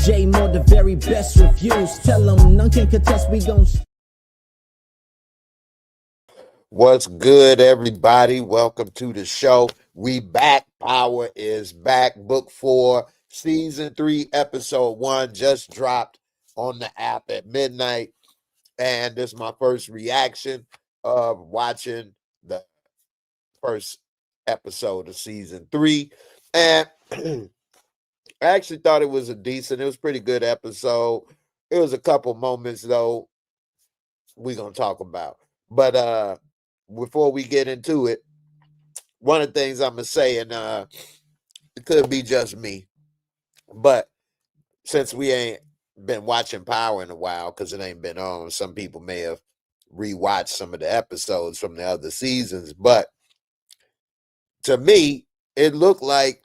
J Moore, the very best reviews. Tell them none can contest, we gon' What's good, everybody? Welcome to the show. We back. Power is back. Book 4, Season 3, Episode 1 just dropped on the app at midnight. And this is my first reaction of watching the first episode of Season 3. And I actually thought it was it was a pretty good episode. It was a couple moments, though, we're going to talk about. But before we get into it, one of the things I'm going to say, and it could be just me, but since we ain't been watching Power in a while, because it ain't been on, some people may have rewatched some of the episodes from the other seasons, but to me, it looked like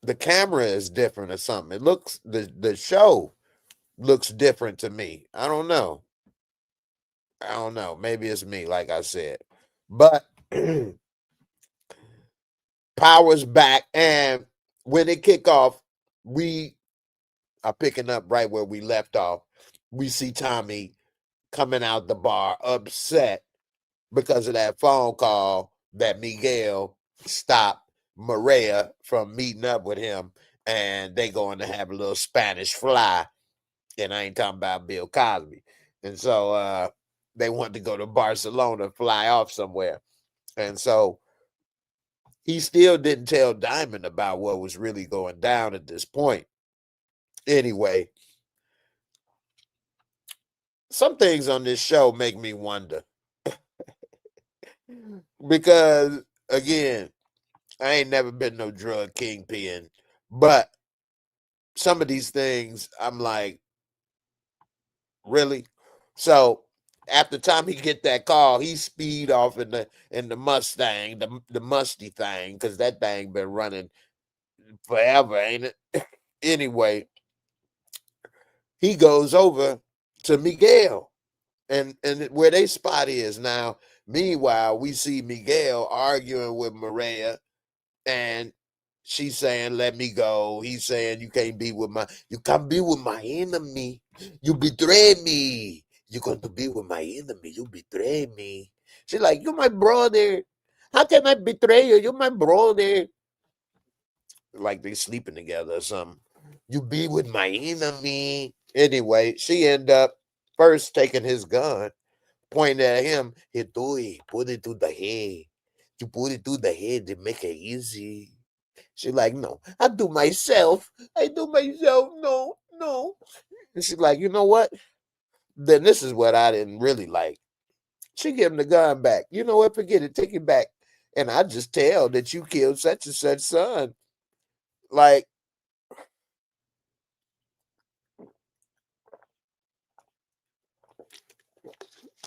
the camera is different or something. It looks, the show looks different to me. I don't know. Maybe it's me, like I said. But Power's back, and when it kick off, we are picking up right where we left off. We see Tommy coming out the bar upset because of that phone call that Miguel stopped Maria from meeting up with him, and they going to have a little Spanish fly. And I ain't talking about Bill Cosby. And so they want to go to Barcelona, fly off somewhere. And so he still didn't tell Diamond about what was really going down at this point. Anyway, some things on this show make me wonder. Because, again, I ain't never been no drug kingpin. But some of these things, I'm like, really? So after time he get that call, he speed off in the Mustang, the musty thing, because that thing been running forever, ain't it? Anyway, he goes over to Miguel and where they spot is now. Meanwhile, we see Miguel arguing with Maria, and she's saying, "Let me go." He's saying, you can't be with my enemy. You betray me. You're going to be with my enemy. You betray me. She's like, "You're my brother. How can I betray you? You're my brother." Like they sleeping together or something. You be with my enemy. Anyway, she end up first taking his gun, pointing at him. He do it. Put it to the head. You put it to the head to make it easy. She's like, "No, I do myself. I do myself. No, no." And she's like, "You know what? Then this is what I didn't really like." She give him the gun back. "You know what? Forget it. Take it back. And I just tell that you killed such and such son." Like,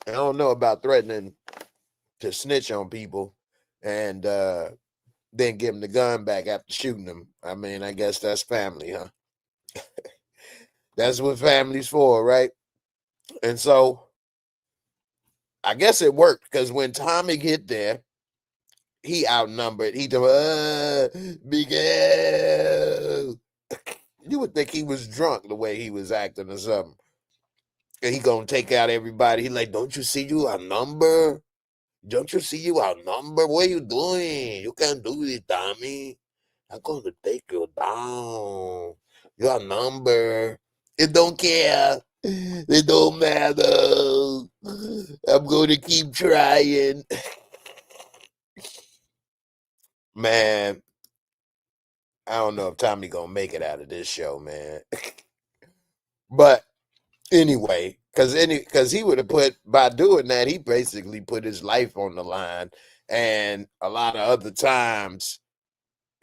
I don't know about threatening to snitch on people and then give him the gun back after shooting him. I mean, I guess that's family, huh? That's what family's for, right? And so I guess it worked, because when Tommy get there, he outnumbered. He Miguel. You would think he was drunk the way he was acting or something. And he gonna take out everybody. He like, "Don't you see you outnumbered? Don't you see you outnumbered? What are you doing? You can't do this, Tommy. I'm gonna take you down. You outnumbered. It don't care. It don't matter. I'm gonna keep trying." Man, I don't know if Tommy gonna make it out of this show, man. But anyway, because he would have by doing that, he basically put his life on the line. And a lot of other times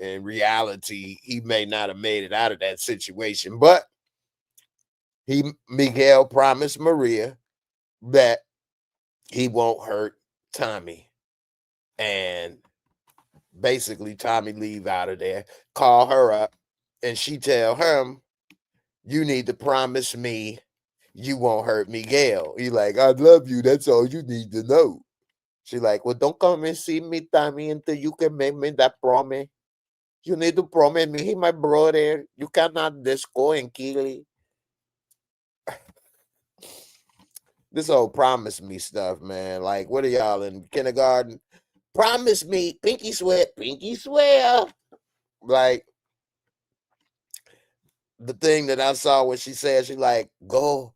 in reality, he may not have made it out of that situation. But Miguel promised Maria that he won't hurt Tommy. And basically, Tommy leave out of there, call her up, and she tell him, "You need to promise me you won't hurt Miguel." He like, "I love you. That's all you need to know." She like, "Well, don't come and see me, Tommy, until you can make me that promise." You need to promise me he my brother. You cannot just go and kill him. This whole promise me stuff, man. Like, what are y'all in kindergarten? Promise me, pinky swear, pinky swear. Like, the thing that I saw when she said, she like, go.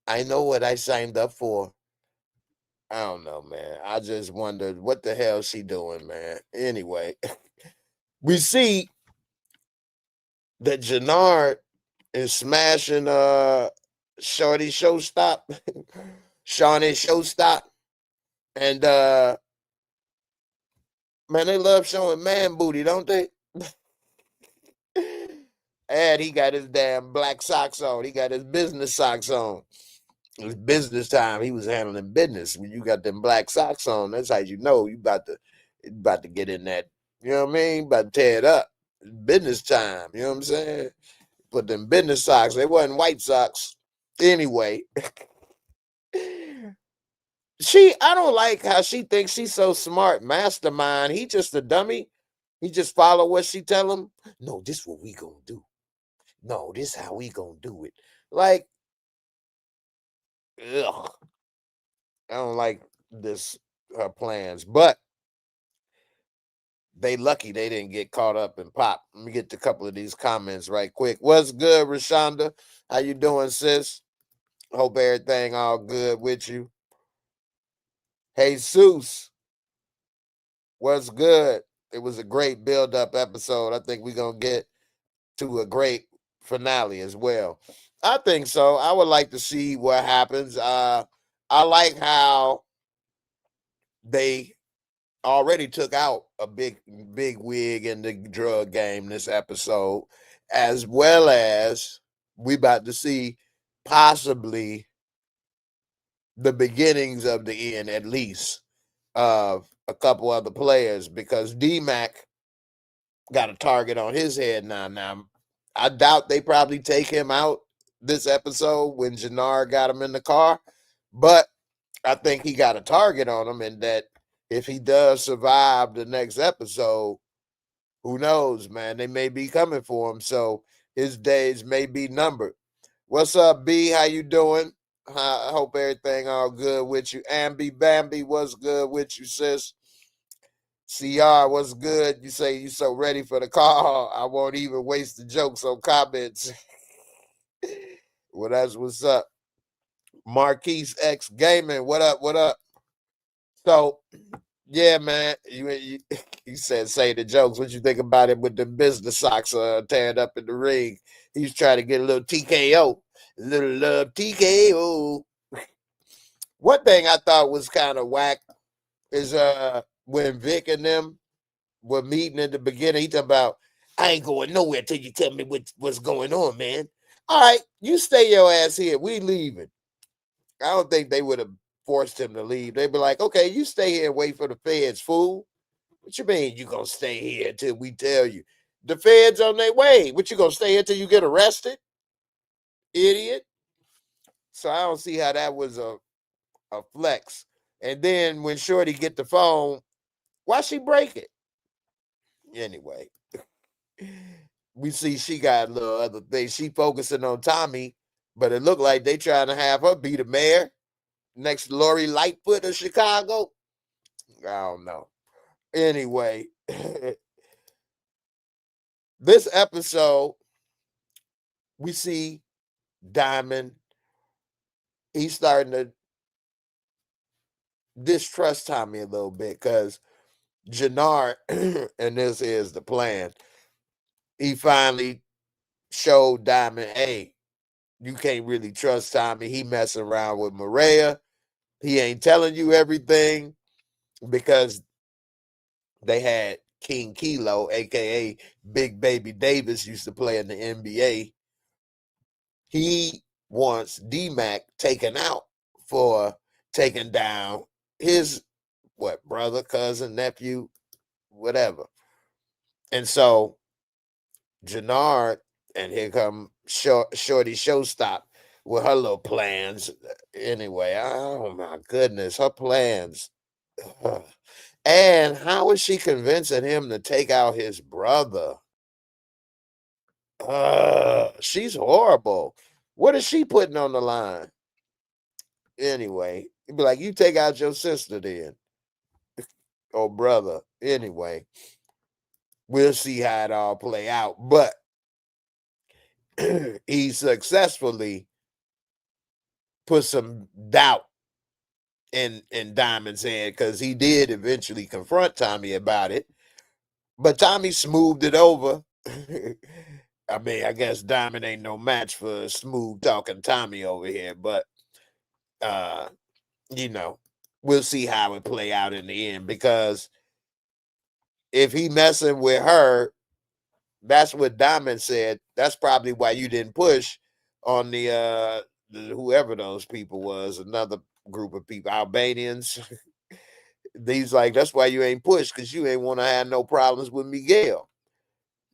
I know what I signed up for. I don't know, man. I just wondered what the hell she doing, man. Anyway, we see that Jannard is smashing Shorty Showstop, Shawnee Showstop. And man, they love showing man booty, don't they? And he got his damn black socks on. He got his business socks on. It was business time. He was handling business. When you got them black socks on, that's how you know you about to get in that. You know what I mean? About to tear it up. It's business time. You know what I'm saying? Put them business socks. They wasn't white socks. Anyway, I don't like how she thinks she's so smart, mastermind. He just a dummy. He just follow what she tell him. No, this what we gonna do. No, this how we gonna do it. Like, ugh. I don't like this her plans, but they lucky they didn't get caught up in pop. Let me get to a couple of these comments right quick. What's good, Rashonda? How you doing, sis? Hope everything all good with you. Hey, Seuss. What's good? It was a great build-up episode. I think we're gonna get to a great finale as well. I think so. I would like to see what happens. I like how they already took out a big wig in the drug game this episode, as well as we about to see possibly the beginnings of the end, at least, of a couple other players, because D-Mac got a target on his head now. Now, I doubt they probably take him out this episode when Jannar got him in the car, but I think he got a target on him, and that if he does survive the next episode, who knows, man? They may be coming for him, so his days may be numbered. What's up, B? How you doing? I hope everything all good with you. Ambi Bambi, what's good with you, sis? CR, what's good? You say you so ready for the call. I won't even waste the jokes on comments. Well, that's what's up. Marquise X Gaming, what up? What up? So, yeah, man, you said say the jokes. What you think about it with the business socks tearing up in the ring? He's trying to get a little TKO, a little love TKO. One thing I thought was kind of whack is when Vic and them were meeting in the beginning. He talking about, I ain't going nowhere till you tell me what's going on, man. All right, you stay your ass here. We leaving. I don't think they would have forced him to leave. They'd be like, okay, you stay here and wait for the feds, fool. What you mean you gonna stay here until we tell you? The feds on their way. What you gonna stay here till you get arrested? Idiot. So I don't see how that was a flex. And then when Shorty get the phone, why she break it? Anyway, we see she got a little other thing. She focusing on Tommy, but it looked like they trying to have her be the mayor next to Lori Lightfoot of Chicago. I don't know. Anyway, this episode, we see Diamond. He's starting to distrust Tommy a little bit because Jannard, and this is the plan, he finally showed Diamond, hey, you can't really trust Tommy. He messing around with Maria. He ain't telling you everything because they had King Kilo, a.k.a. Big Baby Davis, used to play in the NBA. He wants D-Mac taken out for taking down his, brother, cousin, nephew, whatever. And so Jannard, and here come Shorty Showstop with her little plans. Anyway, oh my goodness, her plans. And how is she convincing him to take out his brother? She's horrible. What is she putting on the line? Anyway, he'd be like, you take out your sister then, or brother. Anyway, we'll see how it all play out. But he successfully put some doubt in Diamond's head, because he did eventually confront Tommy about it. But Tommy smoothed it over. I mean, I guess Diamond ain't no match for smooth talking Tommy over here, but uh, you know, we'll see how it play out in the end, because if he messing with her, that's what Diamond said. That's probably why you didn't push on the whoever those people was, another group of people, Albanians. He's like, that's why you ain't pushed, because you ain't want to have no problems with Miguel.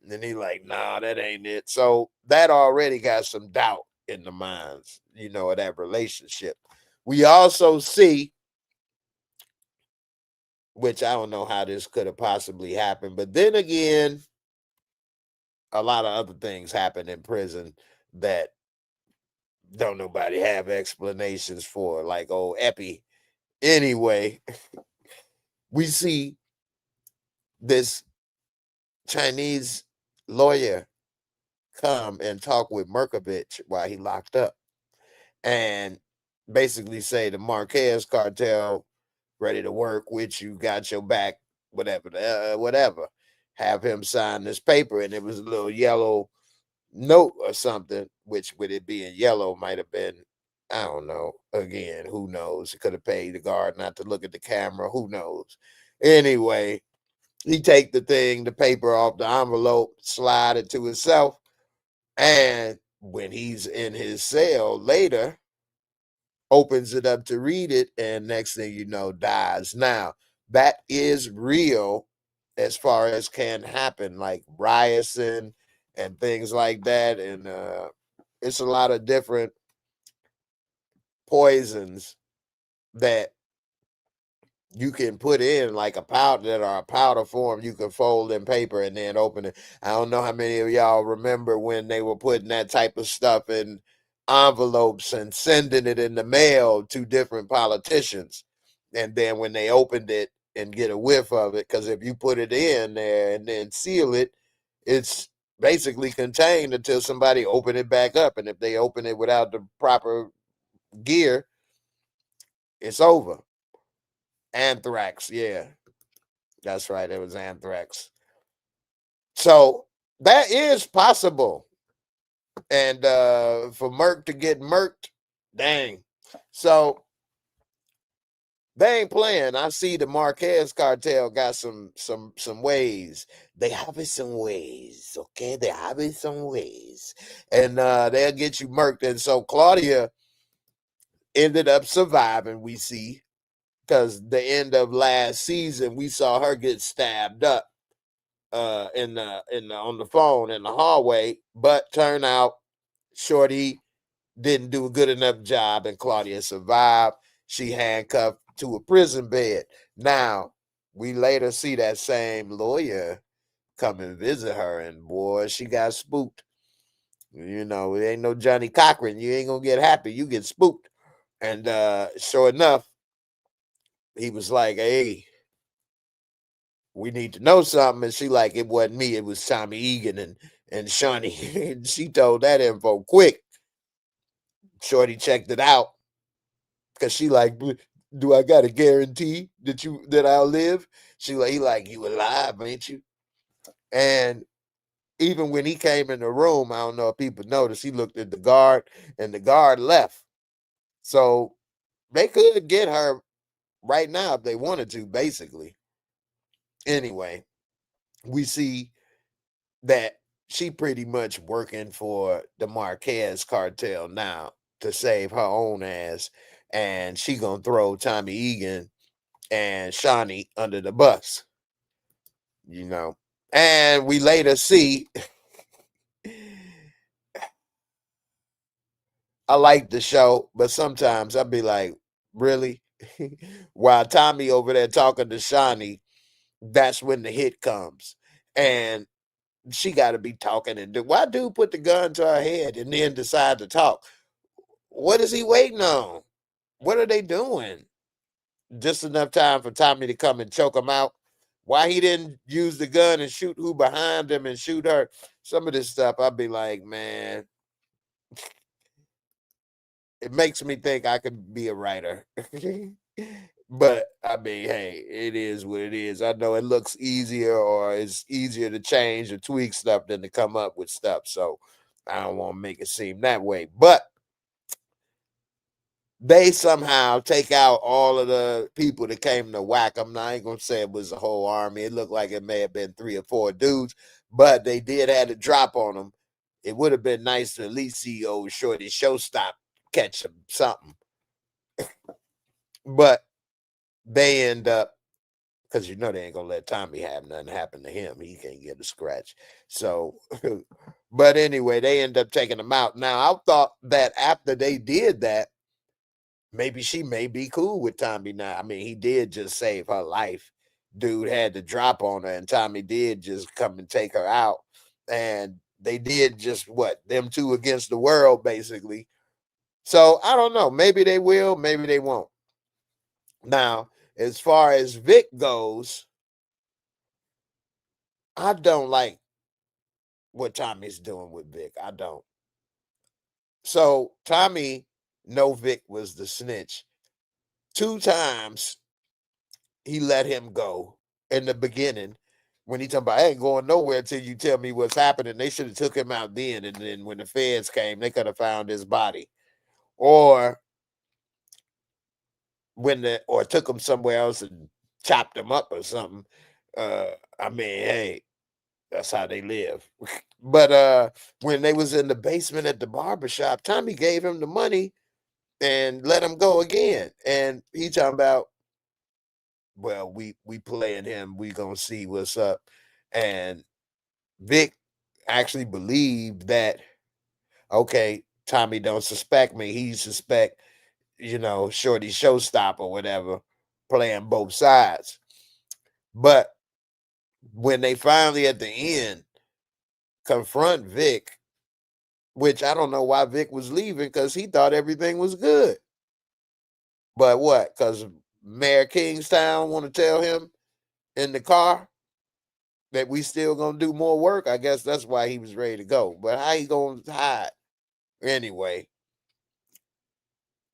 And then he like, nah, that ain't it. So that already got some doubt in the minds, of that relationship. We also see, which I don't know how this could have possibly happened, but then again, a lot of other things happen in prison that don't nobody have explanations for, like old Epi. Anyway, we see this Chinese lawyer come and talk with Merkovich while he locked up, and basically say the Marquez cartel ready to work with you, got your back, whatever, whatever. Have him sign this paper, and it was a little yellow note or something, which with it being yellow might have been, I don't know. Again, who knows? It could have paid the guard not to look at the camera. Who knows? Anyway, he take the paper off the envelope, slide it to himself, and when he's in his cell later, opens it up to read it, and next thing you know, dies. Now, that is real as far as can happen, like ricin and things like that. And it's a lot of different poisons that you can put in, like a powder, that are a powder form you can fold in paper and then open it. I don't know how many of y'all remember when they were putting that type of stuff in envelopes and sending it in the mail to different politicians. And then when they opened it and get a whiff of it, because if you put it in there and then seal it, it's basically contained until somebody open it back up. And if they open it without the proper gear, it's over. Anthrax, yeah. That's right. It was anthrax. So that is possible. And for Merck to get murked, dang. So they ain't playing. I see the Marquez cartel got some ways. They have it some ways, okay? They have it some ways. And they'll get you murked. And so Claudia ended up surviving, we see, because the end of last season, we saw her get stabbed up on the phone in the hallway, but turn out Shorty didn't do a good enough job, and Claudia survived. She handcuffed to a prison bed. Now, we later see that same lawyer come and visit her, and boy, she got spooked. It ain't no Johnny Cochran. You ain't gonna get happy. You get spooked. And sure enough, he was like, hey, we need to know something. And she like, it wasn't me. It was Tommy Egan and Shawnee. And she told that info quick. Shorty checked it out, because she like, do I got a guarantee that I'll live? He like, you alive, ain't you? And even when he came in the room, I don't know if people noticed, he looked at the guard, and the guard left. So they could get her right now if they wanted to, basically. Anyway, we see that she pretty much working for the Marquez cartel now to save her own ass, and she gonna throw Tommy Egan and Shawnee under the bus, And we later see, I like the show, but sometimes I'd be like, really? While Tommy over there talking to Shawnee, that's when the hit comes. And she got to be talking. And why dude put the gun to her head and then decide to talk? What is he waiting on? What are they doing? Just enough time for Tommy to come and choke him out. Why he didn't use the gun and shoot who behind him and shoot her? Some of this stuff, I'd be like, man, it makes me think I could be a writer. But I mean, hey, it is what it is. I know it looks easier, or it's easier to change or tweak stuff than to come up with stuff. So I don't want to make it seem that way. But they somehow take out all of the people that came to whack them. Now, I ain't gonna say it was a whole army. It looked like it may have been 3 or 4 dudes, but they did have a drop on them. It would have been nice to at least see old Shorty Showstop catch him something. But they end up, because you know they ain't gonna let Tommy have nothing happen to him. He can't get a scratch. So, but anyway, they end up taking him out. Now, I thought that after they did that, maybe she may be cool with Tommy now. I mean, he did just save her life. Dude had to drop on her, and Tommy did just come and take her out. And they did just what? Them two against the world, basically. So I don't know. Maybe they will, maybe they won't. Now, as far as Vic goes, I don't like what Tommy's doing with Vic. I don't. So Tommy know Vic was the snitch. 2 times he let him go in the beginning when he talking about, I ain't going nowhere till you tell me what's happening. They should have took him out then, and then when the feds came, they could have found his body, or or took him somewhere else and chopped him up or something. I mean, hey, that's how they live. But when they was in the basement at the barbershop, Tommy gave him the money and let him go again. And he talking about, well, we playing him, we gonna see what's up. And Vic actually believed that, okay, Tommy don't suspect me. He suspect, Shorty Showstop or whatever, playing both sides. But when they finally at the end confront Vic, which I don't know why Vic was leaving, because he thought everything was good. But what? Because Mayor Kingstown want to tell him in the car that we still gonna do more work. I guess that's why he was ready to go. But how he gonna hide? Anyway,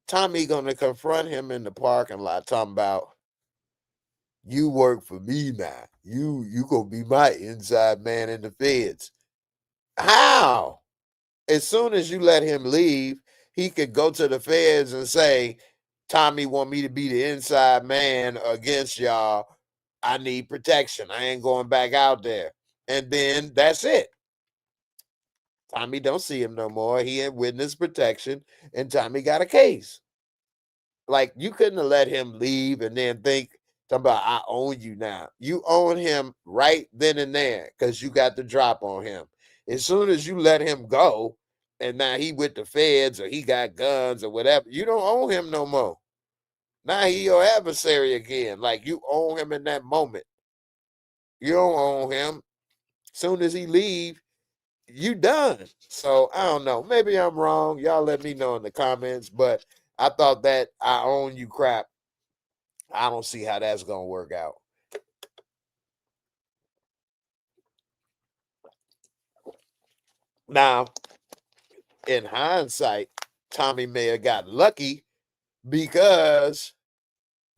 Tommy gonna confront him in the parking lot, talking about, you work for me now. You gonna be my inside man in the feds. How? As soon as you let him leave, he could go to the feds and say, Tommy want me to be the inside man against y'all. I need protection. I ain't going back out there. And then that's it. Tommy don't see him no more. He in witness protection, and Tommy got a case. Like, you couldn't have let him leave and then think, talking about, I own you now. You own him right then and there, because you got the drop on him. As soon as you let him go, and now he with the feds, or he got guns or whatever, you don't own him no more. Now he your adversary again. Like, you own him in that moment. You don't own him. Soon as he leave, you done. So I don't know. Maybe I'm wrong. Y'all let me know in the comments. But I thought that I own you crap, I don't see how that's gonna work out. Now, in hindsight, Tommy may have got lucky because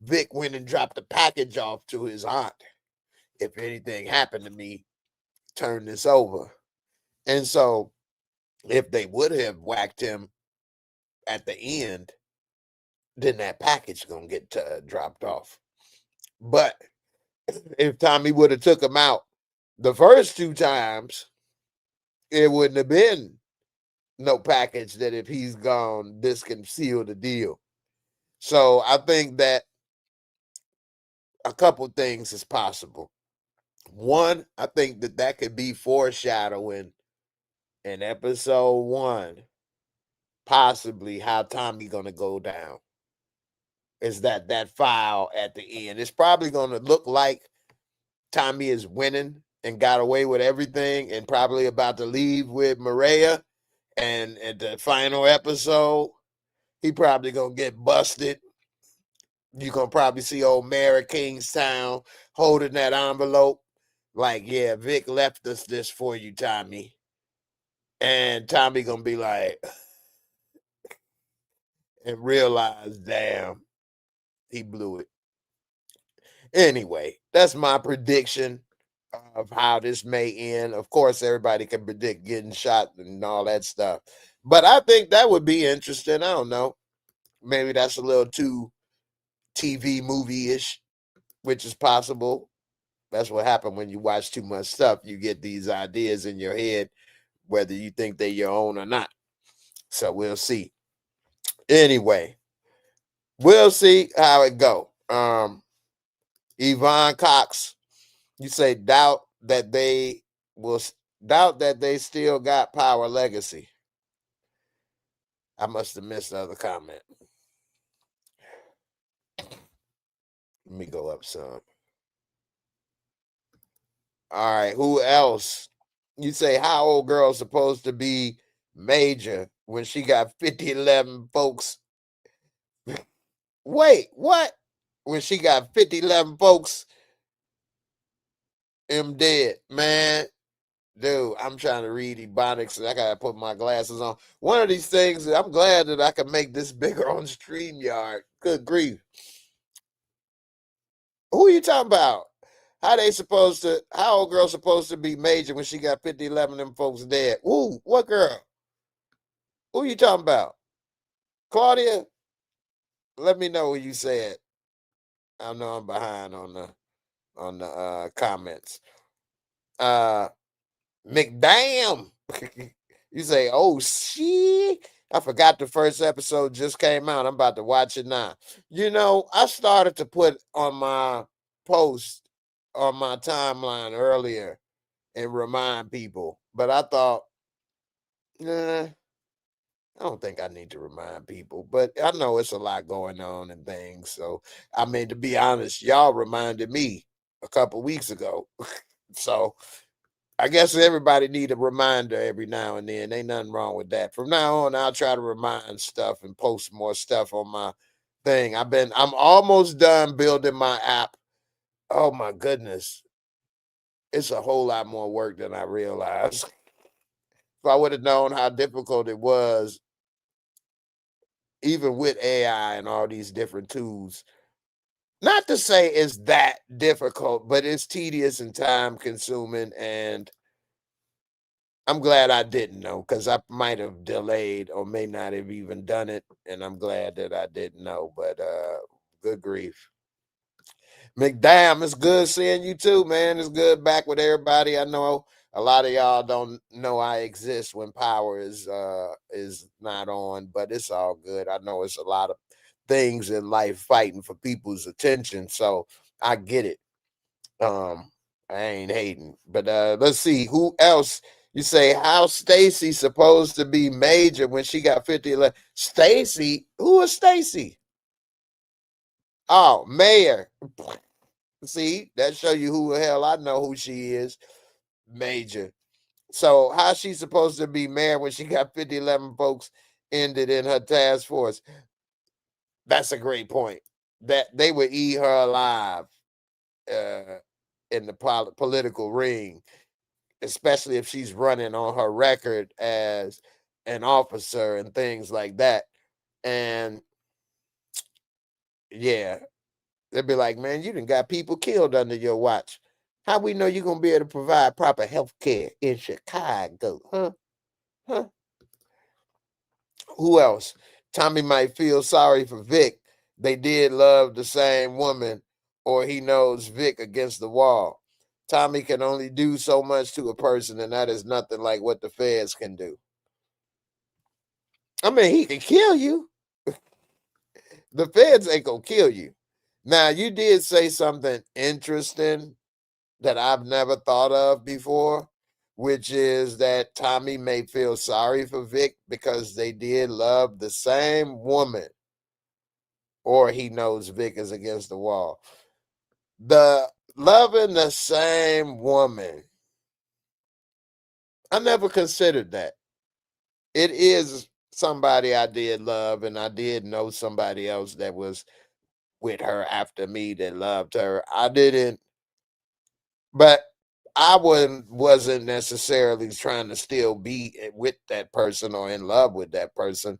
Vic went and dropped the package off to his aunt. If anything happened to me, turn this over. And so, if they would have whacked him at the end, then that package gonna get dropped off. But if Tommy would have took him out the first 2 times, it wouldn't have been no package that if he's gone, this can seal the deal. So I think that a couple things is possible. One, I think that could be foreshadowing in episode 1, possibly how Tommy gonna go down. Is that file at the end? It's probably gonna look like Tommy is winning and got away with everything and probably about to leave with Maria. And at the final episode, he probably gonna get busted. You gonna probably see old Mayor of Kingstown holding that envelope. Like, yeah, Vic left us this for you, Tommy. And Tommy gonna be like, and realize, damn, he blew it. Anyway, that's my prediction of how this may end. Of course, everybody can predict getting shot and all that stuff. But I think that would be interesting. I don't know. Maybe that's a little too TV movie-ish, which is possible. That's what happened when you watch too much stuff. You get these ideas in your head, whether you think they're your own or not. So we'll see. Anyway, we'll see how it go. Yvonne Cox, you say doubt that they still got Power Legacy. I must have missed the other comment. Let me go up some. All right, who else? You say how old girl supposed to be major when she got 5011 folks? Wait, what? When she got 5011 folks, am dead, man. Dude, I'm trying to read Ebonics and I gotta put my glasses on. One of these things, I'm glad that I can make this bigger on StreamYard. Good grief. Who are you talking about? How old girl supposed to be major when she got 5011 them folks dead? Ooh, what girl? Who you talking about? Claudia? Let me know what you said. I know I'm behind on the comments. McDamn. You say, oh shit. I forgot the first episode just came out. I'm about to watch it now. You know, I started to put on my post on my timeline earlier and remind people, but I thought, nah, I don't think I need to remind people, but I know it's a lot going on and things. So, I mean, to be honest, y'all reminded me a couple weeks ago. So, I guess everybody need a reminder every now and then. Ain't nothing wrong with that. From now on, I'll try to remind stuff and post more stuff on my thing. I'm almost done building my app. Oh my goodness. It's a whole lot more work than I realized. If I would have known how difficult it was, even with AI and all these different tools, not to say it's that difficult, but it's tedious and time consuming. And I'm glad I didn't know, because I might have delayed or may not have even done it. And I'm glad that I didn't know. But good grief. McDam, it's good seeing you too, man. It's good back with everybody. I know a lot of y'all don't know I exist when power is not on, but it's all good. I know it's a lot of things in life fighting for people's attention, so I get it. I ain't hating, but let's see who else. You say how Stacy supposed to be major when she got 5011? Stacy, who is Stacy? Oh, Mayor. See, that show you who the hell I know who she is. Major. So how she supposed to be mayor when she got 5011 folks ended in her task force? That's a great point. That they would eat her alive in the political ring, especially if she's running on her record as an officer and things like that. And yeah, they'd be like, man, you done got people killed under your watch. How we know you're gonna be able to provide proper health care in Chicago? Huh? Huh? Who else? Tommy might feel sorry for Vic. They did love the same woman, or he knows Vic against the wall. Tommy can only do so much to a person, and that is nothing like what the feds can do. I mean, he can kill you. The feds ain't gonna kill you. Now, you did say something interesting that I've never thought of before, which is that Tommy may feel sorry for Vic because they did love the same woman, or he knows Vic is against the wall. The loving the same woman. I never considered that. It is somebody I did love, and I did know somebody else that was with her after me that loved her. I didn't, but I wasn't necessarily trying to still be with that person or in love with that person.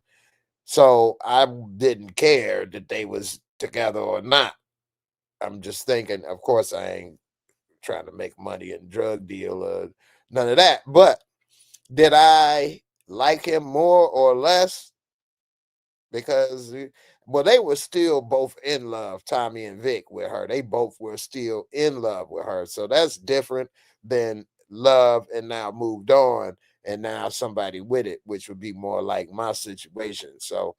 So I didn't care that they was together or not. I'm just thinking, of course, I ain't trying to make money and drug deal or none of that. But did I like him more or less? Because well, they were still both in love, Tommy and Vic, with her. They both were still in love with her. So that's different than love and now moved on and now somebody with it, which would be more like my situation. So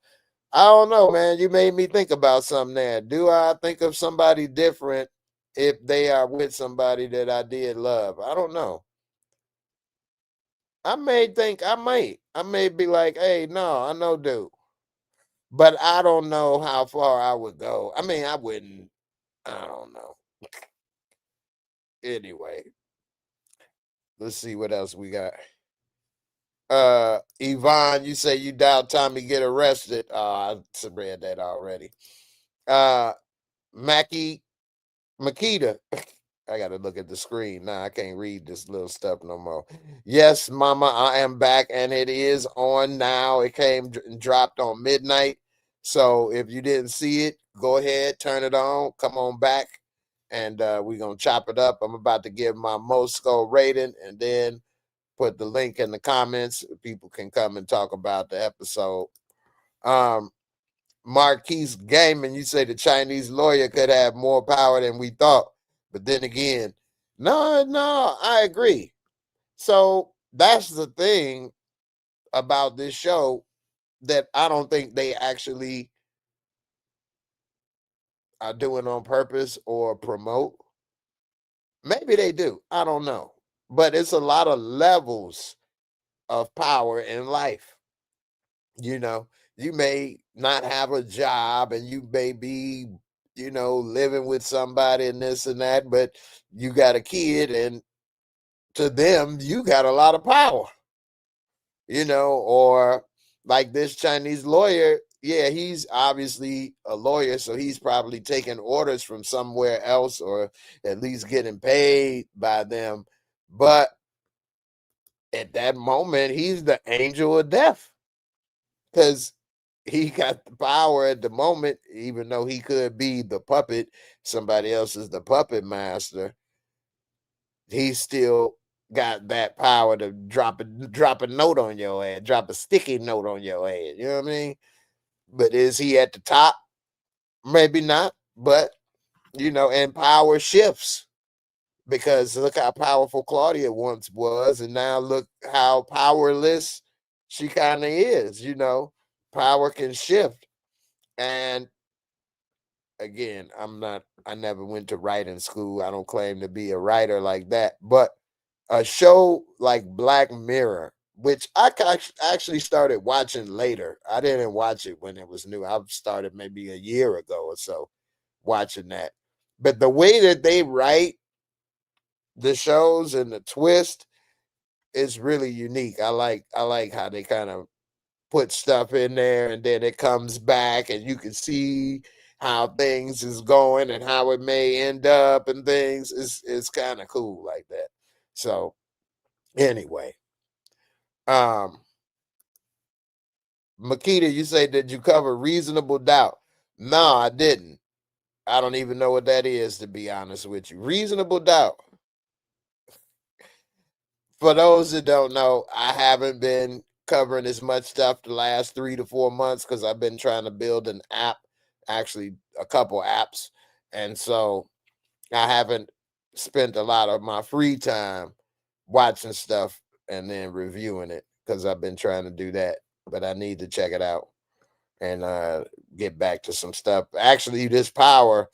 I don't know, man. You made me think about something there. Do I think of somebody different if they are with somebody that I did love? I don't know. I may think I might. I may be like, hey, no, I know, dude. But I don't know how far I would go. I mean, I wouldn't. I don't know. Anyway, let's see what else we got. Yvonne, you say you doubt Tommy get arrested. I read that already. Uh, Mackie Makita. I gotta look at the screen. Nah, I can't read this little stuff no more. Yes, mama, I am back and it is on now. It came dropped on midnight. So if you didn't see it, go ahead, turn it on, come on back, and we're gonna chop it up. I'm about to give my Mosco rating and then put the link in the comments. People can come and talk about the episode. Um, Marquise Gaming, you say the Chinese lawyer could have more power than we thought. But then again, no, I agree. So that's the thing about this show that I don't think they actually are doing on purpose or promote. Maybe they do. I don't know. But it's a lot of levels of power in life. You know, you may not have a job and you may be, living with somebody and this and that, but you got a kid and to them, you got a lot of power, or like this Chinese lawyer. Yeah, he's obviously a lawyer, so he's probably taking orders from somewhere else or at least getting paid by them. But at that moment, he's the angel of death because he got the power at the moment, even though he could be the puppet, somebody else is the puppet master. He still got that power to drop a note on your head, drop a sticky note on your head. You know what I mean? But is he at the top? Maybe not. But and power shifts because look how powerful Claudia once was, and now look how powerless she kind of is. Power can shift. And again, I never went to writing school. I don't claim to be a writer like that. But a show like Black Mirror, which I actually started watching later. I didn't watch it when it was new. I started maybe a year ago or so watching that. But the way that they write the shows and the twist is really unique. I like how they kind of put stuff in there and then it comes back and you can see how things is going and how it may end up and things. It's kind of cool like that. So anyway, um Makita, you say, did you cover reasonable doubt? No, I didn't. I don't even know what that is, to be honest with you. Reasonable doubt. For those that don't know, I haven't been covering as much stuff the last 3 to 4 months because I've been trying to build an app, actually a couple apps. And so I haven't spent a lot of my free time watching stuff and then reviewing it because I've been trying to do that. But I need to check it out and get back to some stuff. Actually, this Power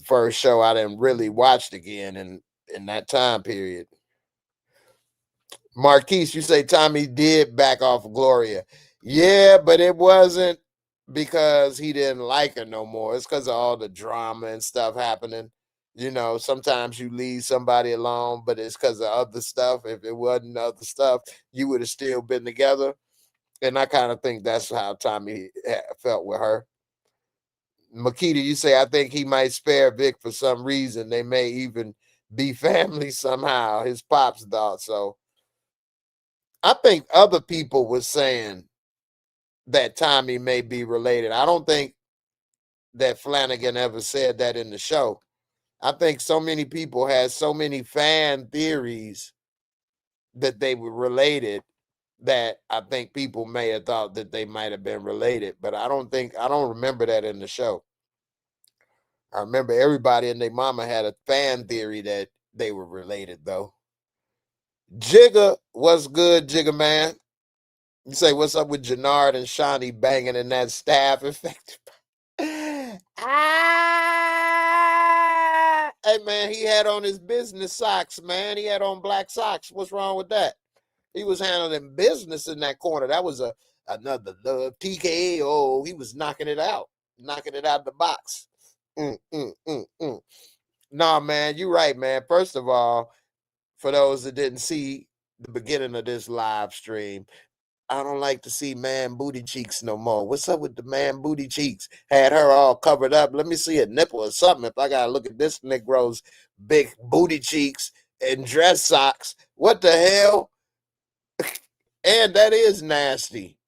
first show I didn't really watched again in that time period. Marquise, you say Tommy did back off of Gloria. Yeah, but it wasn't because he didn't like her no more. It's because of all the drama and stuff happening. You know, sometimes you leave somebody alone, but it's because of other stuff. If it wasn't other stuff, you would have still been together. And I kind of think that's how Tommy felt with her. Makita, you say, I think he might spare Vic for some reason. They may even be family somehow. His pops thought so. I think other people were saying that Tommy may be related. I don't think that Flanagan ever said that in the show. I think so many people had so many fan theories that they were related that I think people may have thought that they might have been related, but I don't remember that in the show. I remember everybody and their mama had a fan theory that they were related though. Jigga, what's good, Jigga man? You say what's up with Jannard and Shawnee banging in that staff effect? Hey man, he had on his business socks, man. He had on black socks. What's wrong with that? He was handling business in that corner. That was another love TKO. He was knocking it out of the box. Nah, man, you're right, man. First of all, for those that didn't see the beginning of this live stream, I don't like to see man booty cheeks no more. What's up with the man booty cheeks? Had her all covered up. Let me see a nipple or something. If I gotta look at this Negro's big booty cheeks and dress socks, what the hell? And that is nasty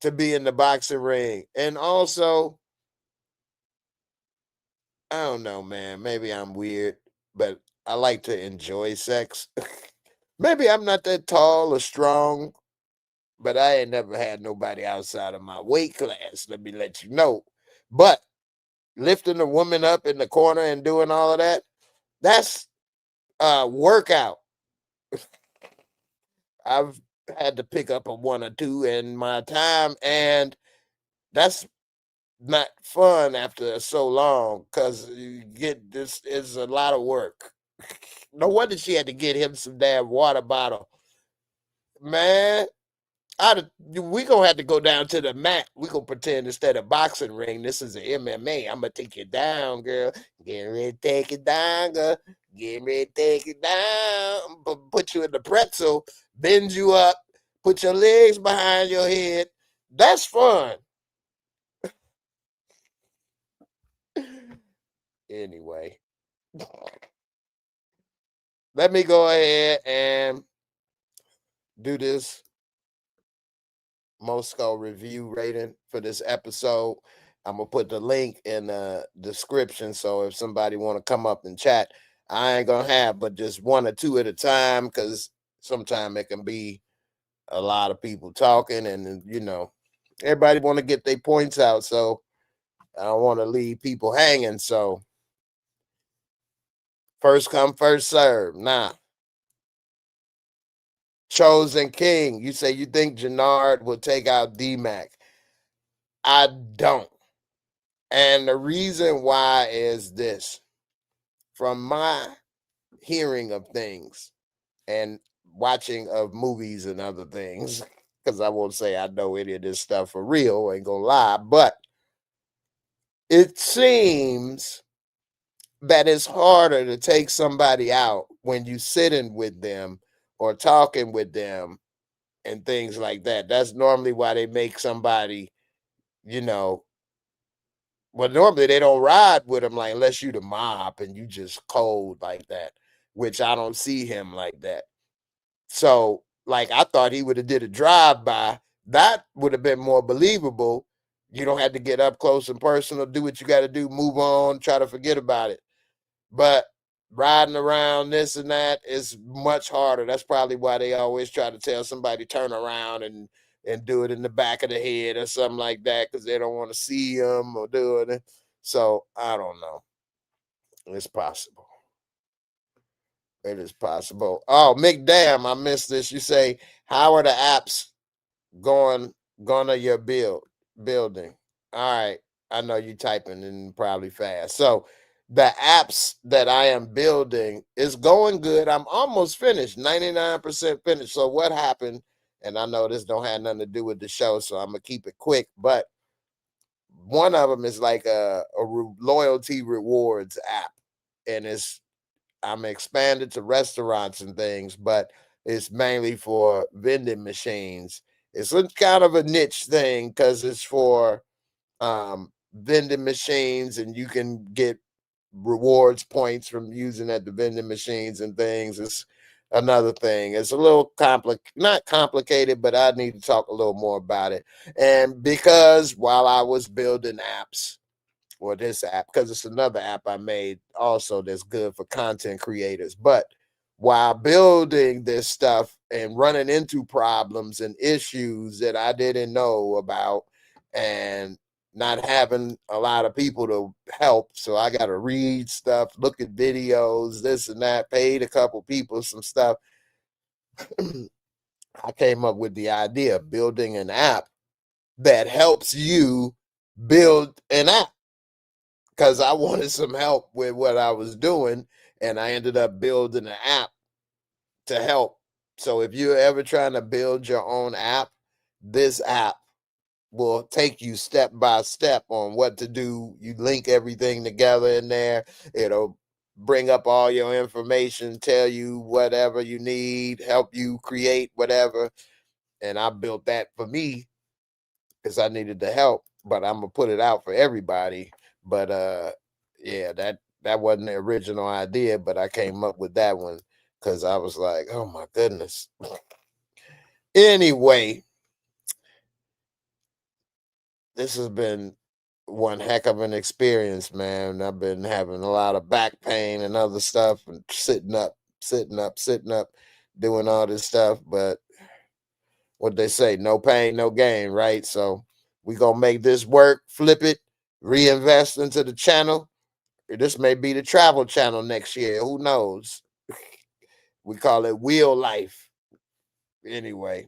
to be in the boxing ring. And also, I don't know, man. Maybe I'm weird, but I like to enjoy sex. Maybe I'm not that tall or strong, but I ain't never had nobody outside of my weight class. Let me let you know. But lifting a woman up in the corner and doing all of that, that's a workout. I've had to pick up a one or two in my time, and that's not fun after so long because you get this is a lot of work. No wonder she had to get him some damn water bottle. Man, we gonna have to go down to the mat. We gonna pretend instead of boxing ring, this is an MMA. I'm gonna take you down, girl. Get ready to take it down, girl. Get ready to take it down. Put you in the pretzel, bend you up, put your legs behind your head. That's fun. Anyway, let me go ahead and do this Moscow review rating for this episode. I'm gonna put the link in the description, so if somebody want to come up and chat, I ain't gonna have but just one or two at a time because sometimes it can be a lot of people talking, and everybody want to get their points out. So I don't want to leave people hanging. So first come, first serve. Nah. Chosen King, you say you think Jannard will take out D-Mac. I don't. And the reason why is this. From my hearing of things and watching of movies and other things, because I won't say I know any of this stuff for real, ain't gonna lie, but it seems that it's harder to take somebody out when you sitting with them or talking with them and things like that. That's normally why they make somebody, you know, well, normally they don't ride with him like unless you the mob and you just cold like that, which I don't see him like that. So, like, I thought he would have did a drive by. That would have been more believable. You don't have to get up close and personal, do what you got to do, move on, try to forget about it. But riding around this and that is much harder. That's probably why they always try to tell somebody turn around and do it in the back of the head or something like that because they don't want to see them or do it. So I don't know. It's possible. It is possible. Oh, McDam, I missed this. You say, how are the apps going to your building? All right. I know you typing in probably fast. So the apps that I am building is going good. I'm almost finished, 99% finished. So what happened? And I know this don't have nothing to do with the show, so I'm gonna keep it quick. But one of them is like a loyalty rewards app, and I'm expanded to restaurants and things, but it's mainly for vending machines. It's a kind of a niche thing because it's for vending machines, and you can get rewards points from using at the vending machines and things. It's another thing. It's a little not complicated, but I need to talk a little more about it. And because while I was building apps, or this app, because it's another app I made also that's good for content creators. But while building this stuff and running into problems and issues that I didn't know about, and not having a lot of people to help, so I got to read stuff, look at videos, this and that, paid a couple people some stuff. I came up with the idea of building an app that helps you build an app, because I wanted some help with what I was doing, and I ended up building an app to help. So if you're ever trying to build your own app, this app will take you step by step on what to do. You link everything together in there. It'll bring up all your information, tell you whatever you need, help you create whatever. And I built that for me because I needed the help, but I'm gonna put it out for everybody. But yeah, that wasn't the original idea, but I came up with that one because I was like, oh my goodness. Anyway, this has been one heck of an experience, man. I've been having a lot of back pain and other stuff, and sitting up, doing all this stuff. But what they say, no pain, no gain, right? So we gonna make this work, flip it, reinvest into the channel. This may be the travel channel next year. Who knows? We call it Wheel Life. Anyway.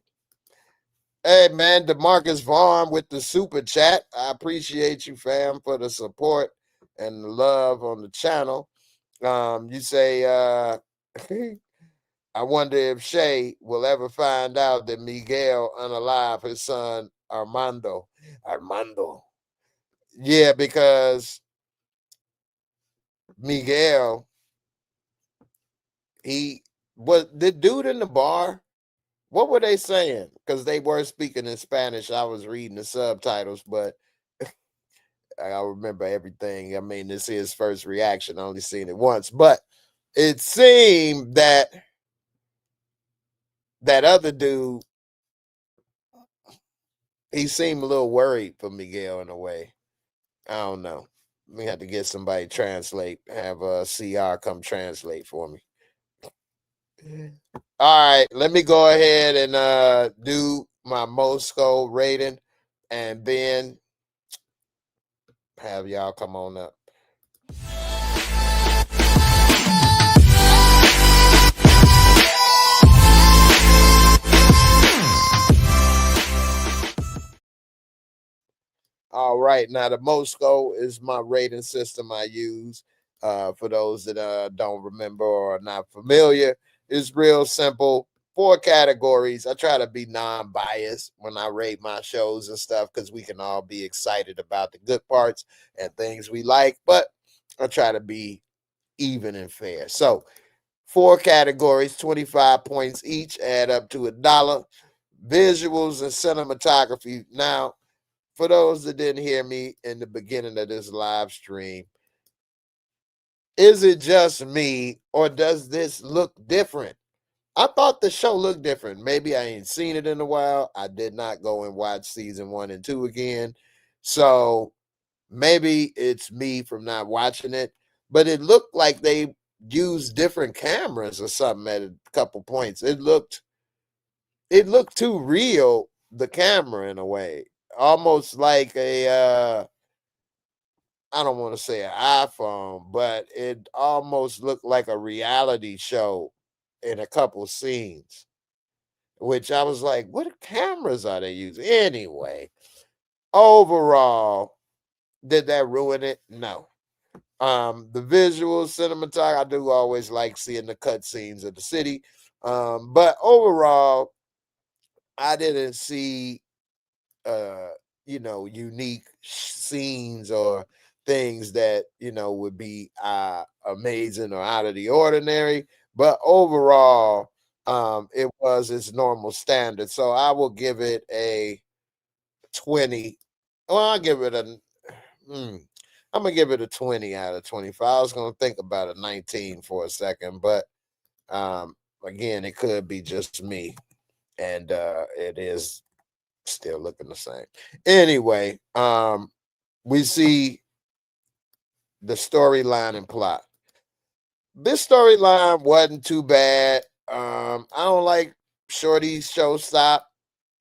Hey man, DeMarcus Vaughn with the super chat. I appreciate you, fam, for the support and the love on the channel. You say I wonder if Shay will ever find out that Miguel unalive his son Armando. Armando. Yeah, because Miguel, he was the dude in the bar. What were they saying? Because they were speaking in Spanish. I was reading the subtitles, but I remember everything. I mean, this is his first reaction. I only seen it once, but it seemed that that other dude, he seemed a little worried for Miguel in a way. I don't know. We had to get somebody translate, have a CR come translate for me. All right, let me go ahead and do my Moscow rating, and then have y'all come on up. All right, now the Moscow is my rating system I use. For those that don't remember or are not familiar, it's real simple. 4 categories. I try to be non-biased when I rate my shows and stuff, because we can all be excited about the good parts and things we like, but I try to be even and fair. So 4 categories, 25 points each, add up to $1. Visuals and cinematography. Now, for those that didn't hear me in the beginning of this live stream, is it just me, or does this look different? I thought the show looked different. Maybe I ain't seen it in a while. I did not go and watch season 1 and 2 again. So maybe it's me from not watching it, but it looked like they used different cameras or something at a couple points. It looked too real, the camera, in a way. Almost like a I don't want to say an iPhone, but it almost looked like a reality show in a couple scenes, which I was like, what cameras are they using? Anyway, overall, did that ruin it? No. The visuals, cinematography, I do always like seeing the cut scenes of the city. But overall, I didn't see unique scenes or things that would be amazing or out of the ordinary, but overall, it was its normal standard. So I will give it a 20. Well, I'll give it a. Hmm, I'm gonna give it a 20 out of 25. I was gonna think about a 19 for a second, but um, again, it could be just me, and it is still looking the same. Anyway, we see the storyline and plot. This storyline wasn't too bad. I don't like Shorty's showstop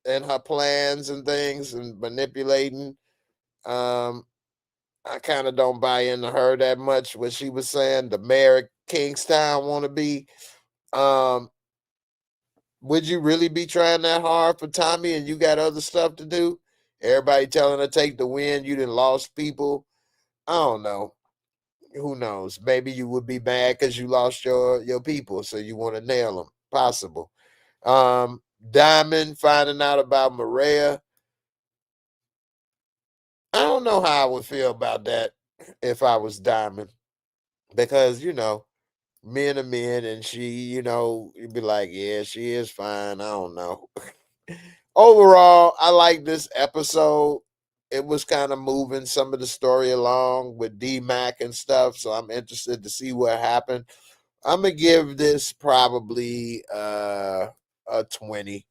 and her plans and things and manipulating. Um, I kind of don't buy into her that much. What she was saying, the mayor of Kingstown want to be. Um, would you really be trying that hard for Tommy and you got other stuff to do? Everybody telling her take the win. You didn't lost people. I don't know. Who knows? Maybe you would be mad because you lost your people, so you want to nail them. Possible. Diamond finding out about Maria. I don't know how I would feel about that if I was Diamond, because men are men, and she, you'd be like, yeah, she is fine. I don't know. Overall, I like this episode. It was kind of moving some of the story along with D Mac and stuff, so I'm interested to see what happened. I'm gonna give this probably a 20.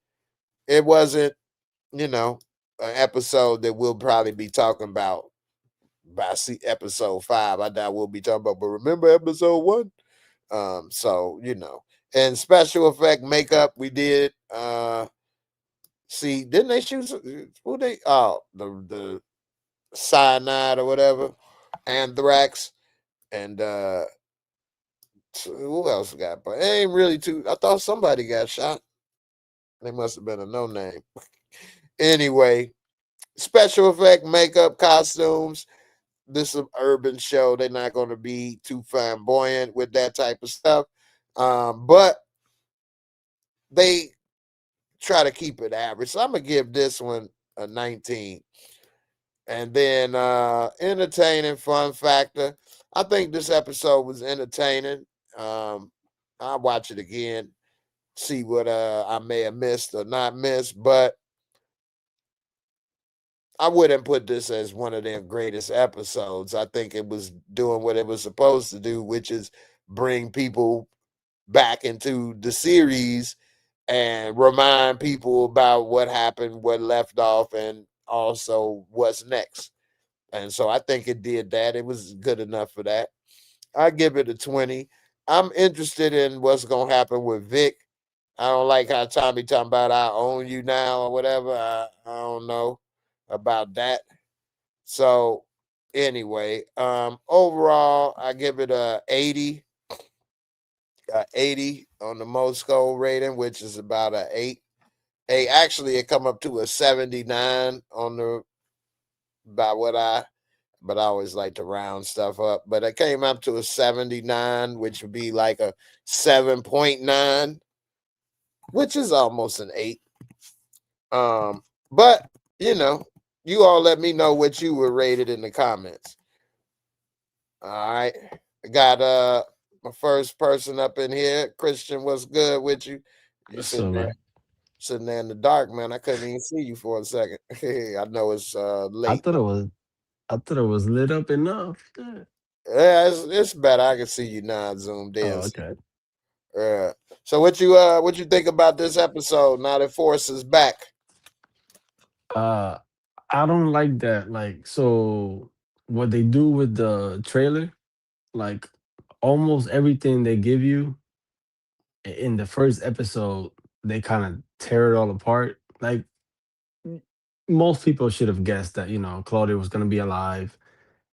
It wasn't, you know, an episode that we'll probably be talking about by episode 5. I doubt we'll be talking about, but remember episode 1? So and special effect makeup we did. See, didn't they shoot who they? Oh, the cyanide or whatever, anthrax, and who else got? But it ain't really too. I thought somebody got shot. They must have been a no name. Anyway, special effect, makeup, costumes. This is an urban show. They're not going to be too flamboyant with that type of stuff. But they try to keep it average. So I'm gonna give this one a 19. And then entertaining fun factor. I think this episode was entertaining. Um, I'll watch it again, see what I may have missed or not missed, but I wouldn't put this as one of their greatest episodes. I think it was doing what it was supposed to do, which is bring people back into the series and remind people about what happened, what left off, and also what's next. And so I think it did that. It was good enough for that. I give it a 20. I'm interested in what's gonna happen with Vic. I don't like how Tommy talking about I own you now or whatever. I don't know about that. So anyway, overall I give it a 80. 80 on the Moscow rating, which is about a 8. Hey, actually, it come up to a 79 on the by what I, but I always like to round stuff up. But it came up to a 79, which would be like a 7.9, which is almost an 8. But you know, you all let me know what you were rated in the comments. All right, I got my first person up in here. Christian, what's good with you? You So, sitting there, man, sitting there in the dark, man. I couldn't even see you for a second. I know it's I late, thought it but was, I thought it was lit up enough. Yeah. yeah, it's better. I can see you now, zoomed in. Oh, okay. Uh, so what you think about this episode now that Force is back? Uh, I don't like that. Like, so what they do with the trailer, like almost everything they give you in the first episode, they kind of tear it all apart. Like most people should have guessed that, Claudia was gonna be alive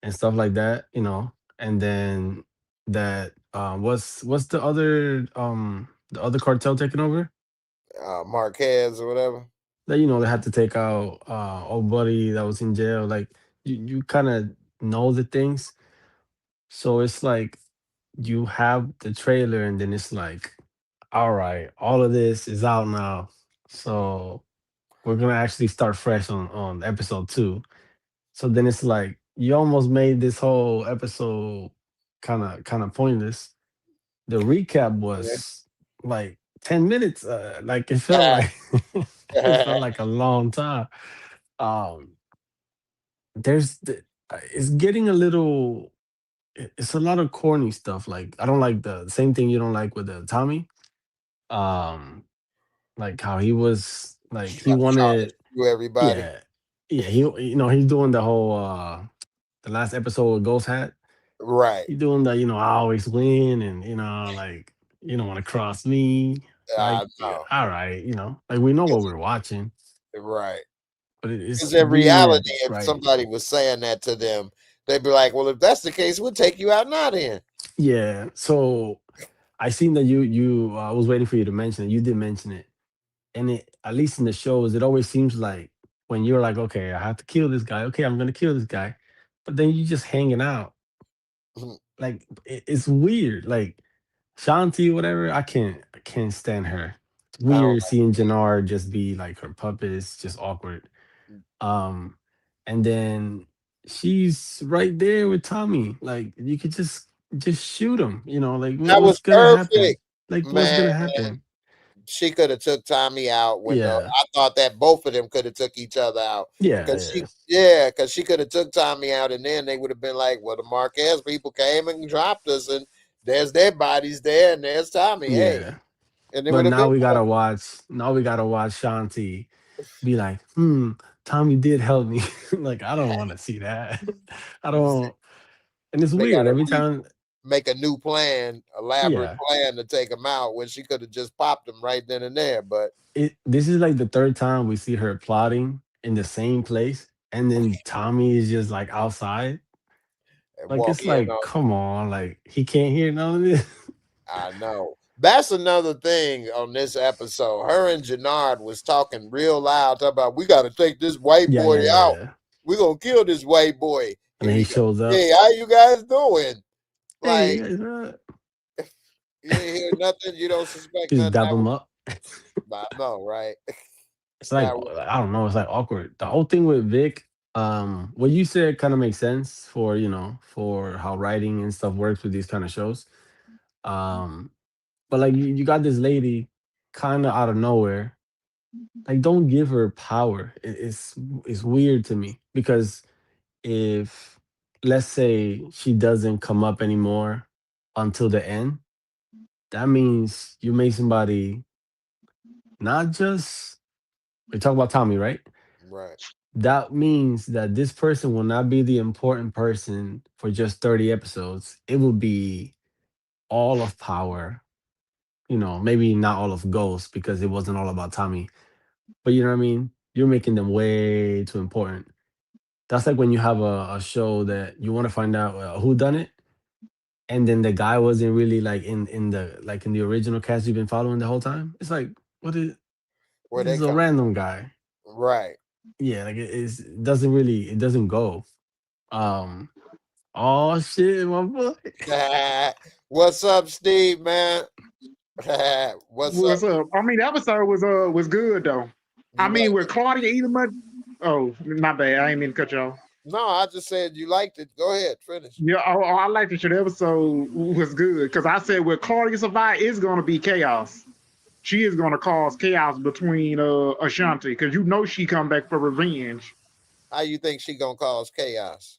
and stuff like that, and then that what's the other cartel taking over? Marquez or whatever. That they had to take out old buddy that was in jail. Like you kind of know the things, so it's like you have the trailer, and then it's like, all right, all of this is out now, so we're gonna actually start fresh on episode 2. So then it's like you almost made this whole episode kind of pointless. The recap was like 10 minutes. Like it felt like it felt like a long time. Um, it's getting a little. It's a lot of corny stuff. Like I don't like the same thing you don't like with the Tommy. Um, like how he was like he Trying to wanted. screw everybody. Yeah, yeah. He's doing the whole the last episode with Ghost Hat. Right. He's doing the I always win, and like you don't want to cross me. Like I know. all right, like we know what we're watching, Right. but it's Because in weird, reality, if right? somebody was saying that to them, they'd be like, "Well, if that's the case, we'll take you out now." Then Yeah. So I seen that you I was waiting for you to mention it. You did mention it, and it at least in the shows, it always seems like when you're like, okay, I have to kill this guy. Okay, I'm gonna kill this guy, but then you just hanging out. Like it's weird. Like Shanti, whatever. I can't stand her. It's I don't weird seeing Jannar just be like her puppet. It's just awkward. know. Um, and then she's right there with Tommy. Like you could just shoot him. Like That was what's gonna happen? perfect, Like what's man. gonna happen? She could have took Tommy out when Yeah, I thought that both of them could have took each other out yeah, because yeah, she could have took Tommy out and then they would have been like, well, the Marquez people came and dropped us and there's their bodies there and there's Tommy. Hey, yeah. and it But would have been now we gotta watch. Now we gotta watch Shanti be like, Tommy did help me. Like I don't want to see that. I don't. And it's they got weird to every time. make a new plan, elaborate Yeah, plan to take him out when she could have just popped him right then and there. But this is like the third time we see her plotting in the same place, and then Tommy is just like outside. Like walk it's in like, on, come on, like he can't hear none of this. I know. That's another thing on this episode. Her and Jannard was talking real loud, talking about we got to take this white Yeah, boy yeah, yeah, out. yeah. We're gonna kill this white boy. And Here then he he go. shows up. Hey, how you guys doing? Hey, Like you guys, you ain't hear nothing. You don't suspect just nothing. dap him up. I know, right? It's like Now, I don't know. It's like awkward. The whole thing with Vic, what you said kind of makes sense for for how writing and stuff works with these kind of shows. Um, but like you got this lady kind of out of nowhere. Like don't give her power. It's weird to me because if let's say she doesn't come up anymore until the end, that means you made somebody not just we talk about Tommy, right? right. That means that this person will not be the important person for just 30 episodes. It will be all of power, maybe not all of Ghost because it wasn't all about Tommy. But you know what I mean? You're making them way too important. That's like when you have a show that you want to find out who done it, and then the guy wasn't really like in the original cast you've been following the whole time. It's like, what is Where this they is a come random guy. from? Right. Yeah, like it doesn't go. Um oh shit, my boy. What's up, Steve, man? What's up? What's up? I mean, the episode was good though. I You mean, like with it? Claudia either much. Oh, my bad. I ain't mean to cut you off. No, I just said you liked it. Go ahead, finish. Yeah, I like that your episode was good because I said with Claudia survive, it's gonna be chaos. She is gonna cause chaos between Ashanti because she come back for revenge. How you think she gonna cause chaos?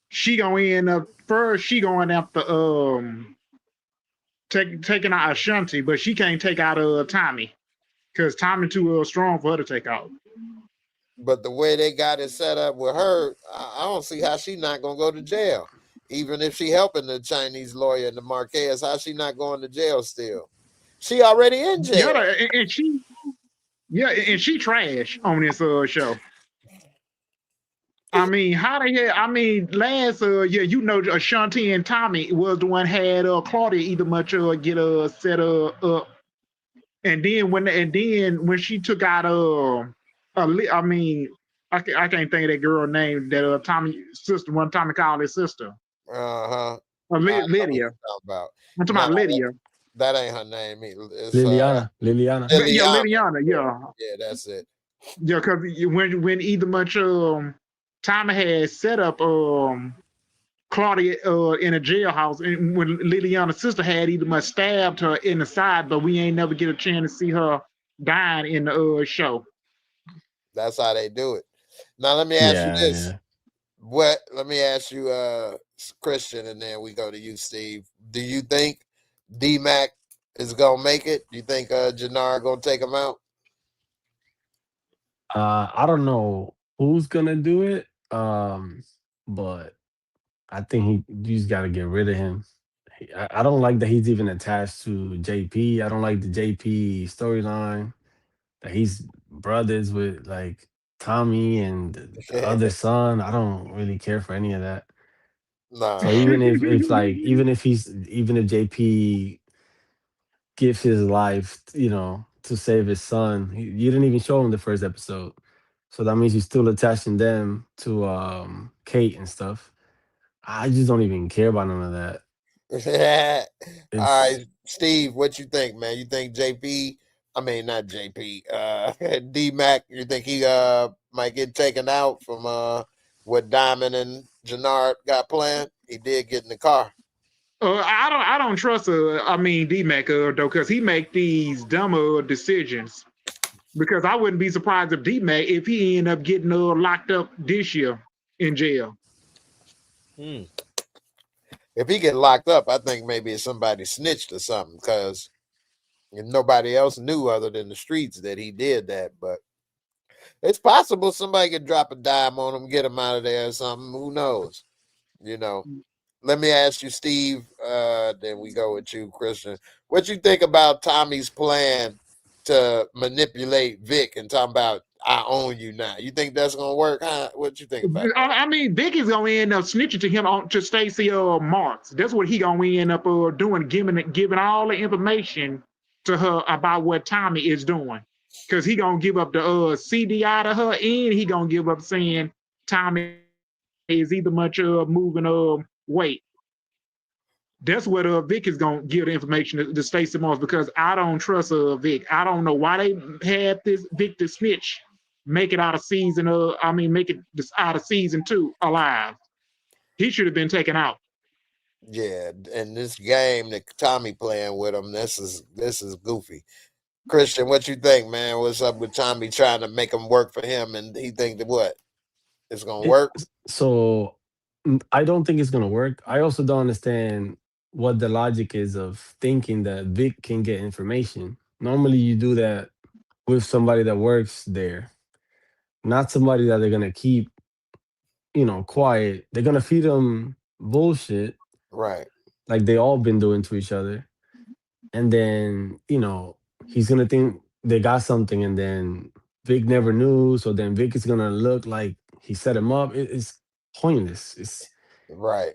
She gonna end up first. She going after taking out Ashanti, but she can't take out Tommy because Tommy too strong for her to take out. But the way they got it set up with her, I don't see how she not gonna go to jail. Even if she helping the Chinese lawyer and the Marquez, how she not going to jail still? She already in jail. Yeah, and she trash on this show. I mean, how the hell? I mean, last Ashanti and Tommy was the one had Claudia either much get set up, and then when she took out I mean, I can't think of that girl name that Tommy sister one Tommy called his sister. Uh-huh. I know what Lydia. you're talking about. I'm talking No, about Lydia. that ain't her name. It's Liliana. Yeah, Liliana. Lydiana. Yeah, Yeah, that's it. yeah. Because when either much Tommy had set up Claudia in a jailhouse, and when Liliana's sister had either much stabbed her in the side, but we ain't never get a chance to see her dying in the show. That's how they do it. Now let me ask you Yeah, this. yeah. What let me ask you, Christian, and then we go to you, Steve. Do you think D Mac is gonna make it? You think Jannar gonna take him out? I don't know who's gonna do it. But I think you just got to get rid of him. I don't like that he's even attached to JP. I don't like the JP storyline that he's brothers with like Tommy and the other son. I don't really care for any of that. So Nah. even if like even if JP gives his life, to save his son, you didn't even show him the first episode. So that means you're still attaching them to Kate and stuff. I just don't even care about none of that. All It's right, Steve, what you think, man? You think JP? I mean, not JP. D Mac. You think he might get taken out from what Diamond and Jannard got planned? He did get in the car. I don't trust I mean D Mac though, because he make these dumber decisions. Because I wouldn't be surprised if D Mac if he end up getting locked up this year in jail. Hmm. If he get locked up, I think maybe it's somebody snitched or something because nobody else knew other than the streets that he did that. But it's possible somebody could drop a dime on him, get him out of there or something. Who knows? You know. Let me ask you, Steve. Then we go with you, Christian. What you think about Tommy's plan to manipulate Vic and talking about I own you now? You think that's gonna work? Huh? What you think about that? I mean, Vicky's gonna end up snitching to him on to Stacey Marks. That's what he gonna end up doing, giving all the information to her about what Tommy is doing. Cause he gonna give up the CDI to her, and he gonna give up saying Tommy is either much moving weight. That's what Vic is gonna give the information to Stacey Moss because I don't trust Vic. I don't know why they had this Vic the snitch make it out of season. I mean, make it out of season 2 alive. He should have been taken out. Yeah, and this game that Tommy playing with him, this is goofy. Christian, what you think, man? What's up with Tommy trying to make him work for him, and he think that what it's gonna it, work? so I don't think it's gonna work. I also don't understand what the logic is of thinking that Vic can get information. Normally, you do that with somebody that works there, not somebody that they're gonna keep, quiet. They're gonna feed them bullshit Right, like they all been doing to each other, and then he's gonna think they got something, and then Vic never knew. So then Vic is gonna look like he set him up. It's pointless. It's right.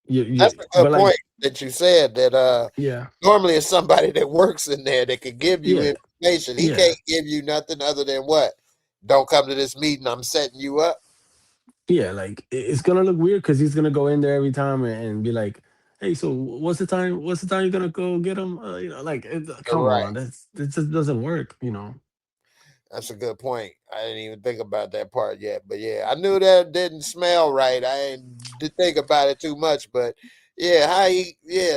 That's you a but good like point that you said that yeah, normally it's somebody that works in there that can give you yeah, information. He yeah, can't give you nothing other than what? Don't come to this meeting. I'm setting you up. yeah. Like it's gonna look weird because he's gonna go in there every time and be like, "Hey, so what's the time you're gonna go get him?" Like come Right. on, that just doesn't work. That's a good point. I didn't even think about that part yet. But yeah, I knew that didn't smell right. I didn't think about it too much. But yeah,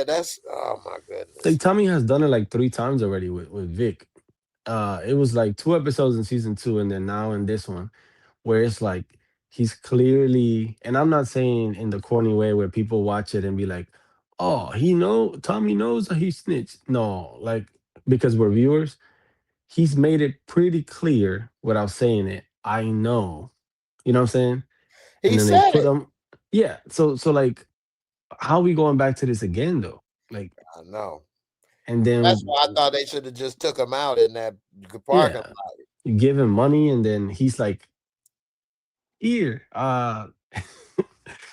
that's oh my Like goodness. Tommy has done it like 3 times already with Vic. It was like 2 episodes in season 2, and then now in this one, where it's like he's clearly, and I'm not saying in the corny way where people watch it and be like, "Oh, Tommy knows that he snitched." No, like because we're viewers, he's made it pretty clear without saying it. I know, you know what I'm saying? He And then they said put it. him, yeah. So like, how we going back to this again though? Like, I know. and That's then why I thought they should have just took him out in that parking yeah, lot. you give him money, and then he's like, "Here,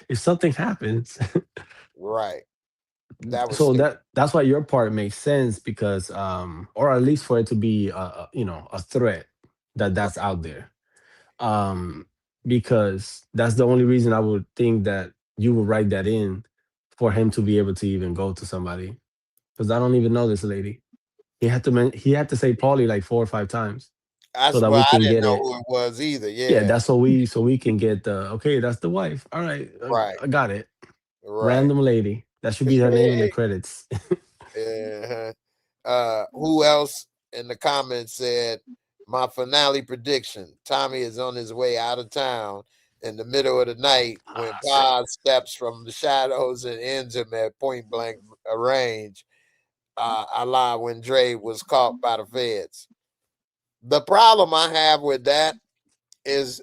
if something happens." Right. That was So stupid. that's why your part makes sense because or at least for it to be a threat that's out there. Um because that's the only reason I would think that you would write that in for him to be able to even go to somebody, because I don't even know this lady. He had to say Paulie like 4 or 5 times. I so that well, we I can didn't get know it. who it was either. Yeah, Yeah, that's so we can get the okay. That's the wife. All right, right, I got it. right. Random lady. That should be her name in the credits. Uh-huh. Who else in the comments said my finale prediction? Tommy is on his way out of town in the middle of the night when Same. Pa steps from the shadows and ends him at point blank range. I lied when Dre was caught by the feds. The problem I have with that is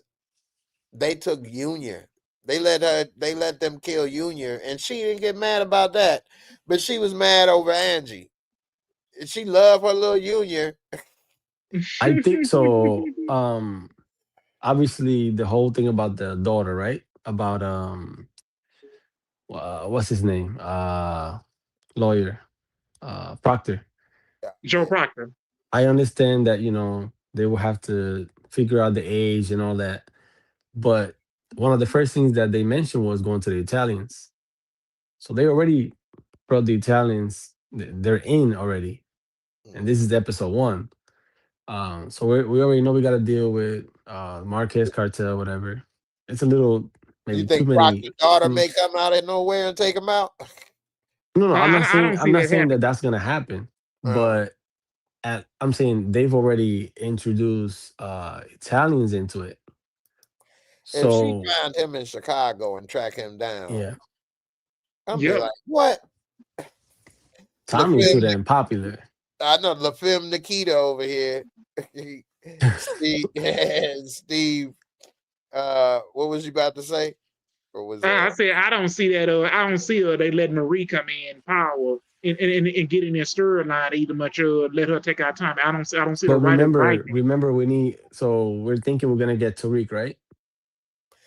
they took Junior. They let them kill Junior, and she didn't get mad about that. But she was mad over Angie. She loved her little Junior. I think so. Obviously, the whole thing about the daughter, right? About what's his name? Lawyer, Proctor. Yeah, Joe yeah. Proctor. I understand that they will have to figure out the age and all that, but one of the first things that they mentioned was going to the Italians. So they already brought the Italians. They're in already, and this is Mhm. episode one. So we already know we got to deal with Marquez cartel, whatever. It's a little You maybe too think many. Proctor's daughter Mm, may come out of nowhere and take him out? no, no, I don't I'm see not that saying that happening. that's gonna happen, Uh, but I'm saying they've already introduced Italians into it. if she So found him in Chicago and track him down, yeah, I'll be Yep. like, what? Tommy's too LaFim, damn popular. I know LaFim Nikita over here. Steve, Steve, what was you about to say? Or was I said I don't see that. I don't see her. They let Marie come in power and get in their storyline either much. Let her take our time. I don't see the But writers writing. remember, we need. So we're thinking we're gonna get Tariq, right?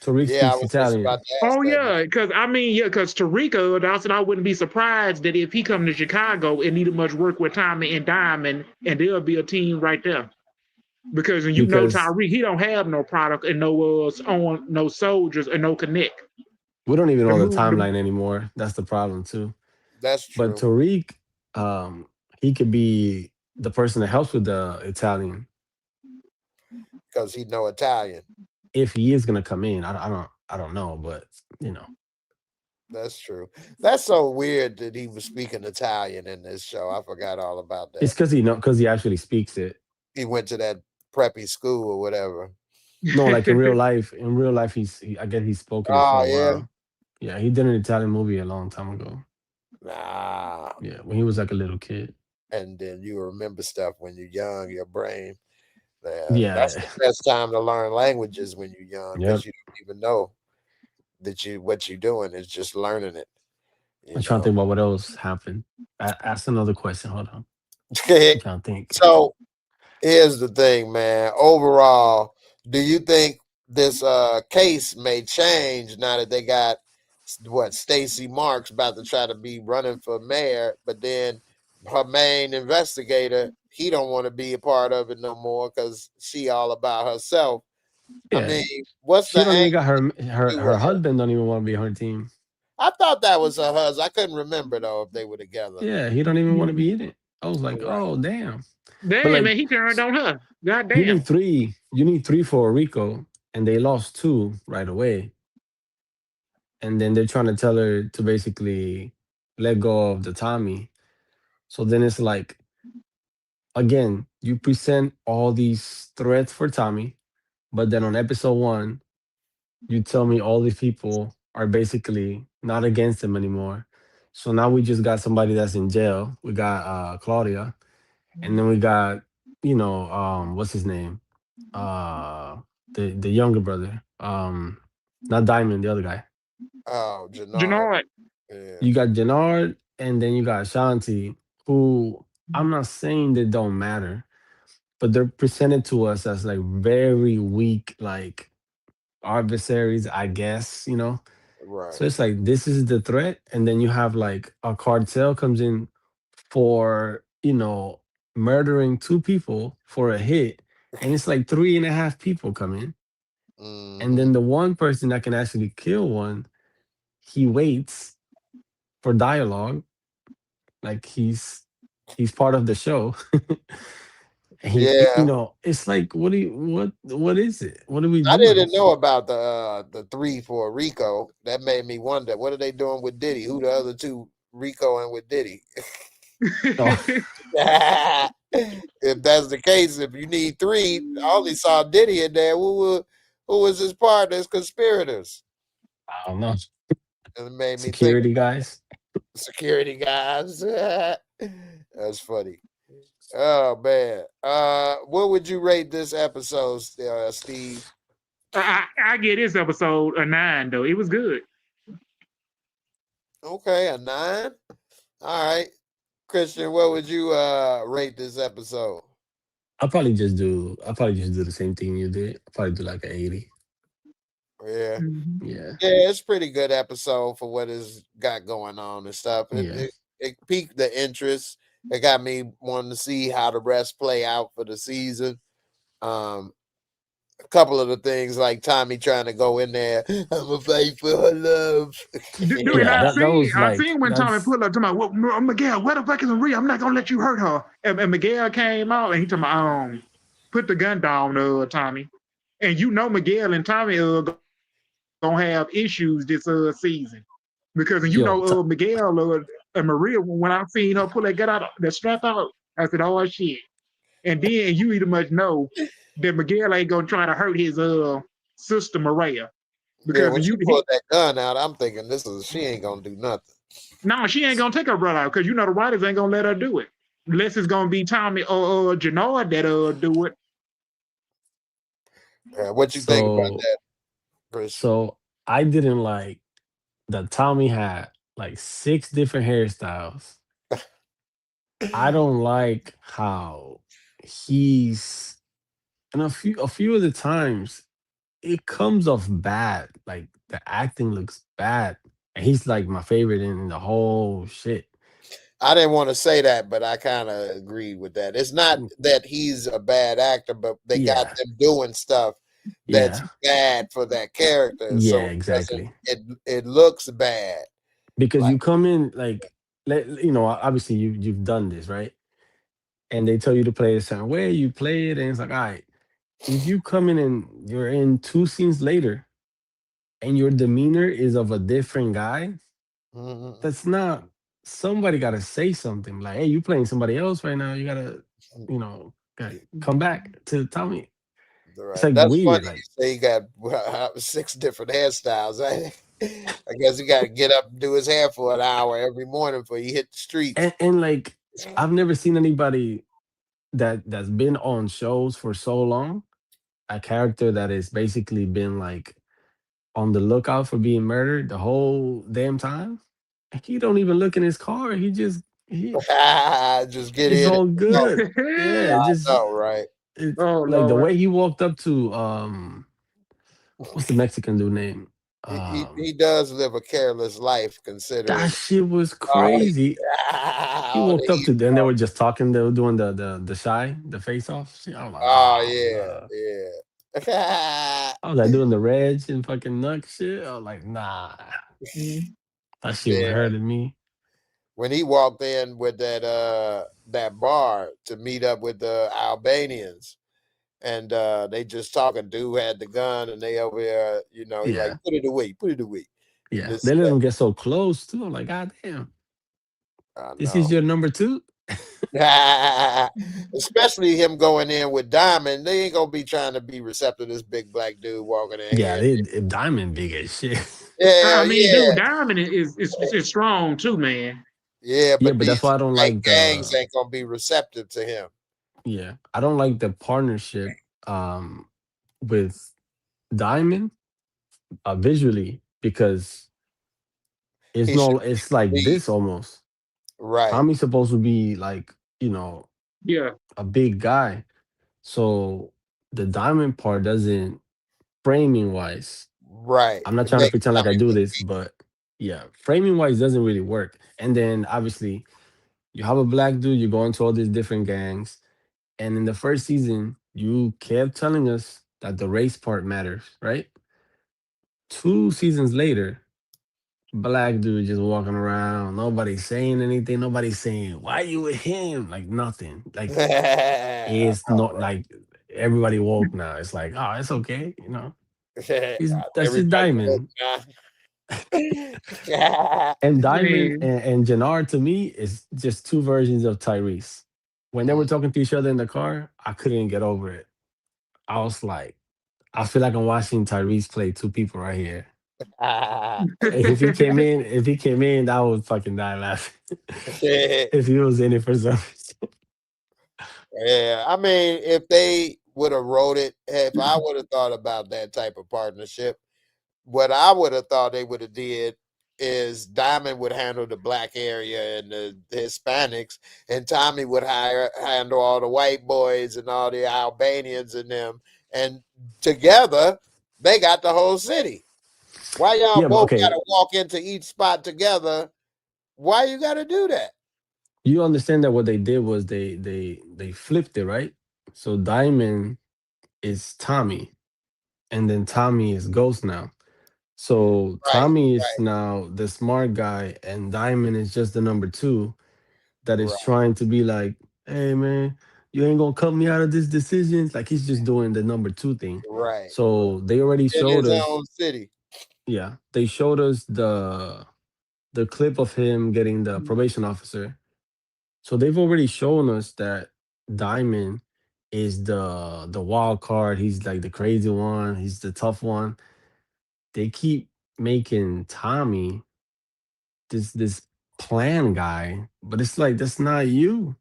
Tariq yeah, I speaks was just about Italian. to ask Oh that. yeah, because Tarika Dawson, I wouldn't be surprised that if he come to Chicago and need much work with Tommy and Diamond, and there'll be a team right there. Because Because Tyreek, he don't have no product and no on no soldiers and no connect. we don't even The know the move, the, timeline anymore. That's the problem too. That's But true Tariq, he could be the person that helps with the Italian because he know Italian. if he is gonna come in. I don't know, but That's true. That's so weird that he was speaking Italian in this show. I forgot all about it's that. because he actually speaks it. He went to that preppy school or whatever. No, like in real life. In real life, I guess he's spoken it for Oh a yeah, while. Yeah, he did an Italian movie a long time ago. nah. Yeah, when he was like a little kid. And then you remember stuff when you're young. Your brain. That's Yeah, the best time to learn languages when you're young yep. because you don't even know that you what you're doing is just learning it. I'm You trying to know. think about what else happened. Ask another question. Hold on. I'm trying to think. So here's the thing, man. Overall, do you think this case may change now that they got what Stacey Marks about to try to be running for mayor, but then her main investigator, he don't want to be a part of it no more because she all about herself. I Yeah, mean, what's the she don't even angle got to do her with her? husband don't even want to be on her team. I thought that was her husband. I couldn't remember though if they were together. Yeah, he don't even want to be in it. I was like, Right. oh damn. But Damn like, man, he turned on her. God you damn. need three. You need three for Rico, and they lost two right away. And then they're trying to tell her to basically let go of the Tommy. So then it's like, again, you present all these threats for Tommy, but then on episode one, you tell me all these people are basically not against him anymore. So now we just got somebody that's in jail. We got Claudia, and then we got what's his name? Uh the younger brother. Not Diamond, the other guy. Oh, Jannard. Janard. Yeah. You got Jannard, and then you got Shanti, who I'm not saying they don't matter, but they're presented to us as like very weak, like adversaries, I guess. Right. So it's like this is the threat, and then you have like a cartel comes in for murdering two people for a hit, and it's like three and a half people come in, and Hmm. then the one person that can actually kill one, he waits for dialogue, like he's part of the show, And Yeah, it's like, what is it? What are we I doing? didn't know about the three for Rico. That made me wonder what are they doing with Diddy? Who the other two Rico and with Diddy? Oh, If that's the case, if you need three, I only saw Diddy in there. Who was his partners, conspirators? I don't know. And it made me think Security guys. security guys. That's funny. Oh man. What would you rate this episode, Steve? I get this episode a 9 though. It was good. Okay, a 9. All right. Christian, what would you rate this episode? I'll probably just do the same thing you did. I'll probably do like an 80. Yeah. Mhm. Yeah. Yeah, it's pretty good episode for what it's got going on and stuff. Yeah. It piqued the interest. It got me wanting to see how the rest play out for the season. Um, a couple of the things like Tommy trying to go in there, I'm a fight for her love. Dude, and Yeah, that was I like seen when Tommy that's pulled up to my Miguel, where the fuck is Maria? I'm not gonna let you hurt her. And Miguel came out and he told me, put the gun down, Tommy. And Miguel and Tommy gonna have issues this season because yo, Miguel and Maria, when I seen her pull that gun out, that strap out, I said, oh shit. And then you either much know that Miguel ain't gonna try to hurt his sister Maria Yeah, because when she pulled that gun out, I'm thinking she ain't gonna do nothing. no, she ain't gonna take her brother out because the writers ain't gonna let her do it unless it's gonna be Tommy or Janard that do it. What you think about so that, Chris? so I didn't like that Tommy had like 6 different hairstyles. I don't like how he's and a few of the times it comes off bad. Like the acting looks bad. And he's like my favorite in the whole shit. I didn't want to say that, but I kind of agree with that. It's not Mm, that he's a bad actor, but they got yeah. them doing stuff that's Yeah. bad for that character, Yeah, so it doesn't. exactly. It looks bad. Because Like, you come in like obviously you've done this, right? And they tell you to play a certain way, you play it, and it's like, all right, if you come in and you're in 2 scenes later and your demeanor is of a different guy, mhm, that's not somebody gotta say something. Like, hey, you playing somebody else right now. You gotta come back to tell me. It's right. like That's funny. weird. You Like say he got 6 different hairstyles. I guess he got to get up and do his hair for an hour every morning before he hit the streets. and like I've never seen anybody that's been on shows for so long, a character that has basically been like on the lookout for being murdered the whole damn time. He don't even look in his car. Just get It's in it. all Oh, good. Yeah, I just know, right? it's Oh like the Lord. way he walked up to what's the Mexican dude name? He does live a careless life, That considering shit was all the crazy. He all walked the up to them. They email. were just talking. They were doing the shy, the face off shit. I was like, Oh oh, no. yeah, yeah. I was like doing the reg and fucking nut shit. I was like, nah, Mhm. that shit was Yeah. hurting me. When he walked in with that bar to meet up with the Albanians, and they just talking. Dude had the gun, and they over there, he like Yeah, put it away, and yeah. this They let him get so close too. I'm like, god damn, I this is know. your number two. Especially him going in with Diamond, they ain't gonna be trying to be receptive to this big black dude walking in Yeah, here. Diamond big as shit. Yeah, I mean, dude, yeah, Diamond is strong too, man. yeah, Yeah, but but that's these why I don't white like gangs the ain't gonna be receptive to him. yeah, I don't like the partnership um with Diamond visually because He should it's like lead, this almost. right, Tommy's supposed to be like, Yeah. a big guy. So the diamond part doesn't framing wise. right. I'm not It trying to makes pretend like I Tommy do look this, but yeah, framing wise doesn't really work. And then obviously you have a black dude, you go into all these different gangs. And in the first season, you kept telling us that the race part matters, right? 2 seasons later, black dude just walking around. Nobody's saying anything. Nobody's saying, why you with him? Like nothing. Like it's not like everybody woke now. It's like, oh, it's okay. You know, that's just Everybody woke Diamond. now. And Diamond Man, and Jannar to me is just two versions of Tyrese. When they were Mm. talking to each other in the car, I couldn't get over it. I was like, I feel like I'm watching Tyrese play two people right here. If he came in, I would fucking die laughing. If he was in it for some reason. Yeah, I mean, if they would have wrote it, if I would have thought about that type of partnership, what I would have thought they would have did is Diamond would handle the black area and the Hispanics, and Tommy would handle all the white boys and all the Albanians and them, and together they got the whole city. Why y'all Yeah, but both got okay, to walk into each spot together? Why you got to do that? you understand that what they did was they flipped it, right? So Diamond is Tommy, and then Tommy is Ghost now. So Right, Tommy is now the smart guy, and Diamond is just the number two that is right, trying to be like, hey man, you ain't gonna cut me out of this decision. Like he's just doing the number two thing. right. So they already In showed his us, own city. yeah, they showed us the clip of him getting the probation officer. So they've already shown us that Diamond is the wild card. He's like the crazy one. He's the tough one. They keep making Tommy this plan guy, but it's like that's not you.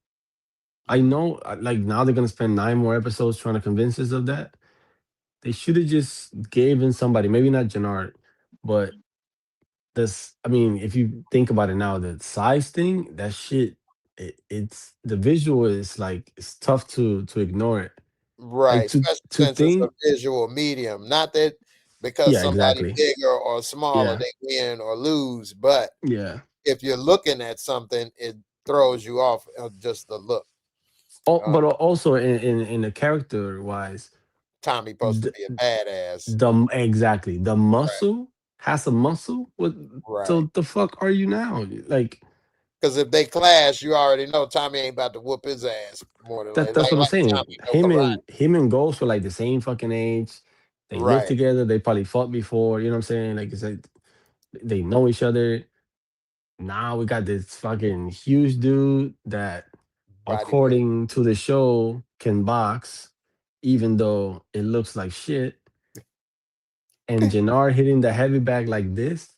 I know, like now they're gonna spend 9 more episodes trying to convince us of that. They should have just given somebody, maybe not Jannard, but this. I mean, if you think about it now, the size thing, that shit, it's the visual is like it's tough to ignore it. Right, Like especially to since it's a think, visual medium. Not that because yeah, somebody exactly, bigger or smaller yeah, they win or lose, but yeah. if you're looking at something, it throws you off just the look. Oh, Uh, but also in the character wise, Tommy supposed to be a badass. exactly the Right, muscle has a muscle. What? right. So the fuck are you now? Like Because if they clash, you already know Tommy ain't about to whoop his ass more than that like that's what I'm like saying. Tommy no karate. Him and Ghost were like the same fucking age. They lived Right. together. They probably fought before. You know what I'm saying? Like it's like they know each other. Now we got this fucking huge dude that, Bodybuilder. according to the show, can box, even though it looks like shit. And Jannar hitting the heavy bag like this.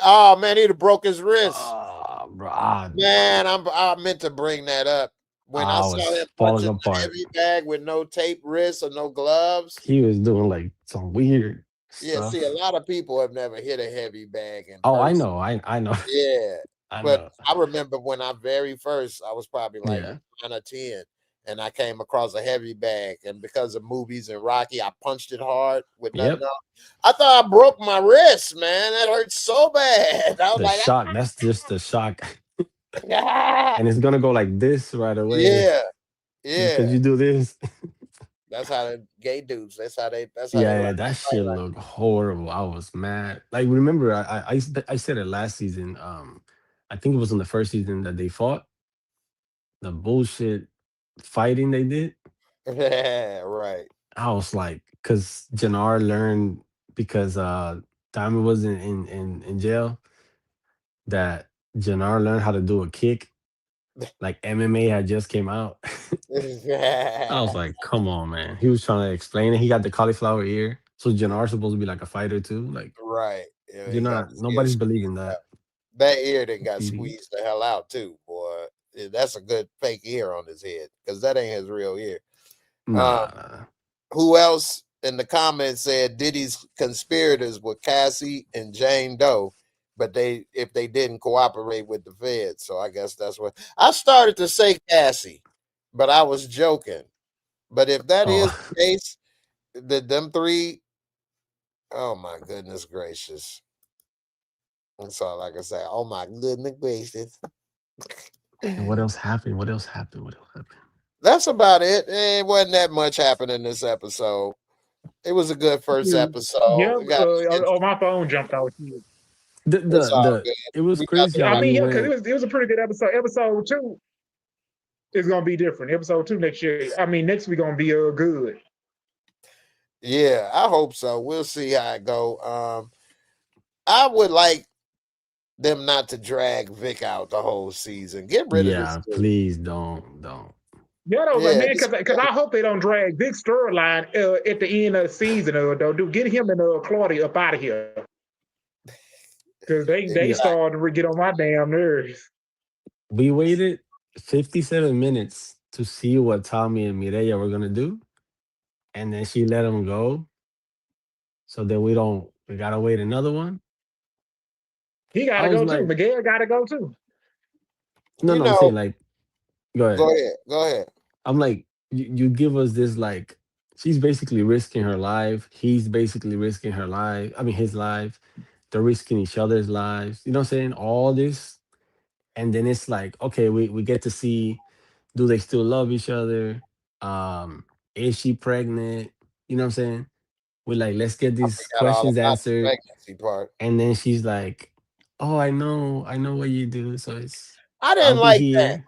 Oh man, he'd have broke his wrist. Ah, bro, Man, I meant to bring that up. When I I saw him was falling punching the apart. heavy bag with no tape wrists or no gloves. He was doing like some weird Yeah, see, a stuff. lot of people have never hit a heavy bag in Oh, I person. know. I know. Yeah. I But know. I remember when I very first, I was probably like Yeah. 9 or 10, and I came across a heavy bag. And because of movies and Rocky, I punched it hard with nothing Yep. on. I thought I broke my wrist, man. That hurt so bad. I was The like, shock. That's just the shock. ah. And it's gonna go like this right away Yeah, because yeah. you do this. That's how the gay dudes. That's how they Yeah, learn yeah, to that fight shit like looked horrible. I was mad. Like, remember, I said it last season. I think it was in the first season that they fought the bullshit fighting they did. yeah, right. I was like, because Jannar learned because Diamond was in jail that Jannar learned how to do a kick. Like MMA had just came out. I was like, come on, man. He was trying to explain it. He got the cauliflower ear. So Jannar's supposed to be like a fighter too. Like, Right. Yeah, you're he got not, his ear nobody's believing squeezed that. out. That ear done got Graffiti. squeezed the hell out too, boy. That's a good fake ear on his head because that ain't his real ear. Um, Nah, nah. who else in the comments said Diddy's conspirators were Cassie and Jane Doe, but if they didn't cooperate with the feds, so I guess that's what I started to say Cassie, but I was joking. But if that is Oh, the case, them three, oh my goodness gracious. That's all I can say. Oh my goodness gracious. and what else happened? What else happened? What else happened? That's about it. It wasn't that much happening this episode. It was a good first yeah, episode. yeah. We got My phone jumped out. Here. It's all good. it was We got crazy to how I watch. we mean, yeah, because went. it was a pretty good episode. Episode 2 is gonna be different. Episode 2 next year. I mean, next week gonna be good. Yeah, I hope so. We'll see how it go. I would like them not to drag Vic out the whole season. Get rid of this Yeah, dude. please don't. Yeah, though, but Yeah, man, because I hope they don't drag Big storyline at the end of the season. Though, do get him and Claudia up out of here because they Yeah, exactly. started to get on my damn nerves. we waited 57 minutes to see what Tommy and Mireya were gonna do, and then she let him go. So then we gotta wait another one. He got I to was go too. like, Miguel got to go too. no, You no, I'm saying know, like, go go ahead. ahead. Go ahead. I'm like, you give us this like, she's basically risking her life. He's basically risking her life. I mean, his life. They're risking each other's lives. You know what I'm saying? All this, and then it's like, okay, we get to see, do they still love each other? Um, is she pregnant? You know what I'm saying? We're like, let's get I these forgot all questions about the answered. pregnancy part. And then she's like, oh, I know what you do. So it's, I I'll didn't be like that. here.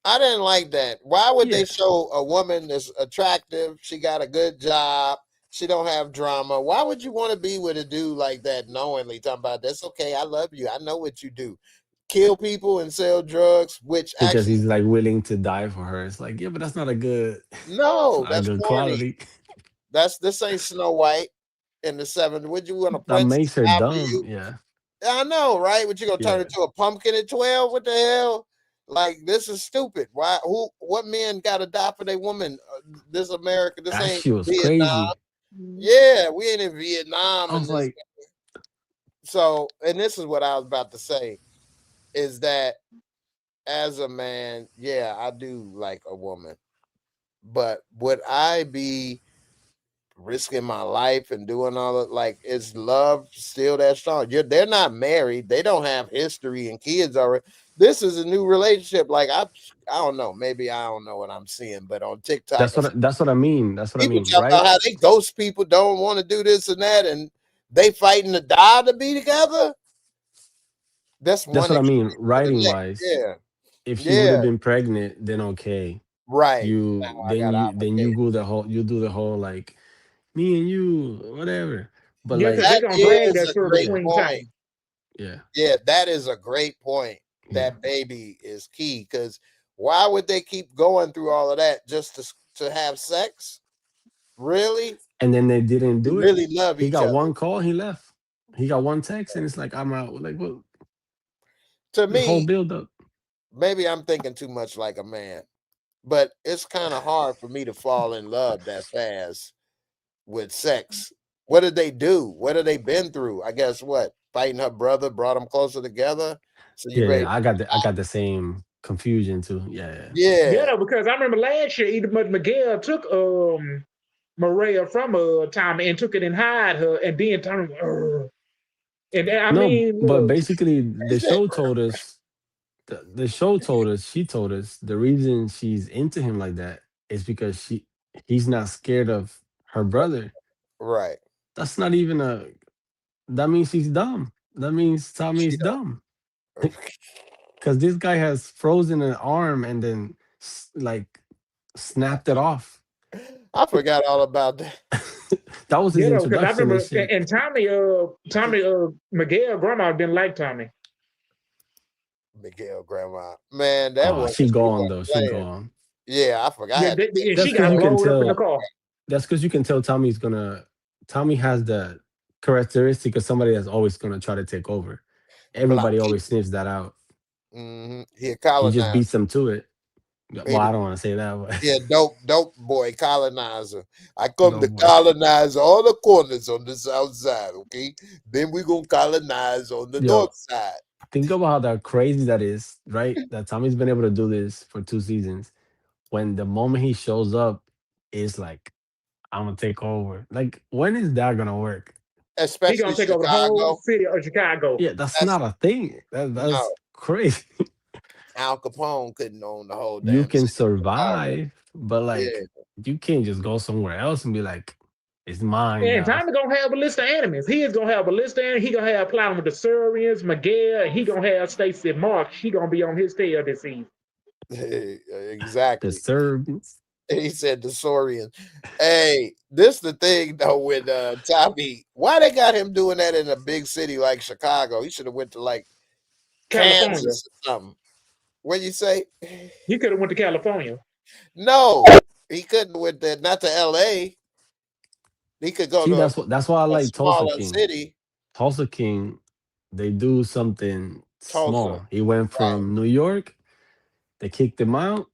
I didn't like that. Why would Yeah, they show a woman that's attractive? She got a good job. She don't have drama. Why would you want to be with a dude like that knowingly talking about that's okay, I love you. I know what you do. Kill people and sell drugs, which because actually he's like willing to die for her. It's like, yeah, but that's not a good, it's no, not a that's good corny. quality. That's this ain't Snow White in the 70s. Would you want a That princess makes her after dumb. you? Yeah, I know, right? What you gonna turn yeah. into a pumpkin at 12? What the hell? Like this is stupid. Why? Who? What men got to die for their woman? This America. This That ain't shit was Vietnam. crazy. Yeah, we ain't in Vietnam, I and was this. like, So, and this is what I was about to say is that as a man, yeah, I do like a woman, but would I be risking my life and doing all of like is love still that strong? They're not married, they don't have history and kids already. This is a new relationship. Like I don't know, maybe I don't know what I'm seeing, but on TikTok that's what I mean. That's what I people mean, talk about right? how they ghost people, don't want to do this and that, and they fighting to die to be together. That's That's one what I mean, extreme to the writing next. wise. Yeah, If she would yeah, have been pregnant, then okay. right. You Now I got then you obligated. go the whole you do the whole like me and you, whatever. But Yeah, because like, they're That gonna drag is that a story great yeah, between point. time. yeah, Yeah, that is a great point. yeah. That baby is key because why would they keep going through all of that just to have sex? Really? And then they didn't You do it. really love He each got other. one call, he left. He got one text, and it's like I'm out. Like, what? To This whole me, build up. maybe I'm thinking too much like a man, but it's kind of hard for me to fall in love that fast with sex. What did they do? What have they been through? I guess what? Fighting her brother brought them closer together. So you Yeah, ready? yeah. I got the same confusion too. Yeah, yeah. Yeah, Yeah. though, because I remember last year, either Miguel took Maria from Tommy and took it and hide her, and then Tommy, and I No, mean, but look, basically, Is that the show told us, she told us the reason she's into him like that is because he's not scared of her brother. right? That's not even a. That means she's dumb. That means She Tommy's dumb. don't. Because this guy has frozen an arm and then like snapped it off. I forgot all about that. That was his you know, because I introduction and remember, shit. and Miguel grandma didn't like Tommy. Miguel grandma. Man, that wasn't She she gone wasn't though. She playing. gone. Yeah, I forgot. I Yeah, had to think and That's she because about got you can blowed up in the tell. car. That's because you can tell Tommy has the characteristic of somebody that's always gonna try to take over. black Everybody always people. sniffs that out. He a He just colonizer. beats them to it. Well, He I the- don't want to say that, Yeah, but dope boy, colonizer. I come to no boy. colonize all the corners on the south side, okay? Then we gonna colonize on the north Yo, side. think about how that crazy that is, right? That Tommy's been able to do this for 2 seasons. When the moment he shows up, is like, I'm gonna take over. Like, when is that gonna work? He Especially gonna take over the whole Chicago. city of Chicago. Yeah, that's That's not a thing. That's no crazy. Al Capone couldn't own the whole You damn can city of Chicago. survive, but Yeah. like, you can't just go somewhere else and be like, It's mine And now. Tommy gonna have a list of enemies. He is gonna have a list of enemies. He gonna have plotting with the Surians, Miguel, and he gonna have Stacey Mark. She gonna be on his tail this season. The Exactly. servants. He said the Saurian. Hey, this the thing though with Tommy. Why they got him doing that in a big city like Chicago? He should have went to like California. Kansas or something. What you say? He could have went to California. No, he couldn't went there. Not to L.A. He could go See, to that's why I a like Tulsa smaller King. city. Tulsa King, they do something Tulsa, small. He went right? from New York. They kicked him out.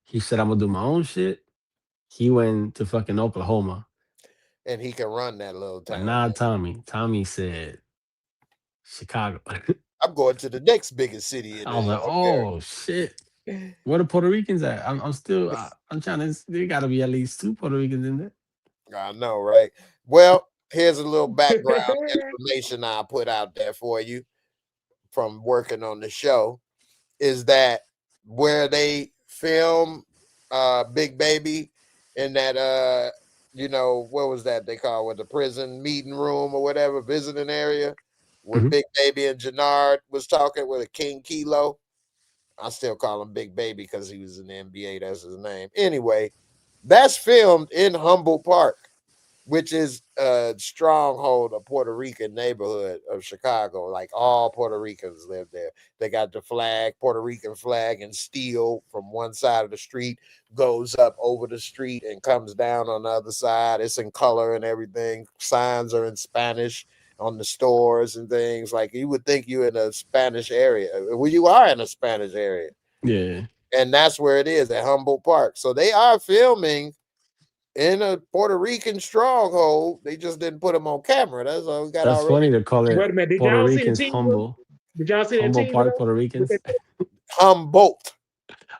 He said, "I'm gonna do my own shit." He went to fucking Oklahoma. And he can run that little But town. not Tommy. Tommy said Chicago. I'm going to the next biggest city in I was like, America. oh shit. Where the Puerto Ricans at? I'm still I'm trying to. There got to be at least 2 Puerto Ricans in there. I know, right? Well, here's a little background information I put out there for you from working on the show. Is that where they film Big Baby in that what was that they call it, the prison meeting room or whatever, visiting area where Mhm. Big Baby and Jannard was talking with a King Kilo. I still call him Big Baby because he was in the NBA. That's his name. Anyway, that's filmed in Humboldt Park, which is a stronghold, a Puerto Rican neighborhood of Chicago. Like all Puerto Ricans live there. They got the flag, Puerto Rican flag, and steel from one side of the street, goes up over the street and comes down on the other side. It's in color and everything. Signs are in Spanish on the stores and things. Like you would think you're in a Spanish area. Well, you are in a Spanish area. Yeah. And that's where it is at Humboldt Park. So they are filming in a Puerto Rican stronghold. They just didn't put them on camera. That's all we got That's already. funny to call Wait it a minute. Did Puerto y'all see the Ricans teaser? humble. Did y'all see that Humble teaser? Park Puerto Ricans. Humboldt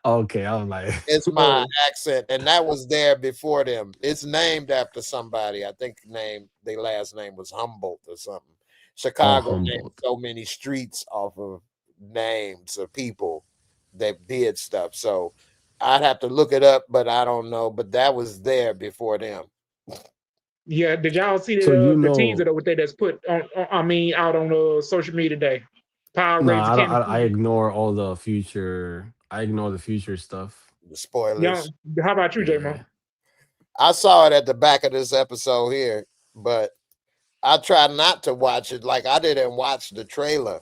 Okay, I was like, is my accent, and that was there before them. It's named after somebody. I think their last name was Humboldt or something. Chicago named Humboldt. so many streets off of names of people that did stuff. So I'd have to look it up, but I don't know. But that was there before them. Yeah, did y'all see So the teaser that that's put on out on social media today? Power no, Rangers I don't. Academy. I ignore all the future. I ignore the future stuff. The spoilers. Yeah. How about you, Yeah. J-Mo? I saw it at the back of this episode here, but I try not to watch it. Like I didn't watch the trailer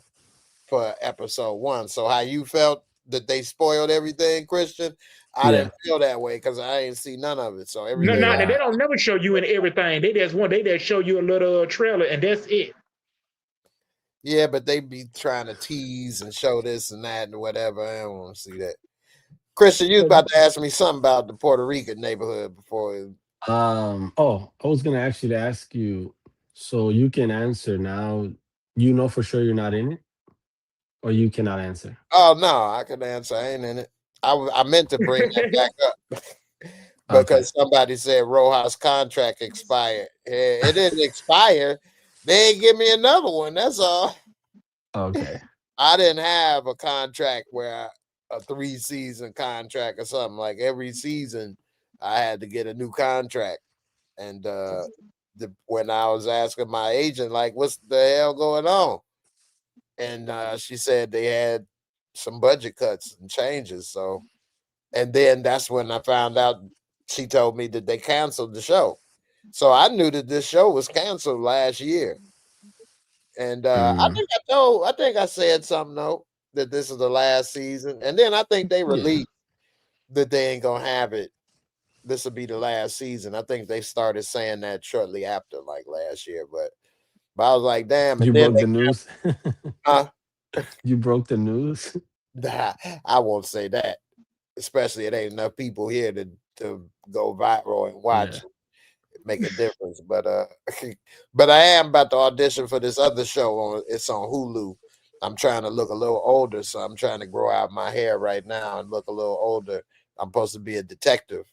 for episode 1. So how you felt that they spoiled everything, Christian? I Yeah. didn't feel that way because I ain't see none of it. So No, everything. Yeah. they don't never show you in everything. They just show you a little trailer and that's it. Yeah, but they be trying to tease and show this and that and whatever. I don't want to see that. Christian, you was about to ask me something about the Puerto Rican neighborhood before. Oh, I was gonna actually ask you, so you can answer now. You know for sure you're not in it, or you cannot answer. Oh no, I can answer. I ain't in it. I meant to bring that back up Okay. because somebody said Rojas' contract expired. It didn't expire. They ain't give me another one. That's all. Okay. I didn't have a contract where a 3-season contract or something. Like every season, I had to get a new contract. And when I was asking my agent, like, what's the hell going on? And she said they had some budget cuts and changes. So, and then that's when I found out. She told me that they canceled the show. So I knew that this show was canceled last year. And I think I said something though that this is the last season. And then I think they Yeah. released that they ain't gonna have it. This will be the last season. I think they started saying that shortly after, like last year. But I was like, damn. You And then broke the news. you broke the news. I won't say that. Especially it ain't enough people here to go viral and watch. Yeah. Make a difference. But but I am about to audition for this other show it's on Hulu. I'm trying to look a little older, so I'm trying to grow out my hair right now and look a little older. I'm supposed to be a detective.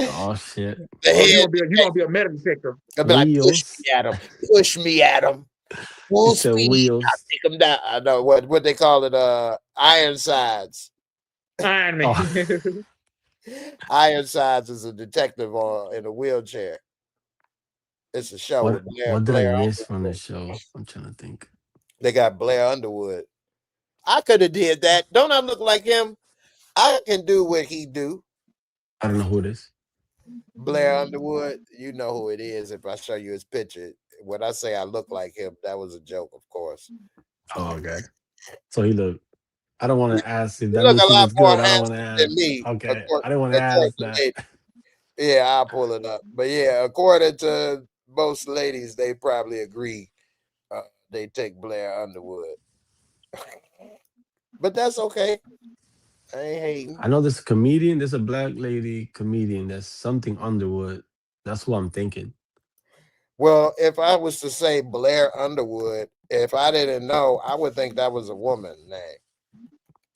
Oh shit. You're gonna be a metal detector. I'll be like, Wheels. push me at him. Full It's a speed. wheels. I take him down. I know what they call it. Ironsides. Iron Man. Oh. Ironsides is a detective in a wheelchair. It's a show with What did I Blair miss from the Underwood. show? I'm trying to think. They got Blair Underwood. I could have did that. Don't I look like him? I can do what he do. I don't know who it is. Blair Underwood, you know who it is if I show you his picture. When I say I look like him, that was a joke, of course. Oh, okay. So he look. I don't want to ask if He that look means a he lot looks more good. I don't want to handsome than ask. me, Okay, I didn't want to according ask to that. ladies. Yeah, I'll pull it up. But yeah, according to most ladies, they probably agree. They take Blair Underwood. But that's okay. I ain't hating. I know this comedian. There's a black lady comedian. That's something Underwood. That's what I'm thinking. Well, if I was to say Blair Underwood, if I didn't know, I would think that was a woman name.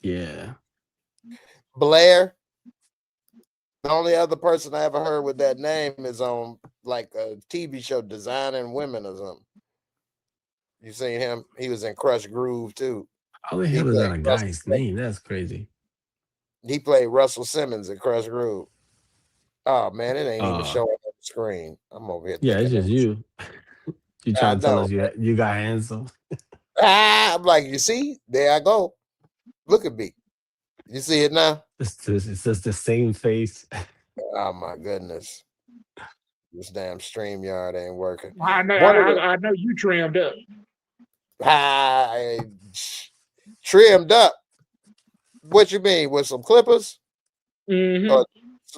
Yeah. Blair. The only other person I ever heard with that name is on like a TV show, Designing Women or something. You seen him? He was in Crush Groove too. How the He hell is that played a Russell. guy's name? That's crazy. He played Russell Simmons in Crush Groove. Oh man, it ain't even showing on the screen. I'm over here Yeah, it's thinking it just was. you. You I trying to tell know. us you got handsome? I'm like, you see, there I go. Look at me. You see it now? It's just the same face. Oh my goodness. This damn StreamYard ain't working. I know. One of the I know you trimmed up. trimmed up. What you mean? With some clippers? Mm-hmm. Or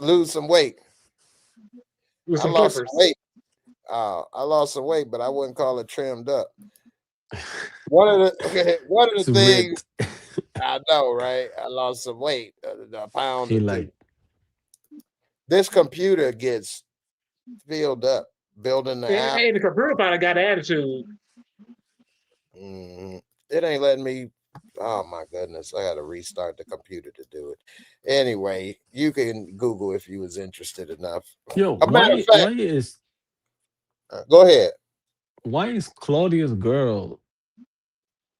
lose some weight? With I some lost some clippers. weight. I lost some weight, but I wouldn't call it trimmed up. One of the It's things ripped. I know, right? I lost some weight, a pound He or two. like This computer gets filled up building the app. Hey, the computer probably got attitude. It ain't letting me. Oh my goodness! I got to restart the computer to do it. Anyway, you can Google if you was interested enough. yo. A matter of fact, Why is Claudia's girl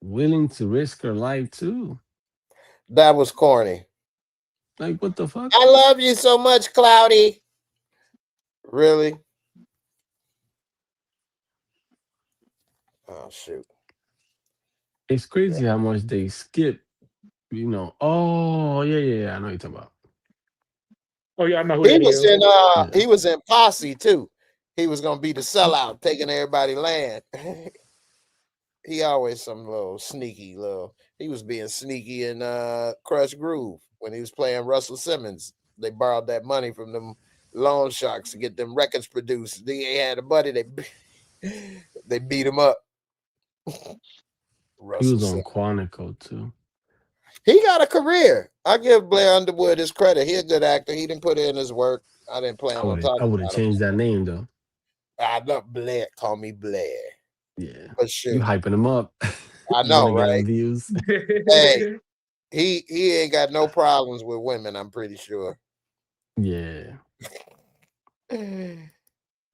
willing to risk her life too? That was corny. Like what the fuck? I love you so much, Cloudy. Really? Oh shoot! It's crazy how much they skip. You know. Oh yeah. I know what you're talking about. Oh yeah, I know who He that was is. in Yeah. he was in Posse too. He was gonna be the sellout, taking everybody land. He always some little sneaky little. He was being sneaky in Crush Groove when he was playing Russell Simmons. They borrowed that money from them loan sharks to get them records produced. They had a buddy. They beat him up. He Russell was on Simmons. Quantico too. He got a career. I give Blair Underwood his credit. He a good actor. He didn't put in his work. I didn't plan on I talking would have about him. changed that name though. I love Blair. Call me Blair. Yeah. But You shoot, hyping him up. I You want know, to get right? them views. Hey, he ain't got no problems with women. I'm pretty sure. Yeah. Yeah,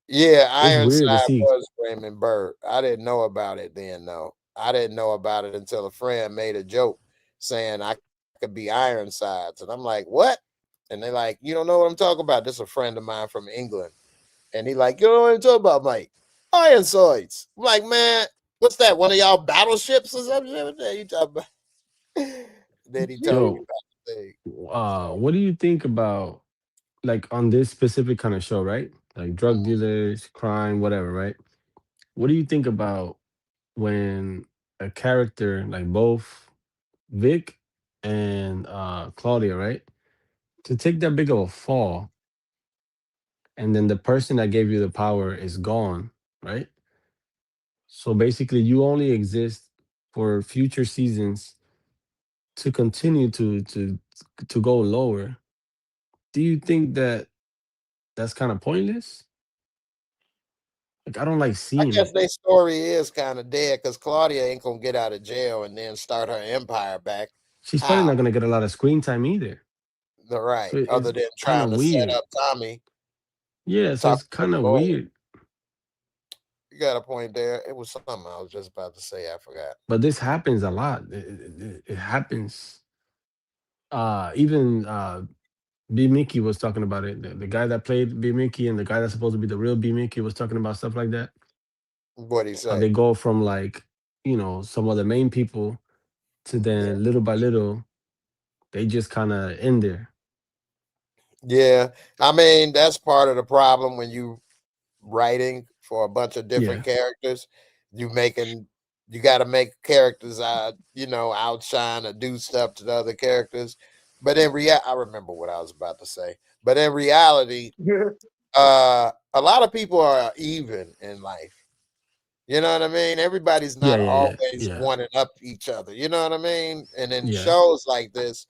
It's weird to Ironside see. was Raymond Bird. I didn't know about it then, though. I didn't know about it until a friend made a joke saying I could be Ironsides. And I'm like, what? And they're like, you don't know what I'm talking about. This is a friend of mine from England. And he like, you don't know what I'm talking about, Mike. Ironsides. I'm like, man, what's that? One of y'all battleships or something? What the hell you talking about? Then he told me Yo, about the thing. what do you think about like on this specific kind of show, right? Like drug dealers, crime, whatever, right? What do you think about when a character like both Vic and Claudia, right? To take that big of a fall and then the person that gave you the power is gone, right? So basically you only exist for future seasons to continue to go lower. Do you think that that's kind of pointless? Like I don't like I seeing guess it. their story is kind of dead because Claudia ain't gonna get out of jail and then start her empire back. She's probably How? not gonna get a lot of screen time either. The So right, it's other than kind trying of to set weird. up Tommy, Yeah, so Tommy it's kind of Boy. weird. You got a point there. It was something I was just about to say. I forgot. But this happens a lot. It happens. Even B Mickey was talking about it. The guy that played B Mickey and the guy that's supposed to be the real B Mickey was talking about stuff like that. What he How say? they go from like, some of the main people to Yeah. then little by little, they just kind of in there. Yeah. I mean, that's part of the problem when you writing for a bunch of different Yeah. characters. You making you got to make characters outshine or do stuff to the other characters. But in reality, I remember what I was about to say. But in reality, a lot of people are even in life. You know what I mean? Everybody's Yeah, not yeah, yeah, always yeah, one up each other. You know what I mean? And in yeah. shows like this,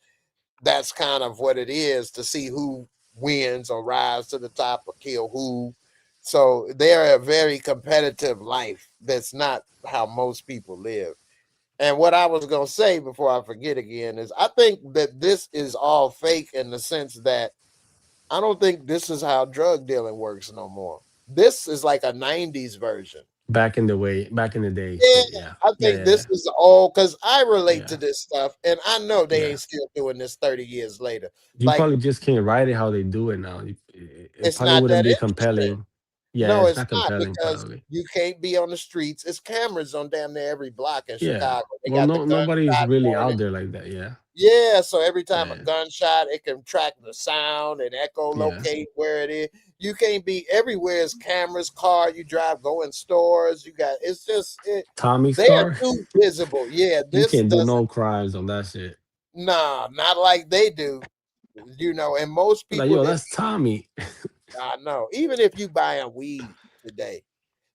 that's kind of what it is to see who wins or rise to the top or kill who. So they're a very competitive life. That's not how most people live. And what I was going to say before I forget again is I think that this is all fake in the sense that I don't think this is how drug dealing works no more. This is like a 90s version. Back in the day, Yeah, shit. Yeah, I yeah, think yeah, this is all because I yeah, relate to yeah, this stuff, and I know they yeah. ain't still doing this 30 years later. You Like, probably just can't write it how they do it now. It it's probably not wouldn't that be interesting. compelling. Yeah, No, it's it's not not compelling, because probably. you can't be on the streets. It's cameras on damn near every block in Yeah. Chicago. They Well, got the no, nobody's gunshot really warning. out there like that. Yeah, Yeah, so every time a yeah, gunshot, it can track the sound and yeah. echolocate where it is. You can't be everywhere. Is cameras, car you drive, go in stores. You got it's just Tommy's they are car. too visible. Yeah, You this can't do doesn't. no crimes on that shit. Nah, not like they do. And most Like, people yo, that that's Tommy. I know, even if you buying weed today,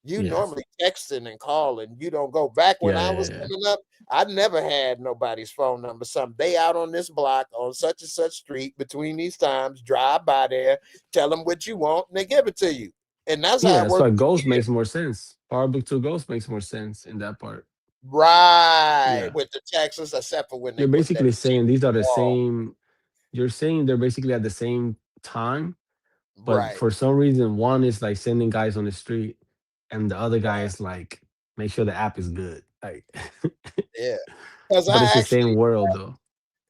you Yeah, normally texting and calling. You don't go back when yeah, I yeah, was yeah. coming up. I never had nobody's phone number. Some they out on this block on such and such street between these times. Drive by there, tell them what you want, and they give it to you. And that's Yeah, how it that's worked why for Ghost years. makes more sense. Power Book 2 Ghost makes more sense in that part. Right Yeah. with the Texas, except for when they You're put that basically shit saying these are on the the wall. same. You're saying they're basically at the same time, but Right, for some reason, one is like sending guys on the street, and the other guy right, is like, make sure the app is good. Like, yeah. Because but it's I the same actually world though.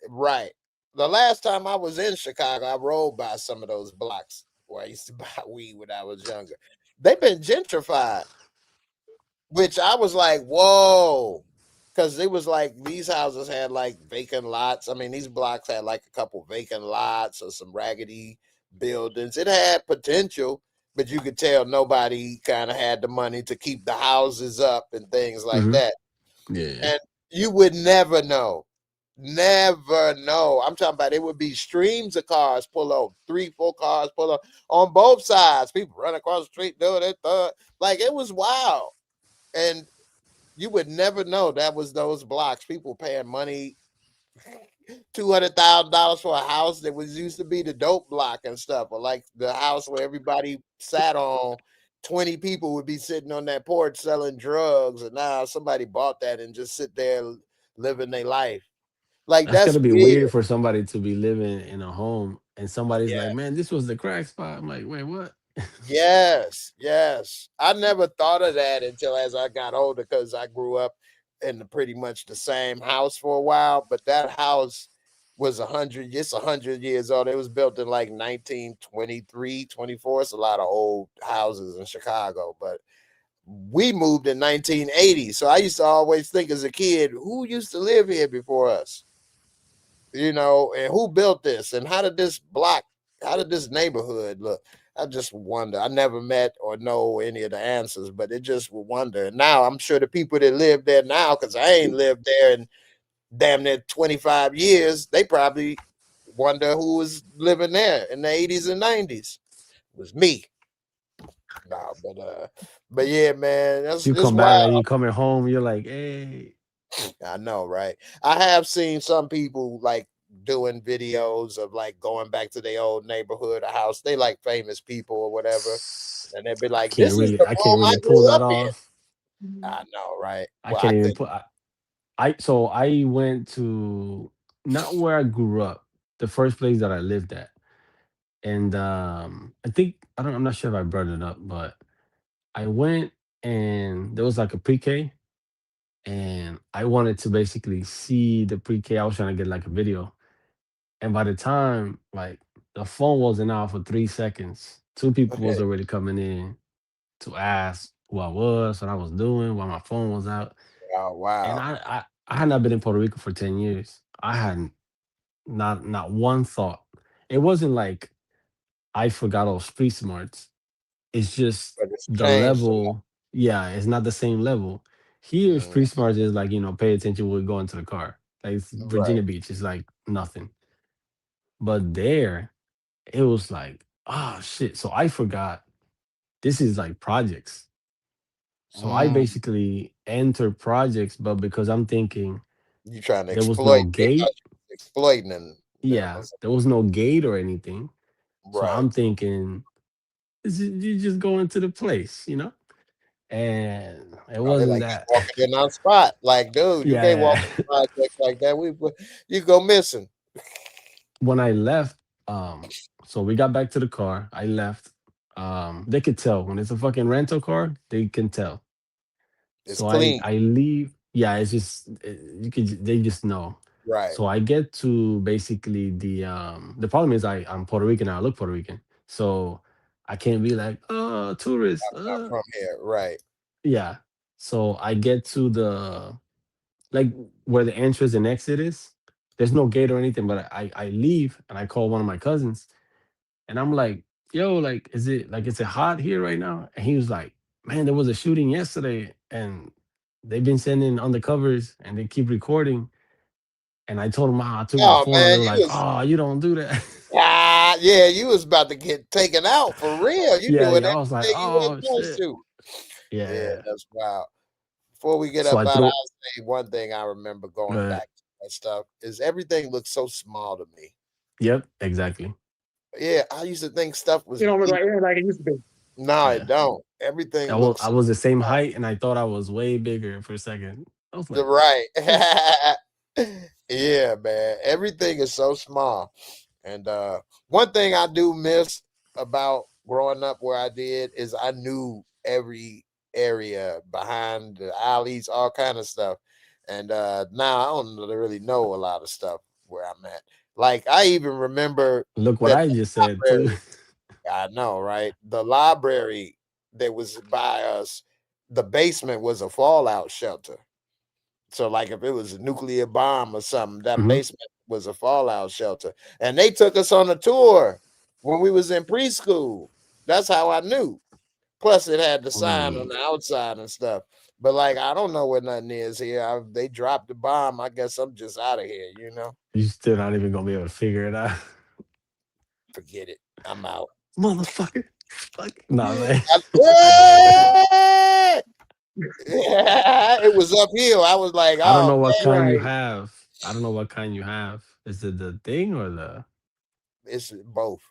right. The last time I was in Chicago, I rode by some of those blocks where I used to buy weed when I was younger. They've been gentrified, which I was like, whoa. Because it was like these houses had like vacant lots. I mean, these blocks had like a couple vacant lots or some raggedy buildings. It had potential, but you could tell nobody kind of had the money to keep the houses up and things like Hmm. that. Yeah. And you would never know. Never know. I'm talking about it would be streams of cars pull over, three, four cars pull up on both sides. People run across the street doing it. Like it was wild. And you would never know that was those blocks. People paying money, $200,000 for a house that was used to be the dope block and stuff, or like the house where everybody sat on. 20 people would be sitting on that porch selling drugs, and now somebody bought that and just sit there living their life. Like That's that's gotta be weird. weird for somebody to be living in a home and somebody's Yeah. like, man, this was the crack spot. I'm like, wait, what? Yes, yes. I never thought of that until as I got older because I grew up in pretty much the same house for a while. But that house was 100, it's 100 years old. It was built in like 1923, 24. It's a lot of old houses in Chicago, but we moved in 1980. So I used to always think as a kid, who used to live here before us? And who built this and how did this neighborhood look? I just wonder. I never met or know any of the answers, but it just would wonder. And now I'm sure the people that live there now, because I ain't lived there in damn near 25 years, they probably wonder who was living there in the 80s and 90s. It was me. Nah, but yeah, man, that's You it's come back, wild. like you coming home, you're like, hey. I know, right? I have seen some people like doing videos of like going back to their old neighborhood or house. They like famous people or whatever. And they'd be like, this is the I can't home I really pull grew that up in. off. I know, right? I Well, I can't even couldn't. put so I went to not where I grew up, the first place that I lived at. And I think I'm not sure if I brought it up, but I went and there was like a pre-K and I wanted to basically see the pre-K. I was trying to get like a video. And by the time like The phone wasn't out for 3 seconds. Two people was Okay. already coming in to ask who I was, what I was doing, why my phone was out. Oh And wow. I had not been in Puerto Rico for 10 years. I had not one thought. It wasn't like I forgot all street smarts. It's just But it's the changed a lot. level. Yeah, it's not the same level. Here, Mm, street smarts is like, pay attention when we go into the car. Like right. Virginia Beach is like nothing. But there, it was like, oh shit. So I forgot this is like projects. So I Mm, basically enter projects, but because I'm thinking you trying to there was no exploit? They thought gate. you was exploiting them. Yeah, there was no gate or anything. So Right. I'm thinking, you just go into the place. And it Probably wasn't like just that. walking in on spot. Like, dude, you can't walk Yeah. in projects like that. You go missing. When I left, so we got back to the car. I left. They could tell when it's a fucking rental car. They can tell. It's So I clean. I leave. Yeah, it's just they just know. Right. So I get to basically the problem is I'm Puerto Rican. I look Puerto Rican, so I can't be like, oh, tourist. Not from here. Right. Yeah. So I get to the like where the entrance and exit is. There's no gate or anything, but I leave and I call one of my cousins and I'm like, yo, like, is it hot here right now? And he was like, man, there was a shooting yesterday and they've been sending undercovers and they keep recording. And I told him, I took my Oh phone and they man, were you like, was oh, you don't do that. yeah, you was about to get taken out for real. You Yeah, doing yeah. I was like, everything you weren't oh supposed shit. to. Yeah, Yeah. that's wild. Before we get So up I out, threw I'll say one thing I remember going uh, back to that stuff is everything looks so small to me. yep, exactly. Yeah, I used to think stuff was It don't look big. like it used to be. No, it Yeah. don't. Everything I looks was the same height and I thought I was way bigger for a second. I was like, right. "Hmm." Yeah, man. Everything is so small. And one thing I do miss about growing up where I did is I knew every area behind the alleys, all kind of stuff. And now I don't really know a lot of stuff where I'm at. Like I even remember Look what that I the just said too. library, I know, right? The library that was by us, the basement was a fallout shelter. So, like, if it was a nuclear bomb or something, that Mhm. basement was a fallout shelter. And they took us on a tour when we was in preschool. That's how I knew. Plus, it had the sign on Mm. the outside and stuff. But like, I don't know where nothing is here. They dropped the bomb. I guess I'm just out of here. You still not even gonna be able to figure it out. Forget it. I'm out. Motherfucker. Fuck. Nah, man. I go ahead. Yeah, it was uphill. I was like, I don't oh know what man, kind you Right. have. I don't know what kind you have. Is it the thing or the it's both.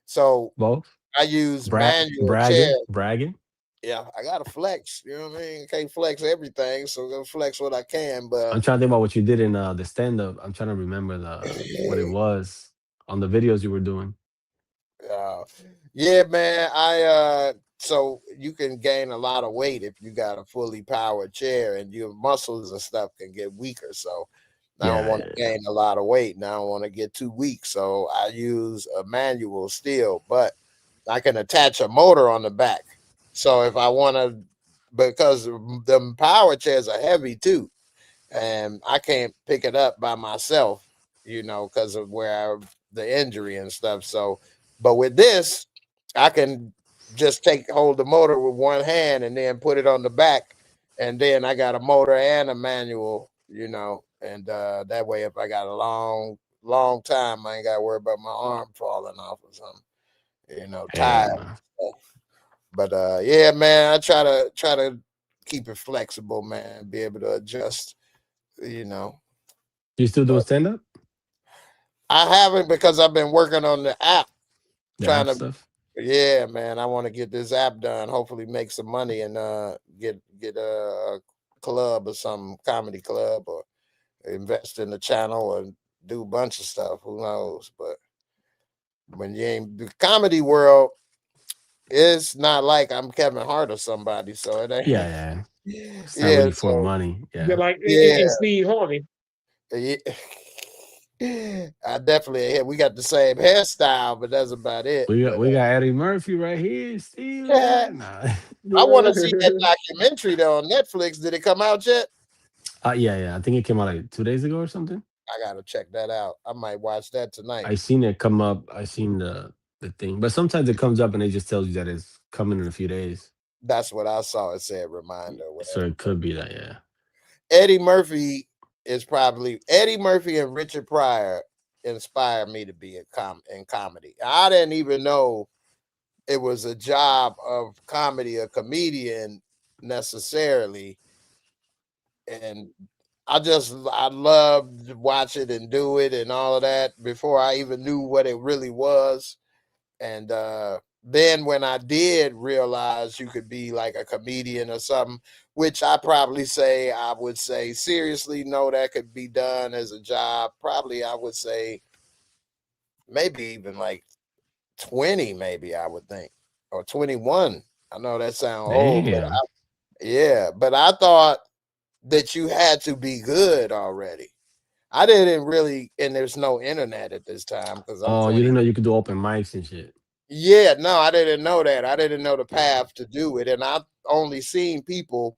So both? I use manual chair. Bragging? Yeah, I gotta flex. You know what I mean? Can't flex everything, so I'm gonna flex what I can. But I'm trying to think about what you did in the stand up. I'm trying to remember the what it was on the videos you were doing. uh, yeah, man. I so you can gain a lot of weight if you got a fully powered chair, and your muscles and stuff can get weaker. So I don't Yeah, want yeah, to yeah. gain a lot of weight, and I don't want to get too weak. So I use a manual still, but I can attach a motor on the back. So if I want to, because the power chairs are heavy too, and I can't pick it up by myself, because of the injury and stuff. So, but with this, I can just take hold the motor with one hand and then put it on the back, and then I got a motor and a manual, and that way, if I got a long time, I ain't got to worry about my arm falling off or something, Hey tired. man. But yeah, man, I try to keep it flexible, man, be able to adjust, you know. You still doing But stand up? I haven't because I've been working on the app, The trying app to. stuff? Yeah, man, I want to get this app done. Hopefully, make some money and get a club or some comedy club or invest in the channel or do a bunch of stuff. Who knows? But when you ain't the comedy world, it's not like I'm Kevin Hart or somebody, so it Yeah, ain't. yeah. It's not Yeah, really for so money. They're Yeah. like yeah, and Steve Harvey. yeah. I definitely we got the same hairstyle, but that's about it. But We got Eddie Murphy right here. Still yeah, got nah. I want to see that documentary though on Netflix. Did it come out yet? Yeah. I think it came out like 2 days ago or something. I gotta check that out. I might watch that tonight. I seen it come up. I seen the thing, but sometimes it comes up and it just tells you that it's coming in a few days. That's what I saw. It said reminder, or So whatever. it could be that, yeah. Eddie Murphy is probably Eddie Murphy and Richard Pryor inspired me to be in comedy. I didn't even know it was a job of comedy, a comedian necessarily, and I loved to watch it and do it and all of that before I even knew what it really was. And then when I did realize you could be like a comedian or something, which I would say seriously, no, that could be done as a job. Probably I would say maybe even like 20, maybe I would think, or 21. I know that sounds old, but Damn. yeah, but I thought that you had to be good already. I didn't really, and there's no internet at this time because I'm Oh, you 20. didn't know you could do open mics and shit. Yeah, no, I didn't know that. I didn't know the path to do it. And I've only seen people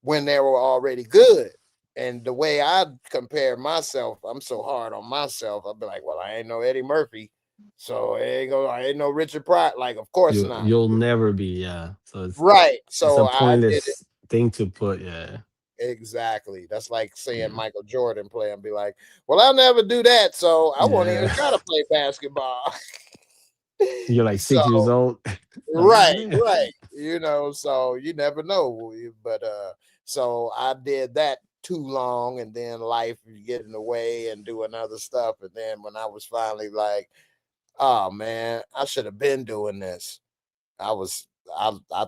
when they were already good. And the way I compare myself, I'm so hard on myself. I'll be like, well, I ain't no Eddie Murphy. So I ain't no Richard Pryor. Like, of course not. You'll never be, yeah. So Right. it's a So I did it. pointless thing to put, yeah. Exactly. That's like saying Yeah. Michael Jordan play and be like, well, I'll never do that. So I won't even Yeah. try to play basketball. You're like So 6 years old. Like, right, goddamn. right. So you never know. But so I did that too long, and then life would get in the way and doing other stuff. And then when I was finally like, oh man, I should have been doing this. I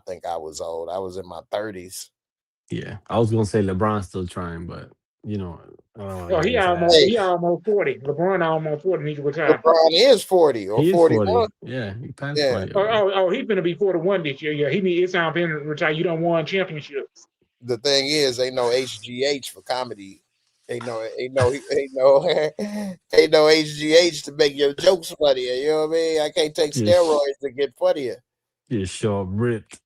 think I was old. I was in my 30s. Yeah. I was gonna say LeBron's still trying, but you know, I don't want to Oh, get he into almost that. Hey, he almost 40. LeBron almost 40. Need to retire. LeBron is 40 or He is 41. 40. Yeah, he passed Yeah. 40 already. Oh, he's gonna be 41 this year. Yeah, he need it's time for him to retire. You don't want championships. The thing is, ain't no HGH for comedy. Ain't no ain't no HGH to make your jokes funnier. You know what I mean? I can't take Just steroids to get funnier. just show up ripped.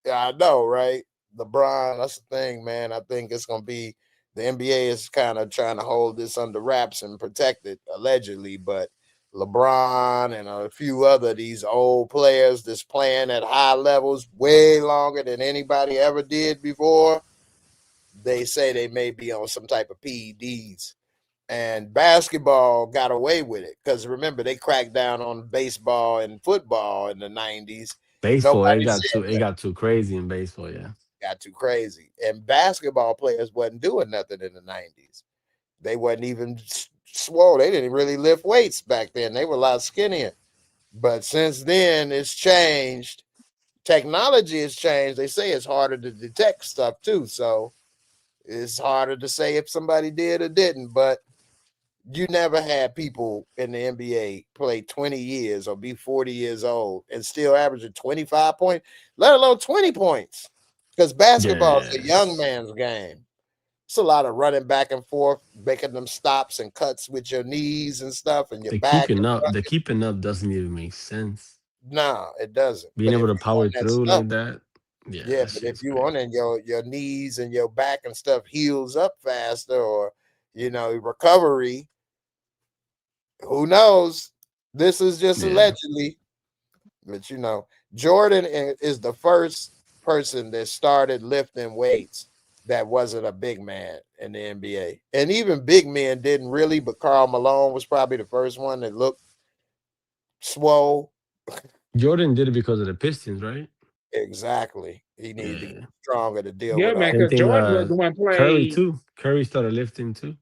Yeah, I know, right? LeBron, that's the thing, man. I think it's gonna be the NBA is kind of trying to hold this under wraps and protect it, allegedly, but LeBron and a few other these old players that's playing at high levels way longer than anybody ever did before. They say they may be on some type of PEDs. And basketball got away with it because remember they cracked down on baseball and football in the 90s. Baseball, Nobody said it got too crazy in baseball, yeah. got too crazy. And basketball players wasn't doing nothing in the 90s. They wasn't even swole. They didn't really lift weights back then. They were a lot skinnier. But since then, it's changed. Technology has changed. They say it's harder to detect stuff too. So it's harder to say if somebody did or didn't. But you never had people in the NBA play 20 years or be 40 years old and still averaging 25 points, let alone 20 points. Because basketball is a Yeah. young man's game. It's a lot of running back and forth, making them stops and cuts with your knees and stuff and your back. The keeping up doesn't even make sense. No, it doesn't. Being But able if to you on power that through stuff, like that, yeah, yeah, that but if shit's you on crazy. it, your knees and your back and stuff heals up faster or recovery, who knows? This is just Yeah. allegedly. But Jordan is the first person that started lifting weights that wasn't a big man in the NBA. And even big men didn't really, but Karl Malone was probably the first one that looked swole. Jordan did it because of the Pistons, right? Exactly. He needed to get Yeah. stronger to deal Yeah, with man, all. Same because thing, Jordan was the one Curry played. too. Curry started lifting too.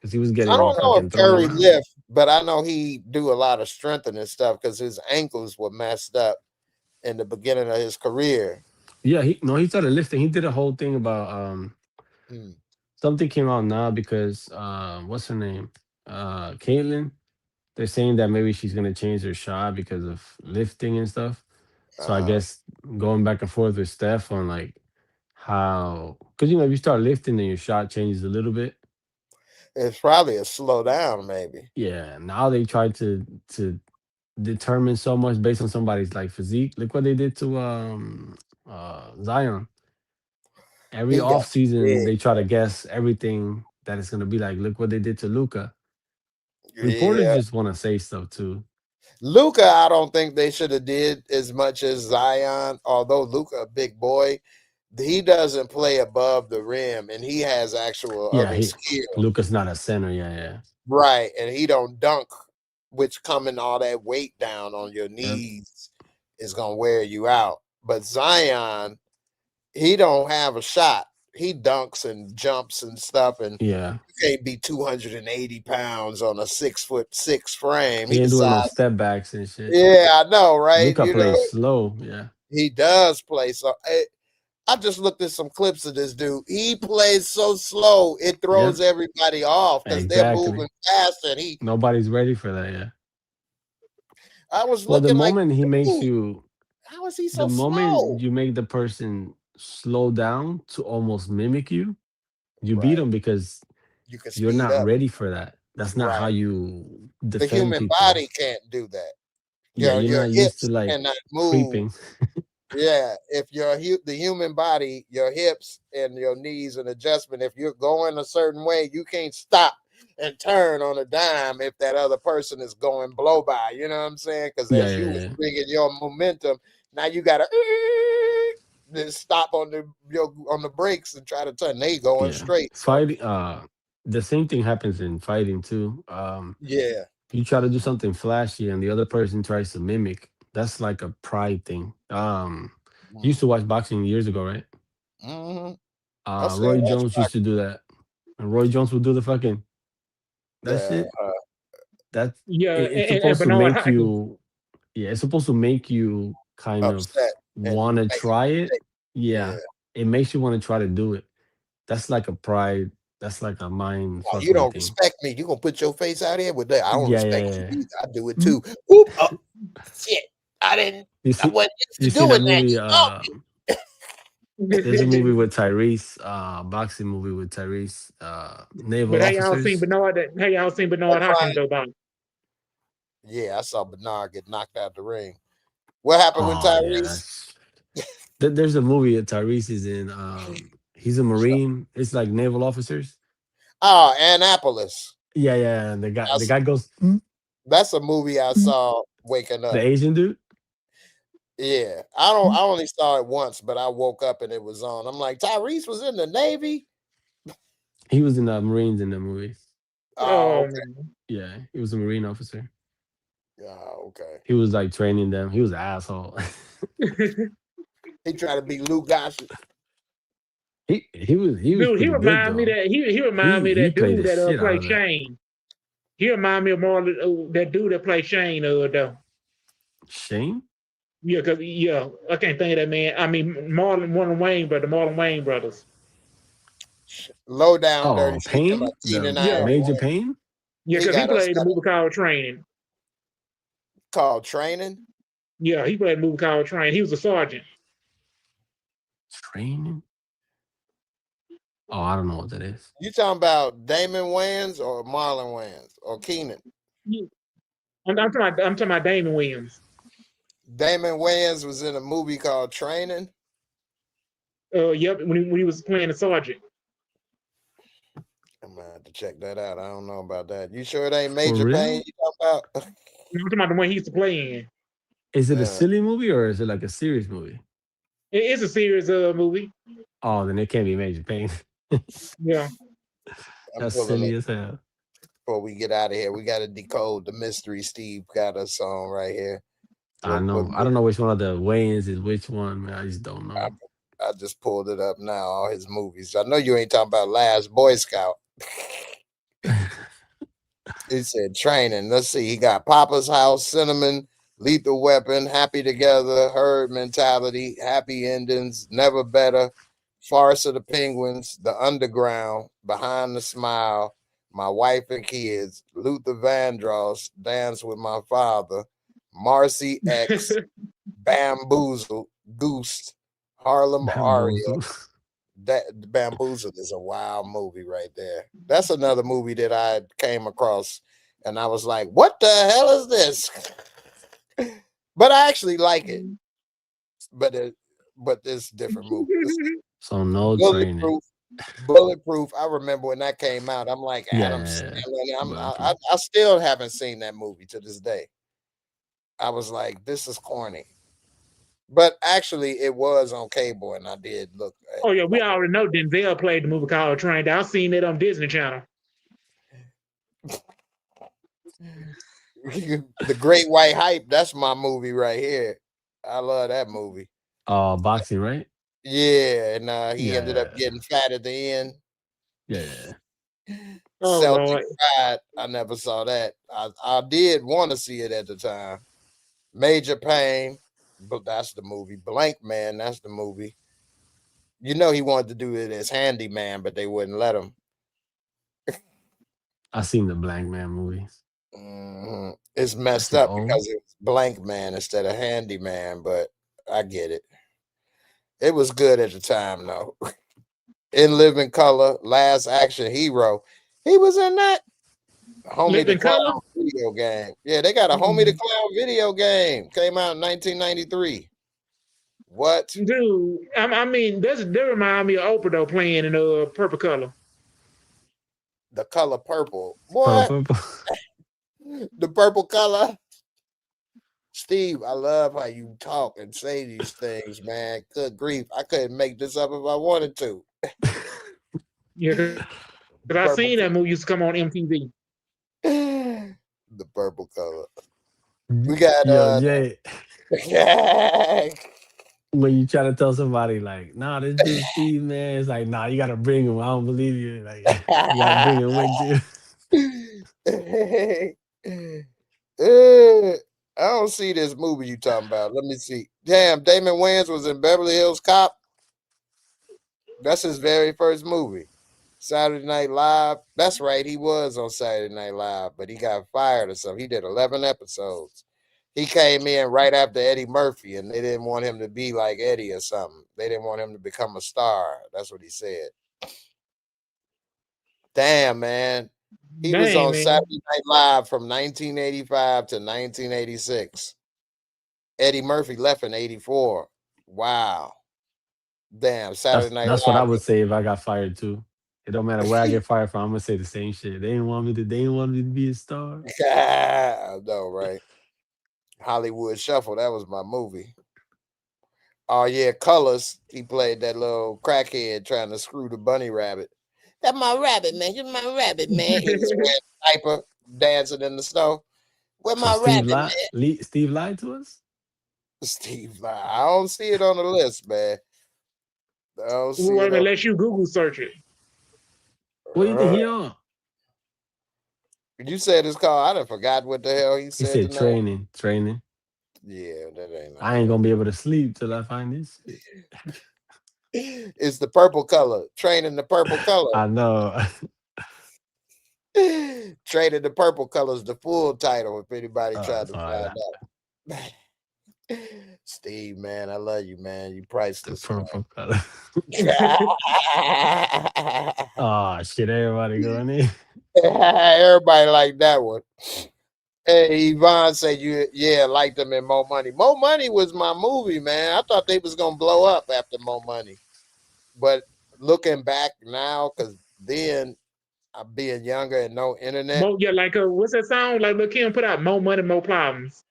Because he was I getting don't know if fucking thrown Curry around. lift, but I know he do a lot of strengthening stuff because his ankles were messed up in the beginning of his career. Yeah, he started lifting. He did a whole thing about Hmm. something came out now because what's her name? Caitlyn. They're saying that maybe she's gonna change her shot because of lifting and stuff. So I Uh-huh. guess going back and forth with Steph on like how, because if you start lifting then your shot changes a little bit. It's probably a slow down, maybe. Yeah, now they try to determine so much based on somebody's like physique. Look what they did to Zion. Every He got off season big. they try to guess everything that it's gonna be like. Look what they did to Luca. Reporters Yeah. just want to say stuff too. Luca, I don't think they should have did as much as Zion. Although Luca, a big boy, he doesn't play above the rim, and he has actual Yeah, other he skill. Luca's not a center. Yeah, yeah. Right, and he don't dunk, which coming all that weight down on your Yep. knees is gonna wear you out. But Zion, he don't have a shot. He dunks and jumps and stuff, and Yeah. you can't be 280 pounds on a 6'6" frame. He He ain't doing no decides, step backs and shit. yeah, I know, right? Luca You know, plays slow. Yeah. he does play so. I just looked at some clips of this dude. He plays so slow, it throws Yep. everybody off because they're Exactly. moving fast, and he. Nobody's ready for that. Yeah. I was Well, the looking like, moment he makes dude, you, how is he the so moment slow? you make the person slow down to almost mimic you, you beat Right. them because You can you're speed not up. ready for that. That's not how Right. you The defend human people. body can't do that. Yeah, you're Your not used to hips like cannot move. creeping. Yeah, if the human body, your hips and your knees and adjustment, if you're going a certain way, you can't stop and turn on a dime if that other person is going blow by. You know what I'm saying? Because Yeah, as you yeah, was yeah. bringing your momentum, now you gotta then stop on the brakes and try to turn. They going Yeah. straight. So Fighting. The same thing happens in fighting too. yeah. You try to do something flashy and the other person tries to mimic. That's like a pride thing. You used to watch boxing years ago, right? Mm-hmm. I still Roy watch Jones used to do that. And Roy Jones would do the fucking that the shit. That Yeah, it's and supposed to Bernard make Hopkins. you, yeah, it's supposed to make you kind of upset and want to make try it. it. Yeah. Yeah. It makes you want to try to do it. That's like a pride. That's like a mind Oh, you fuckery don't thing. respect me. You gonna put your face out here with that? I don't Yeah, respect yeah, you either. I do it yeah. too. Oop! Oh, shit! I didn't. You I see, wasn't used to you see that doing that. movie? You know? There's a movie with Tyrese, boxing movie with Tyrese, naval But officers. hey y'all seen I'm Bernard Hopkins fine. though, Bob? Yeah, I saw Bernard get knocked out the ring. What happened with Oh yeah, Tyrese? that's. There's a movie that Tyrese is in. He's a marine. It's like naval officers. Oh, Annapolis. Yeah, yeah. And the That's guy goes, "Mm, that's a movie I mm." saw waking The up. Asian dude. Yeah, I don't. Mm. I only saw it once, but I woke up and it was on. I'm like, Tyrese was in the Navy. He was in the Marines in the movie. Oh, Oh okay. man. Yeah, he was a marine officer. Oh, okay. He was like training them. He was an asshole. He tried to be Lou Gossett. he was Dude, he pretty good remind me though. that he remind He me of he that played dude the that shit out played of that. Shane. He remind me of more that dude that played Shane though. Shane. Yeah, cause I can't think of that man. I mean Marlon Wayne brothers. Low down dirty Oh, shit. Talking Pain, about the Keenan Yeah, Ivory Major Wayans. Pain. yeah, He cause he got us played the movie called Training. called Training. Yeah, he played a movie called Training. He was a sergeant. Training. Oh, I don't know what that is. You talking about Damon Wayans or Marlon Wayans or Keenan? I'm talking about Damon Williams. Damon Wayans was in a movie called Training. Yep, when he was playing the sergeant. I'm gonna have to check that out. I don't know about that. You sure it ain't For Major Pain real? you talking about? I'm talking about the one he used to play in. Is it a Yeah, silly movie or is it like a serious movie? It's a serious movie. Oh, then it can't be Major Pain. Yeah. I'm That's pulling silly it as hell. before we get out of here. We got to decode the mystery Steve got us on right here. I know. I don't know which one of the Wayans is which one, man. I just don't I, know. I just pulled it up now. All his movies. I know you ain't talking about Last Boy Scout. He said Training. Let's see. He got Papa's House, Cinnamon, Lethal Weapon, Happy Together, Herd Mentality, Happy Endings, Never Better, Farce of the Penguins, The Underground, Behind the Smile, My Wife and Kids, Luther Vandross, Dance with My Father, Marcy X, Bamboozle, Goose, Harlem Aria, Bamboozle. That Bamboozled is a wild movie right there. That's another movie that I came across, and I was like, "What the hell is this?" But I actually like it. But it's different movie. So no training. Bulletproof. Bulletproof. I remember when that came out. I'm like Adam Yeah. Sandler. Bulletproof. I still haven't seen that movie to this day. I was like, this is corny. But actually, it was on cable, and I did look at Oh yeah, we already know Denzel played the movie called Train. I've seen it on Disney Channel. The Great White Hype. That's my movie right here. I love that movie. Boxing, right? Yeah, and he ended up Yeah. getting fat at the end. Yeah. Oh Celtic Lord. Pride. I never saw that. I did want to see it at the time. Major Pain, but that's the movie. Blank Man, that's the movie. You know he wanted to do it as Handyman, but they wouldn't let him. I seen the Blank Man movies. It's messed it up old? because it was Blank Man instead of Handyman, but I get it. It was good at the time, though. In Living Color, Last Action Hero, he was in that. Homie the Living Color? Clown video game. Yeah, they got a Homie the Clown video game. Came out in 1993. What? Dude, I mean, that remind me of Oprah though playing in Purple Color. The color purple. What? Purple. The purple color. Steve, I love how you talk and say these things, man. Good grief. I couldn't make this up if I wanted to. Yeah, because I seen that movie used to come on MTV. The purple color. We got Yo, Jay. yeah. When you try to tell somebody like, nah, this dude Steve, man, it's like, nah, you gotta bring him. I don't believe you. Like, you gotta bring him with you. I don't see this movie you talking about. Let me see. Damn, Damon Wayans was in Beverly Hills Cop. That's his very first movie. Saturday Night Live. That's right. He was on Saturday Night Live, but he got fired or something. He did 11 episodes. He came in right after Eddie Murphy, and they didn't want him to be like Eddie or something. They didn't want him to become a star. That's what he said. Damn, man. He was on Saturday Night Live from 1985 to 1986. Eddie Murphy left in 84. Wow. Damn, Saturday Night That's Live. what I would say if I got fired too. It don't matter where I get fired from. I'm gonna say the same shit. They didn't want me to be a star. I know, right? Hollywood Shuffle. That was my movie. Oh yeah, Colors. He played that little crackhead trying to screw the bunny rabbit. That's my rabbit, man. You're my rabbit, man. He was wearing a diaper, dancing in the snow. Where So my Steve rabbit, man? Steve lied to us? Steve, I don't see it on the list, man. I don't see it. Unless you Google search it. What do you think he on? You said it's called. I done forgot what the hell he said. He said training. Yeah, that ain't. I ain't gonna be able to sleep till I find this. It's the purple color. Training the purple color. I know. Training the purple color is the full title. If anybody tried to find out. Steve, man, I love you, man. You priceless. The purple color. Oh shit! Everybody going in. Everybody like that one. Hey, Yvonne said liked them in Mo Money. Mo Money was my movie, man. I thought they was gonna blow up after Mo Money, but looking back now, because then I'm being younger and no internet. Like what's that song? Like Lil Kim put out More Money, More Problems.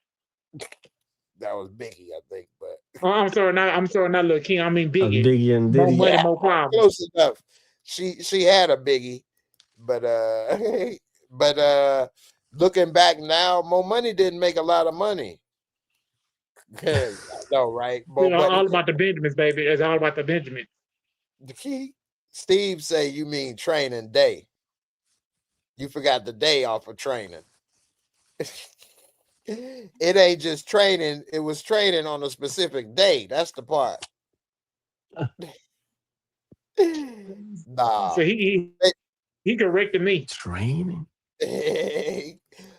That was Biggie, I think, but I'm sorry, not Lil Kim. I mean Biggie. Biggie and Diddy. More Money, More Problems. Close enough. She had a Biggie, but looking back now, Mo Money didn't make a lot of money. I know, right? All about the Benjamins, baby. It's all about the Benjamins. The key. Steve say you mean training day. You forgot the day off of training. It ain't just training. It was training on a specific day. That's the part. Nah. So he corrected me. Training.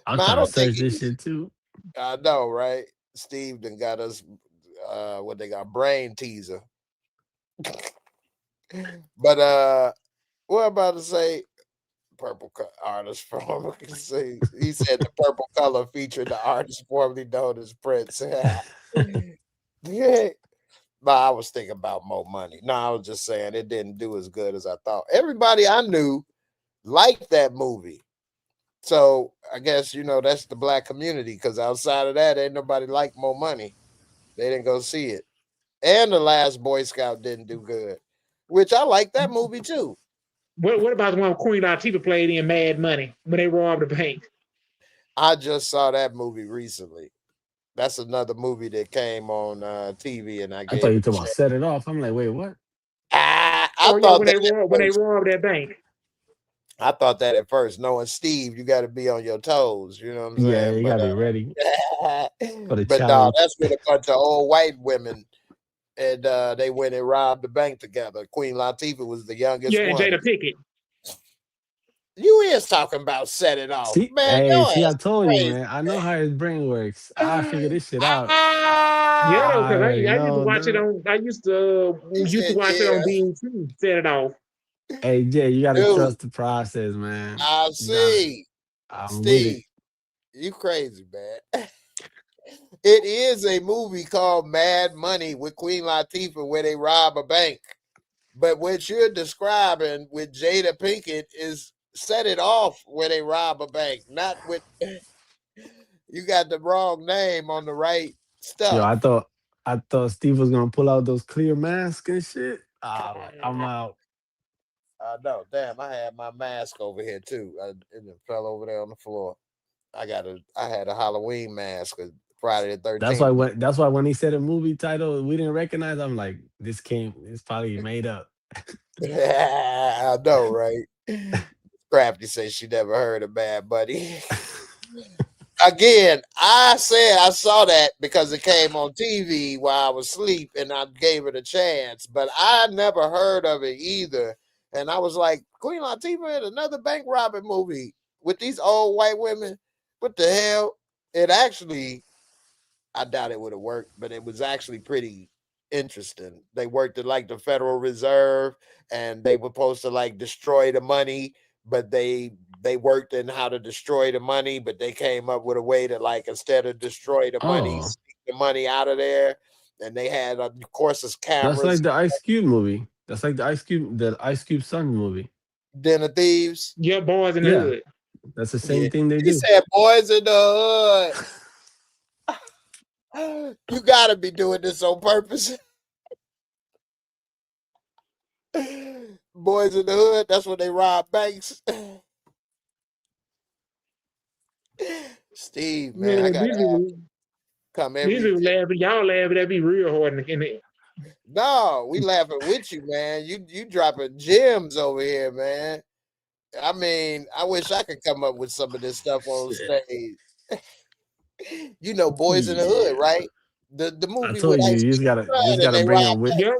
I'm Man, trying to search this shit too. I know, right? Steve done got us what they got, brain teaser. But what I'm about to say? Purple artist from see, he said the purple color featured the artist formerly known as Prince. Yeah. No, I was thinking about more money. No, I was just saying it didn't do as good as I thought. Everybody I knew liked that movie. So I guess that's the black community because outside of that, ain't nobody like more money. They didn't go see it. And the last Boy Scout didn't do good, which I like that movie too. What about the one Queen Latifah played in Mad Money when they robbed the bank? I just saw that movie recently. That's another movie that came on TV, and I I thought gave you it a talking about chance. Set It Off. I'm like, wait, what? I Oh yeah, thought when that they at first. robbed that bank. I thought that at first. Knowing Steve, you got to be on your toes. You know what I'm Yeah, saying? you gotta be ready for the But no, challenge. that's with a bunch of old white women, and they went and robbed the bank together. Queen Latifah was the youngest Yeah, and one. Jada Pickett. You is talking about Set It Off, See, man. hey, Your see, I ass told you, crazy. man. I know how his brain works. I figured this shit out. Yeah, Ah, though, I because already I used to know, watch it dude. on. I he used to said, watch it "Yeah, on BET. Set it off. Hey, Jay, you gotta dude. trust the process, man. I You gotta. see, I'm with it. Steve. You crazy, man." It is a movie called Mad Money with Queen Latifah where they rob a bank. But what you're describing with Jada Pinkett is Set It Off where they rob a bank, not with you got the wrong name on the right Yo, stuff. I thought Steve was gonna pull out those clear masks and shit. Ah, like, I'm out. I know. Damn, I had my mask over here too. It fell over there on the floor. I had a Halloween mask Friday the That's why 13th. when he said a movie title we didn't recognize, I'm like, it's probably made up. I know, right? Crafty says she never heard of Bad Buddy. Again, I said I saw that because it came on TV while I was asleep and I gave it a chance, but I never heard of it either. And I was like, Queen Latifah in another bank robbing movie with these old white women? What the hell? It actually, I doubt it would have worked, but it was actually pretty interesting. They worked at like the Federal Reserve and they were supposed to like destroy the money, but they worked in how to destroy the money, but they came up with a way to like instead of destroy the money, Oh, sneak the money out of there. And they had of course it's that's like cameras, the Ice Cube movie. That's like the Ice Cube son movie. den of thieves. Yeah, Boys in the Yeah, Hood. that's the Yeah. same thing they He do. said boys in the hood. You gotta be doing this on purpose. Boys in the hood, that's when they rob banks. Steve, man, I Man, gotta come these every people laughing. Y'all laughing at me real hard in it. no, we laughing with you, man. You dropping gems over here, man. I mean, I wish I could come up with some of this stuff on Shit. stage. Boys in the hood, Yeah. right? The I movie with told you, Ice Cube you just and gotta they bring rob him with Yep.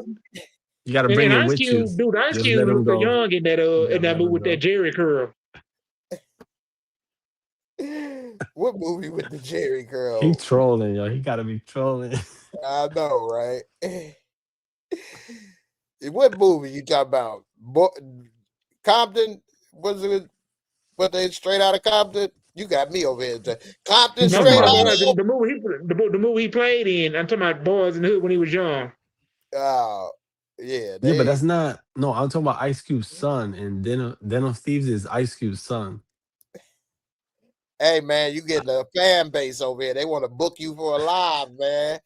you gotta And bring then him with you. Ice Just Cube let him looked go. young Yeah, in that let movie him with that go. Jerry curl. What movie with the Jerry He curl? trolling, yo. He gotta be trolling. I know, right? What movie you talking about? Compton? Was it? What they straight out of Compton? You got me over here. Compton You No, I'm talking talking straight about about out the movie he played in. I'm talking about Boys in the Hood when he was young. of. Oh, yeah. yeah, but They. that's not no, I'm talking about Ice Cube's son, and Den of Thieves is Ice Cube's son. Hey man, you getting a fan base over here. They want to book you for a live, man.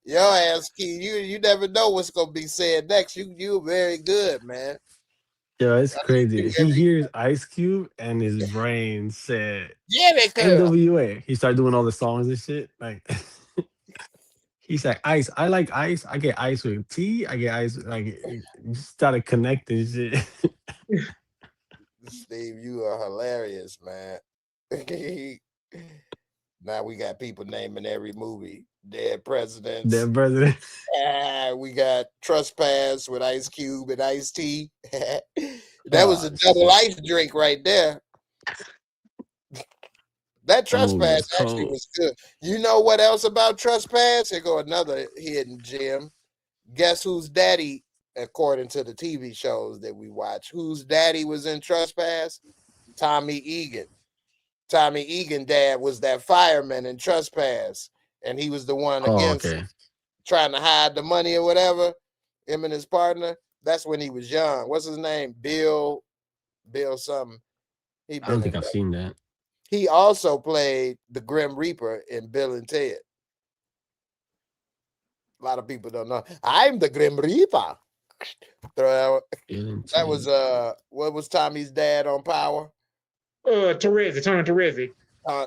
Your ass, Key. You never know what's gonna be said next. You very good, man. Yeah, it's I know you crazy. do He hears Ice Cube and his brain said Jerry curl. NWA. He started doing all the songs and shit. Like he's like ice. I like ice. I get ice with tea. I get ice like it just started connecting shit. Steve, you are hilarious, man. Now we got people naming every movie. Dead presidents. That brother. We got Trespass with Ice Cube and Ice T. That was Oh a double shit. ice drink right there. That That movie Trespass was actually cold. was good. You know what else about Trespass? Here go another hidden gem. Guess whose daddy according to the TV shows that we watch. Whose daddy was in Trespass? Tommy Egan. Tommy Egan dad was that fireman in Trespass, and he was the one Oh, against okay. trying to hide the money or whatever. Him and his partner. That's when he was young. What's his name? Bill something. He I don't been think in I've that. seen that. He also played the Grim Reaper in Bill and Ted. A lot of people don't know. I'm the Grim Reaper. That was what was Tommy's dad on Power? Terezi, Tony Terezi.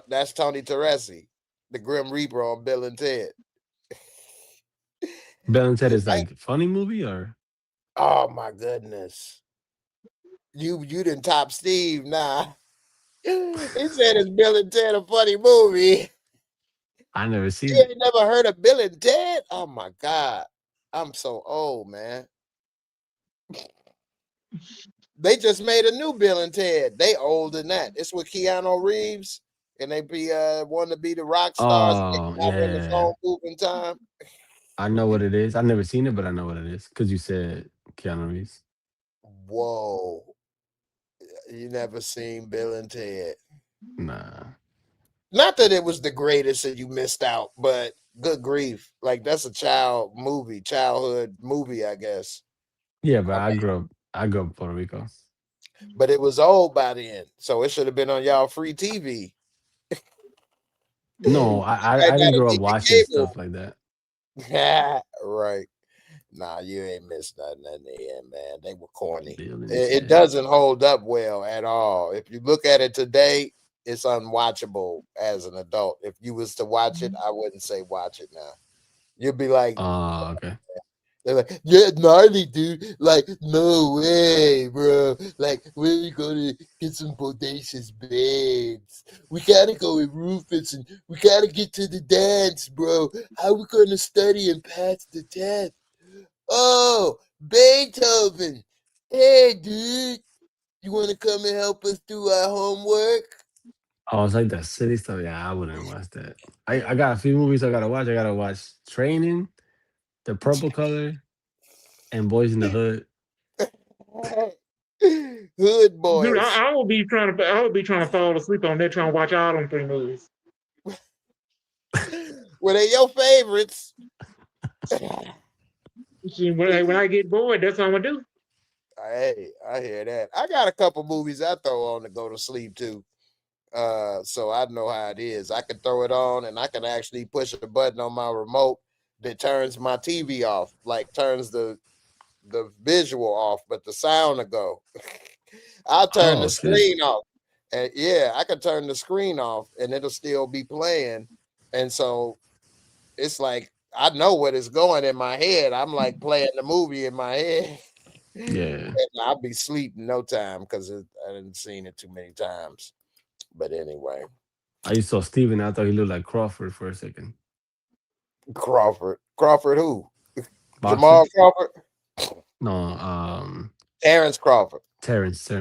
That's Tony Teresi, the Grim Reaper on Bill and Ted. Bill and Ted is like funny movie or? Oh my goodness. You didn't top Steve, nah. He said it's Bill and Ted a funny movie. I never seen You it. ain't never heard of Bill and Ted? Oh my God. I'm so old, man. They just made a new Bill and Ted. They older than that. It's with Keanu Reeves, and they be want to be the rock stars Oh, in the yeah. phone booth in time. I know what it is. I've never seen it, but I know what it is because you said Keanu Reeves. Whoa. You never seen Bill and Ted. Nah. Not that it was the greatest and you missed out, but good grief. Like that's a childhood movie, I guess. Yeah, but I I mean, grew up. I grew up in Puerto Rico. but it was old by then. So it should have been on y'all free TV. No, I I didn't gotta grow up get the watching cable. stuff like that. Right. Nah, you ain't missed nothing in the end, man. They were corny. Bill and It Ted. doesn't hold up well at all. If you look at it today, it's unwatchable as an adult. If you was to watch it, I wouldn't say watch it now. You'd be like, Oh, okay. they're like, yeah, gnarly, dude. Like, no way, bro. Like, we're gonna get some bodacious babes. We gotta go with Rufus and we gotta get to the dance, bro. How we gonna study and pass the test? Oh, Beethoven. Hey, dude. You wanna come and help us do our homework? Oh, it's like that city stuff. Yeah, I wouldn't watch that. I got a few movies I gotta watch. I gotta watch Training, The Purple Color, and Boys in the Hood. Hood Dude, boys. I would be trying to fall asleep on that trying to watch all them 3 movies. Well, they your favorites. See, when I get bored, that's what I'm gonna do. Hey, I hear that. I got a couple movies I throw on to go to sleep too. So I know how it is. I can throw it on and I can actually push a button on my remote that turns my TV off, like turns the visual off, but the sound will go. I'll turn Oh the shit. screen off. And yeah, I can turn the screen off and it'll still be playing. And so it's like I know what is going in my head. I'm like playing the movie in my head. Yeah. And I'll be asleep in no time because I didn't seen it too many times. But anyway, I just saw Steven. I thought he looked like Crawford for a second. Crawford. Crawford who? Boxer? Jamal Crawford? No, Terrence Crawford. Terrence.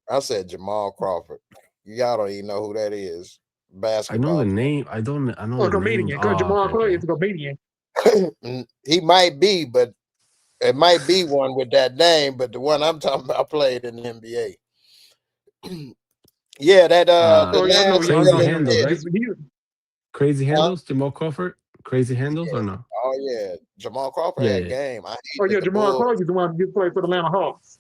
I said Jamal Crawford. Y'all don't even know who that is. I know the Basketball name. I know A the name. comedian, because Oh, Jamal okay, Clay okay. is a comedian. player. He might be, but it might be one with that name, but the one I'm talking about played in the NBA. Yeah, that the Oh, y'all know, last Crazy Bill and Handles, Ted. right? Crazy Huh? Handles, Jamal Crawford. Crazy Handles Yeah. or no? Oh yeah. Jamal Crawford Yeah, had yeah. game. I oh hated yeah, the Jamal Clay Bulls. is the one who played for the Atlanta Hawks.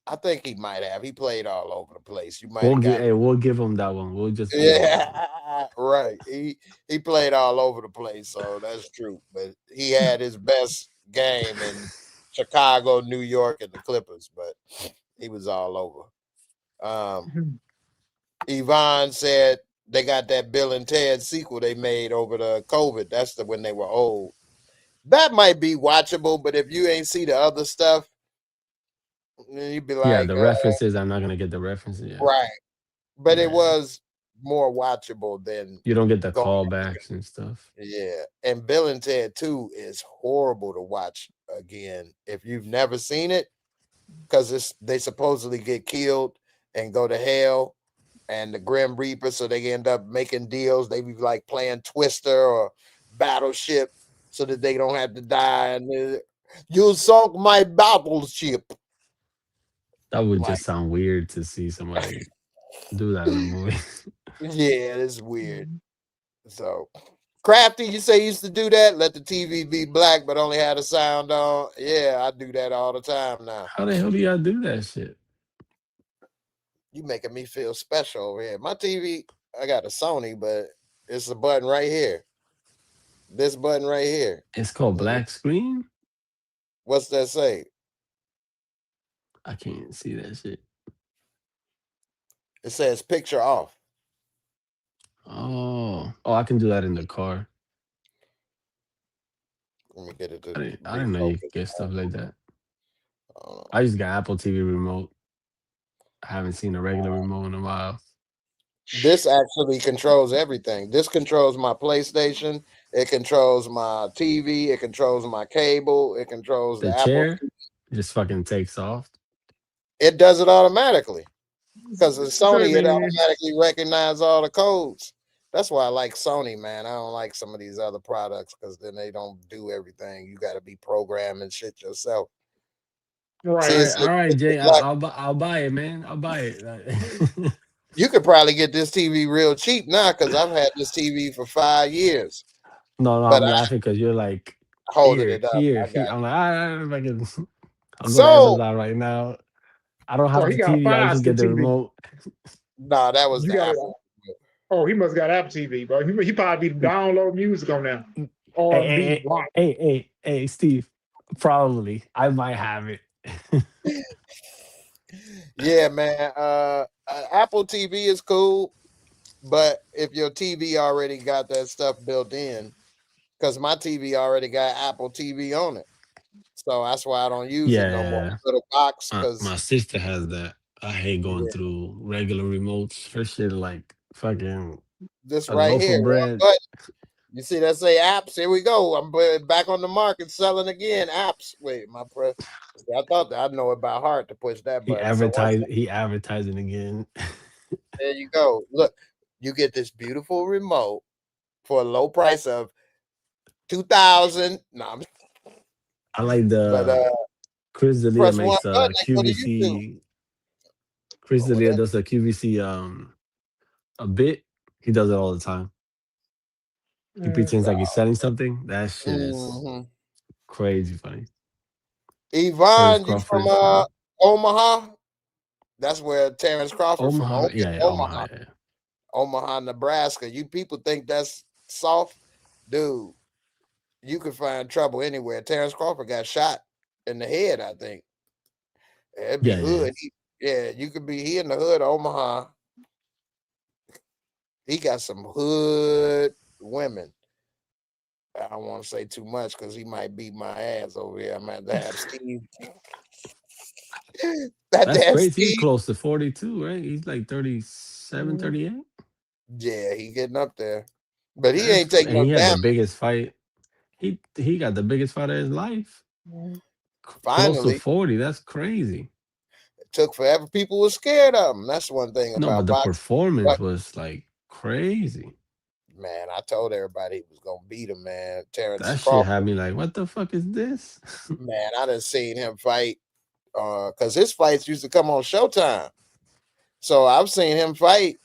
I think he might have. He played all over the place. You might have got We'll give him that one. We'll just give him that one. yeah, right. He played all over the place, so that's true. But he had his best game in Chicago, New York, and the Clippers. But he was all over. Yvonne said they got that Bill and Ted sequel they made over the COVID. That's the when they were old. That might be watchable, but if you ain't see the other stuff, then you'd be Yeah, like, the references. I'm not gonna get the references. Yeah, right. But it yeah. was more watchable than You don't get the going. callbacks and stuff. Yeah, and Bill and Ted 2 is horrible to watch again if you've never seen it, because they supposedly get killed and go to hell, and the Grim Reaper, so they end up making deals. They be like playing Twister or Battleship so that they don't have to die, and You sunk my battleship. That would Like, just sound weird to see somebody do that in a movie. yeah, it's weird. So, Crafty, you say you used to do that? Let the TV be black, but only had the sound on. Yeah, I do that all the time now. How the hell do y'all do that shit? You making me feel special over here. My TV, I got a Sony, but it's a button right here. This button right here. It's called black screen? What's that say? I can't see that shit. It says picture off. Oh, I can do that in the car. Let me get it to I didn't know you could get stuff like that. I just got Apple TV remote. I haven't seen a regular remote in a while. This actually controls everything. This controls my PlayStation. It controls my TV. It controls my cable. It controls The the Apple chair TV. just fucking takes off. It does it automatically. Because with Sony, it man. automatically recognizes all the codes. That's why I like Sony, man. I don't like some of these other products because then they don't do everything. You got to be programming shit yourself. Right. See, All right, Jay. like- I'll buy it, man. I'll buy it. you could probably get this TV real cheap now because I've had this TV for 5 years. No, But I'm laughing because you're like holding it up. Here. I got I'm like, I'm going to So- Amazon right now. I don't have he the got TV. I just get the TV. remote. nah, that was You the got Apple. Oh, he must got Apple TV, bro. He probably be download music on there. Hey, Steve. Probably. I might have it. Yeah, man. Apple TV is cool, but if your TV already got that stuff built in, because my TV already got Apple TV on it, so that's why I don't use it no more. Little box, because my sister has that. I hate going through regular remotes. Her shit like fucking this a right loaf here. of bread. But you see that say apps? Here we go. I'm back on the market selling again. Apps. Wait, my press. I thought that I know it by heart to push that button. He advertising again. There you go. Look, you get this beautiful remote for a low price of $2,000. No, I like the Chris D'Elia press makes one button, they go to YouTube. QVC. Chris D'Elia does the QVC a bit. He does it all the time. He pretends like he's selling something. That shit is crazy funny. Yvonne, you from Omaha? That's where Terrence Crawford Omaha, from. yeah, Omaha. Yeah. Omaha, Nebraska. You people think that's soft? Dude, you could find trouble anywhere. Terrence Crawford got shot in the head, I think. It'd be hood. Yeah, you could be he in the hood of Omaha. He got some hood women. I don't want to say too much because he might beat my ass over here. I'm at to have Steve. That's crazy. Steve. He's close to 42, right? He's like 37, 38. Yeah, he getting up there. But he ain't taking no he damage. had the biggest fight. He got the biggest fight of his life. Finally. Close to 40. That's crazy. It took forever. People were scared of him. That's one thing about but the boxing. performance was like crazy. Man, I told everybody he was gonna beat him, man. Terrence that Crawford. Shit had me like, what the fuck is this? Man, I done seen him fight because his fights used to come on Showtime. So I've seen him fight.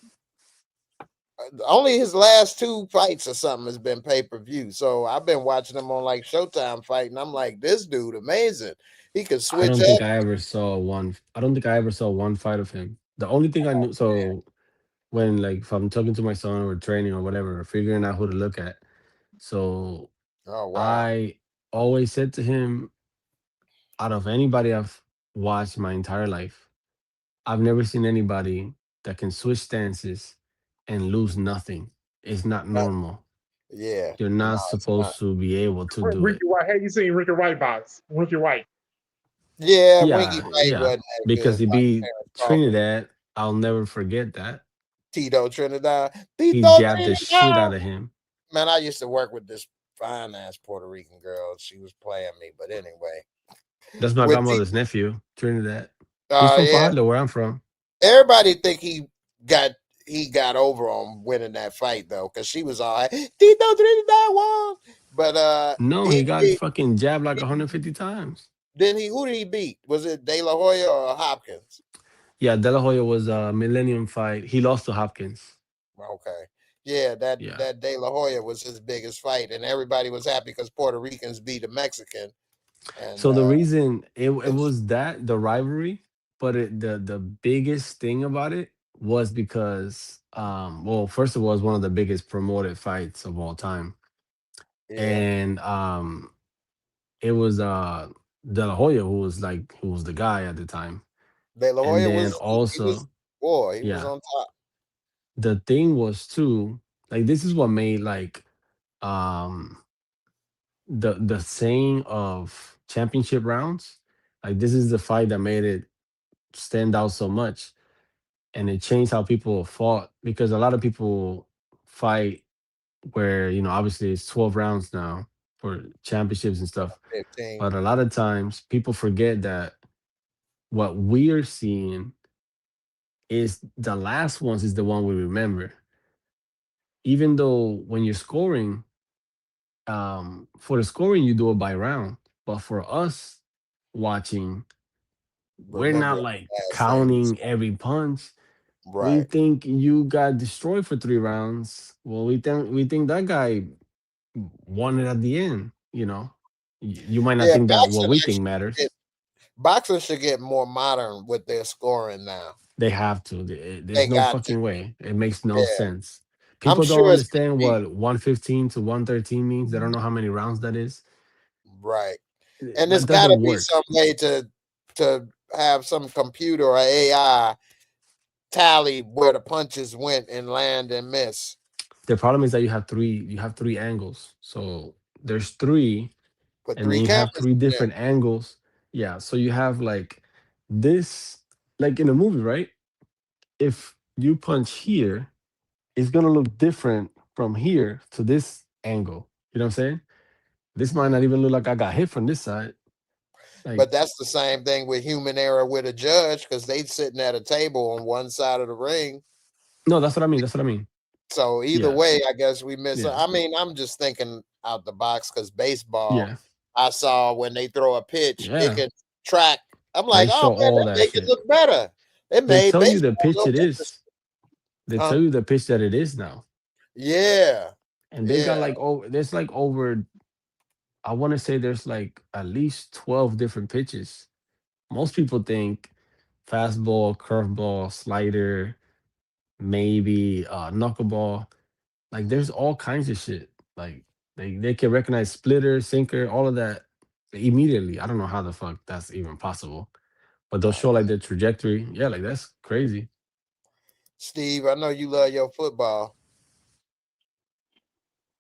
Only his last 2 fights or something has been pay-per-view. So I've been watching him on like Showtime fight, and I'm like, this dude amazing. He could switch. I don't think I ever saw one fight of him. The only thing I knew, so when like if I'm talking to my son or training or whatever, or figuring out who to look at. So I always said to him, out of anybody I've watched my entire life, I've never seen anybody that can switch stances and lose nothing. It's not normal. Yeah. You're not supposed to be able to do Ricky White. Have you seen Ricky White box? Ricky White. Yeah, Winky White wasn't because he beat Trinidad. I'll never forget that. Tito Trinidad. He jabbed the shit out of him. Man, I used to work with this fine ass Puerto Rican girl. She was playing me, but anyway. That's my grandmother's nephew, Trinidad. He's from Florida, where I'm from. Everybody think he got over on winning that fight though, because she was all like, Tito Trinidad won. But No, he got fucking jabbed like 150 times. who did he beat? Was it De La Hoya or Hopkins? Yeah, De La Hoya was a Millennium fight. He lost to Hopkins. Okay. Yeah, that Yeah. that De La Hoya was his biggest fight, and everybody was happy because Puerto Ricans beat a Mexican. And So the reason it was that the rivalry, but the biggest thing about it was because well, first of all, it's one of the biggest promoted fights of all time. yeah, And it was De La Hoya who was the guy at the time. De La And Hoya then was also, boy, he was yeah, on top. the thing was too, like this is what made like um the saying of championship rounds, like this is the fight that made it stand out so much, and it changed how people fought, because a lot of people fight where, obviously it's 12 rounds now for championships and stuff, 15. but a lot of times people forget that what we're seeing is the last ones is the one we remember. Even though when you're scoring, for the scoring you do it by round, but for us watching, we're Remember not like last things. counting every punch. We Right. think you got destroyed for 3 rounds. Well, we think that guy won it at the end. You might not Yeah, think that what we think matters. boxing should get more modern with their scoring now. They have to. There's They no got to. fucking way. It makes no Yeah. sense. I'm People don't sure it's gonna understand be what 115 to 113 means. They don't know how many rounds that is. right. And there's That gotta doesn't be work. some way to have some computer or AI tally where the punches went and land and miss. The problem is that you have three angles. So there's three, Put and then three you have cameras three in there. different angles. Yeah. So you have like this, like in a movie, right? If you punch here, it's gonna look different from here to this angle. You know what I'm saying? This might not Mhm. even look like I got hit from this side. Like, But that's the same thing with human error with a judge because they sitting at a table on one side of the ring. no, that's what I mean. That's what I mean. So either Yeah. way, I guess we miss. Yeah. I mean, I'm just thinking out the box because baseball, Yeah. I saw when they throw a pitch, it Yeah. can track. I'm They like, oh show man, all that that make it shit. look better. It They made tell you the baseball pitch look it is. interesting. They Huh? tell you the pitch that it is now. Yeah, And they got yeah. like, oh, there's like over, I want to say there's like at least 12 different pitches. Most people think fastball, curveball, slider, maybe knuckleball. Like there's all kinds of shit. Like they can recognize splitter, sinker, all of that immediately. I don't know how the fuck that's even possible. But they'll Oh show like man, the trajectory. Yeah, like that's crazy. Steve, I know you love your football.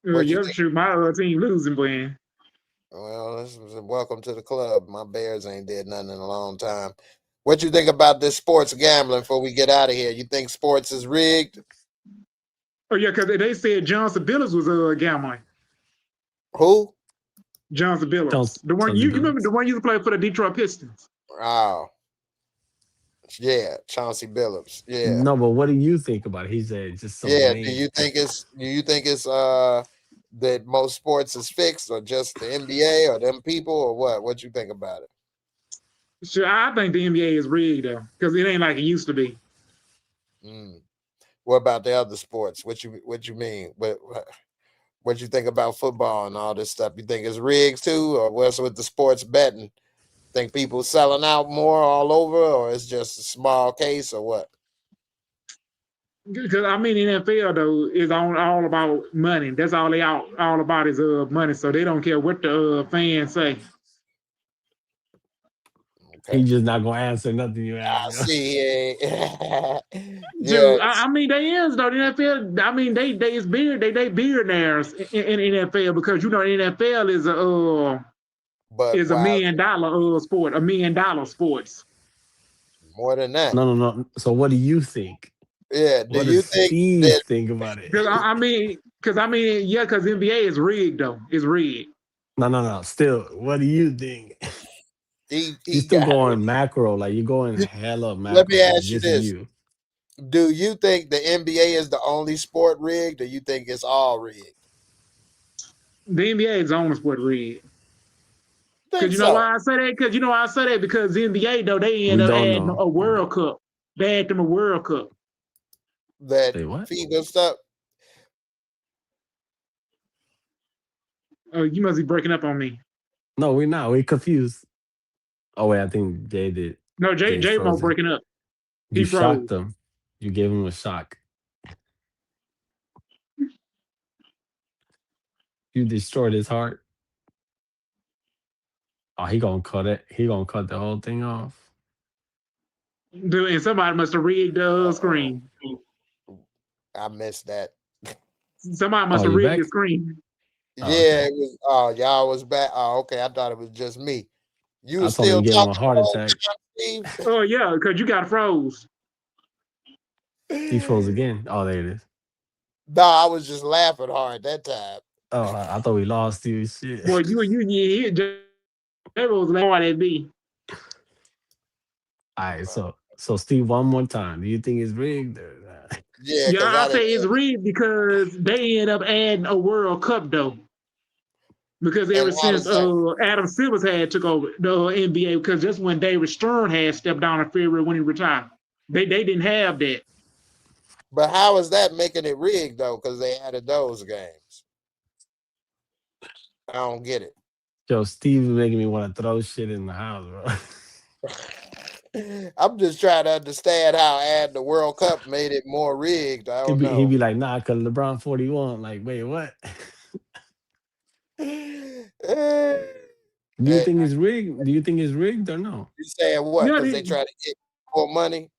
What you Yeah, think? shoot, my team losing, boy. Well, welcome to the club. My Bears ain't did nothing in a long time. What you think about this sports gambling before we get out of here? You think sports is rigged? Oh yeah, because they said Johnson Billups was gambling. Who? Johnson Billups, Sounds the one sounds you remember, Billups. the one you play for the Detroit Pistons. Oh, yeah, Chauncey Billups. Yeah. No, but what do you think about it? He said just some Yeah. name. Do you think it's that most sports is fixed or just the NBA or them people or what? What you think about it? Sure, I think the NBA is rigged though, because it ain't like it used to be. Mm. What about the other sports? What you mean? What you think about football and all this stuff? You think it's rigged too, or what's with the sports betting? Think people selling out more all over, or it's just a small case, or what? Because I mean, NFL though is all about money. That's all they all about is money. So they don't care what the fans say. Okay, He just not gonna answer nothing you I ask. see. Dude, Yes, I mean they is though the NFL. I mean they is they billionaires in NFL because you know the NFL but is a wow, $1 million sport, $1 million sports. more than that. No, no, no. So what do you think? Yeah. Do What you does think Steve that think about it? Because I mean, yeah, because NBA is rigged though. It's rigged. No, no, no. Still, what do you think? You're he still got going macro, like you're going it? hella Let me macro, like ask you just this: you. do you think the NBA is the only sport rigged, or you think it's all rigged? The NBA is on sport rigged. Think Because you know so. why I say that? Because the NBA though they We end up don't adding know. a World Cup. They add them a World Cup. That Say what? FIBA stuff. Oh, you must be breaking up on me. No, we're not. We're confused. Oh wait, I think Jay did. No, Jay's J Mo frozen. breaking up. You He froze. shocked him. You gave him a shock. You destroyed his heart. Oh, he gonna cut it. He gonna cut the whole thing off. Dude, and somebody must have rigged the screen. I missed that. Somebody must Oh, have you rigged back? the screen. Oh, Yeah, okay. it was. Oh, y'all was back. Oh, okay. I thought it was just me. You I was told him still you gave him a talking heart the whole attack. time, Oh yeah, because you got froze. He froze Steve? again. Oh, there it is. No, I was just laughing hard that time. Oh, I thought we lost you. Shit. Boy, J Mo was like at me. All right, so Steve, one more time. Do you think it's rigged? Yeah, Yeah, because I I say didn't. it's rigged because they end up adding a World Cup though. Because And ever how since does that? Adam Silver had took over the NBA, because that's when David Stern had stepped down in February when he retired. They didn't have that. But how is that making it rigged though? Because they added those games. I don't get it. Yo, Steve is making me want to throw shit in the house, bro. I'm just trying to understand how adding the World Cup made it more rigged. I He'd don't be, he'd know. be like, nah, cause LeBron 41. Like, wait, what? Do you And think it's rigged? Do you think it's rigged or no? you saying what? Yeah, Because they try to get more money.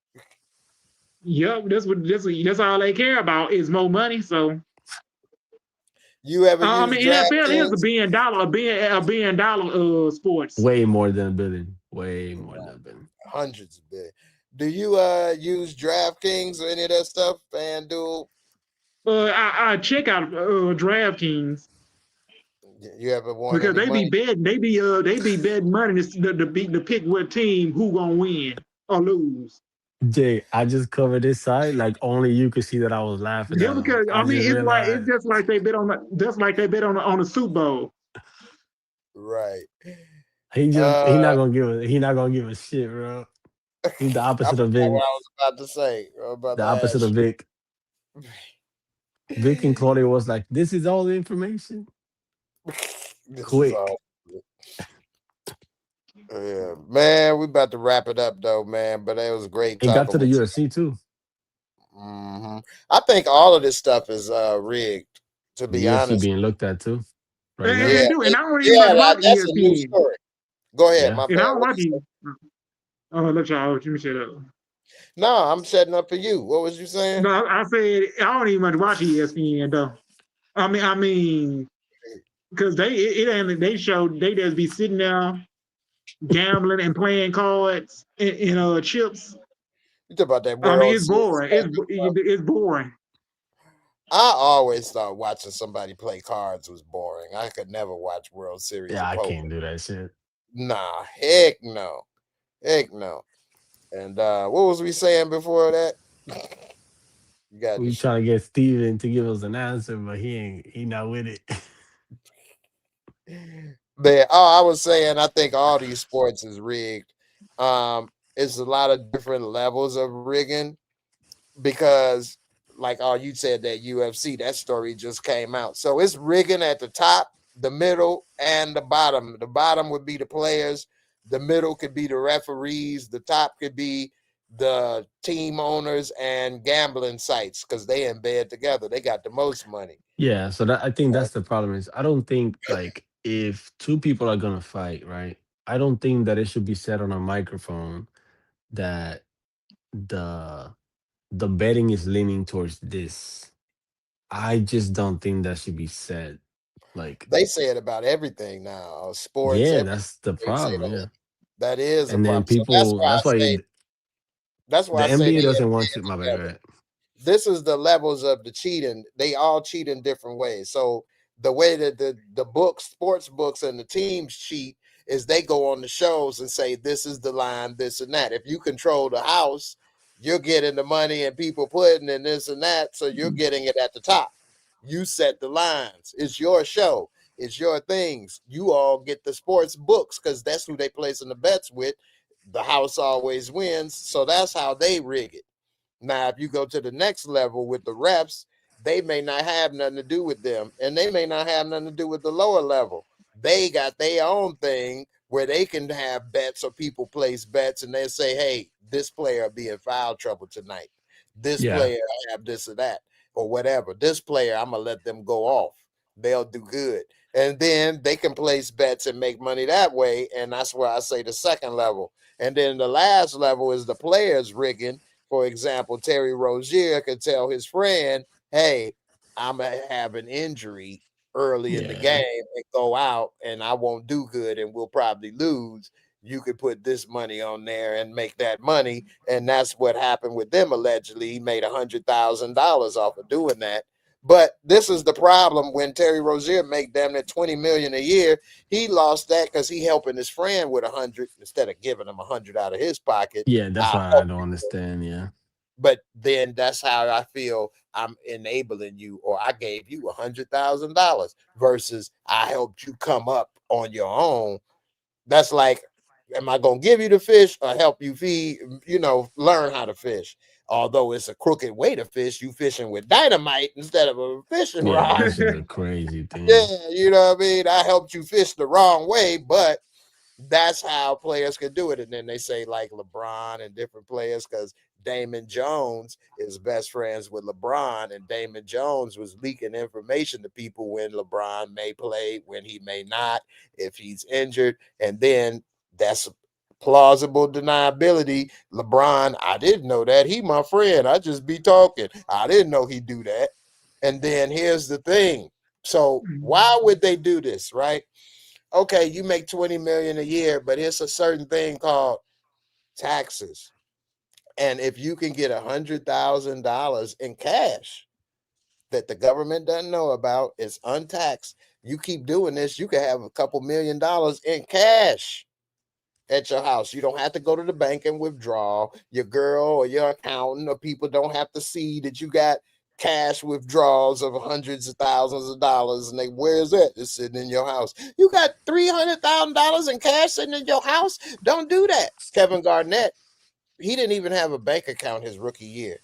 yep, that's all they care about is more money. So You ever I use mean, NFL is DraftKings? a billion dollar sports. Way more than a billion. Way more than a billion. Hundreds of billion. Do you use DraftKings or any of that stuff, FanDuel? I check out DraftKings You ever won because any they be money? betting, they be betting money to pick what team who gonna win or lose. Jay, I just covered this side. Like only you could see that I was laughing Yeah, at him. because I I mean just it's realized just like they bet on the Super Bowl. Right. he Uh, not gonna give a he not gonna give a shit, bro. He's the I opposite of forgot what Vin. I was about to say. I was about The to opposite ask of Vic. you. Vic and Claudia was like, "This is all the information. This is Quick." all. Yeah, man, we about to wrap it up though, man. But it was great It got to talking the with UFC too. you. I think all of this stuff is rigged. To The be UFC honest, being looked at too right And now. yeah, they do, and I don't even yeah, much watch that's a new ESPN. story. Go ahead, Yeah. my And I bad. don't What watch you say? you. Oh, let y'all let me shut up. No, I'm setting up for you. What was you saying? No, I said I don't even much watch ESPN though. I mean, because it ain't they show they just be sitting there gambling and playing cards and chips. You talk about that I mean, World it's Series. boring. It's boring. I always thought watching somebody play cards was boring. I could never watch World Series Yeah, of I poker. can't do that shit. Nah, heck no. Heck no. And what was we saying before that? You got We this. trying to get Steven to give us an answer, but he not with it. But I was saying I think all these sports is rigged. It's a lot of different levels of rigging because like you said that UFC, that story just came out. So it's rigging at the top, the middle, and the bottom. The bottom would be the players, the middle could be the referees, the top could be the team owners and gambling sites because they in bed together. They got the most money. Yeah, so that I think that's the problem is I don't think like if two people are gonna fight, right? I don't think that it should be said on a microphone that the the betting is leaning towards this. I just don't think that should be said. Like, They say it about everything now, sports, yeah, everything. that's the They say problem. Yeah, that is a and then problem. So that's people. why I That's why say that's why the I say NBA they in doesn't want to. My bed bad. Go together. ahead. This is the levels of the cheating. They all cheat in different ways. So the way that the books, sports books, and the teams cheat is they go on the shows and say this is the line, this and that. If you control the house, you're getting the money and people putting in this and that, so you're getting it at the top. You set the lines. It's your show. It's your things. You all get the sports books because that's who they placing the bets with. The house always wins. So that's how they rig it. Now, if you go to the next level with the refs, they may not have nothing to do with them, and they may not have nothing to do with the lower level. They got their own thing where they can have bets or people place bets, and they say, hey, this player will be in foul trouble tonight. This player have this or that or whatever. This player, I'm going to let them go off. They'll do good. And then they can place bets and make money that way, and that's where I say the second level. And then the last level is the players rigging. For example, Terry Rozier could tell his friend, hey, I'm going to have an injury early in the game and go out and I won't do good and we'll probably lose. You could put this money on there and make that money. And that's what happened with them. Allegedly, he made $100,000 off of doing that. But this is the problem when Terry Rozier make damn near $20 million a year. He lost that because he helping his friend with 100 instead of giving him 100 out of his pocket. Yeah, that's why I don't understand. Yeah. But then that's how I feel I'm enabling you, or I gave you $100,000 versus I helped you come up on your own. That's like, am I going to give you the fish or help you feed, learn how to fish? Although it's a crooked way to fish, you fishing with dynamite instead of a fishing rod. This is a crazy thing. Yeah, you know what I mean? I helped you fish the wrong way, but that's how players can do it. And then they say like LeBron and different players, because Damon Jones is best friends with LeBron, and Damon Jones was leaking information to people when LeBron may play, when he may not, if he's injured. And then that's plausible deniability. LeBron, I didn't know that. He my friend. I just be talking. I didn't know he'd do that. And then here's the thing. So why would they do this, right? Okay, you make $20 million a year, but it's a certain thing called taxes. And if you can get $100,000 in cash that the government doesn't know about, it's untaxed. You keep doing this, you can have a couple $1 million in cash at your house. You don't have to go to the bank and withdraw. Your girl or your accountant or people don't have to see that you got cash withdrawals of hundreds of thousands of dollars, and where's that? It's sitting in your house. You got $300,000 in cash sitting in your house. Don't do that. Kevin Garnett, he didn't even have a bank account his rookie year,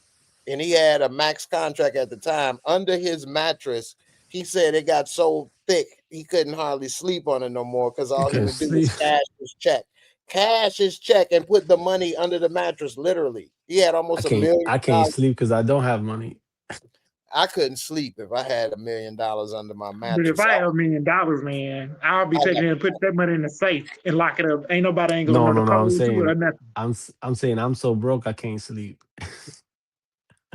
and he had a max contract at the time. Under his mattress, he said it got so thick he couldn't hardly sleep on it no more because all he would do was cash his check and put the money under the mattress. Literally, he had almost $1 million. I can't sleep because I don't have money. I couldn't sleep if I had $1 million under my mattress. But if I have $1 million, man, I'll be taking it and put that money in the safe and lock it up. Ain't nobody gonna know the code to it or nothing. I'm saying I'm so broke I can't sleep.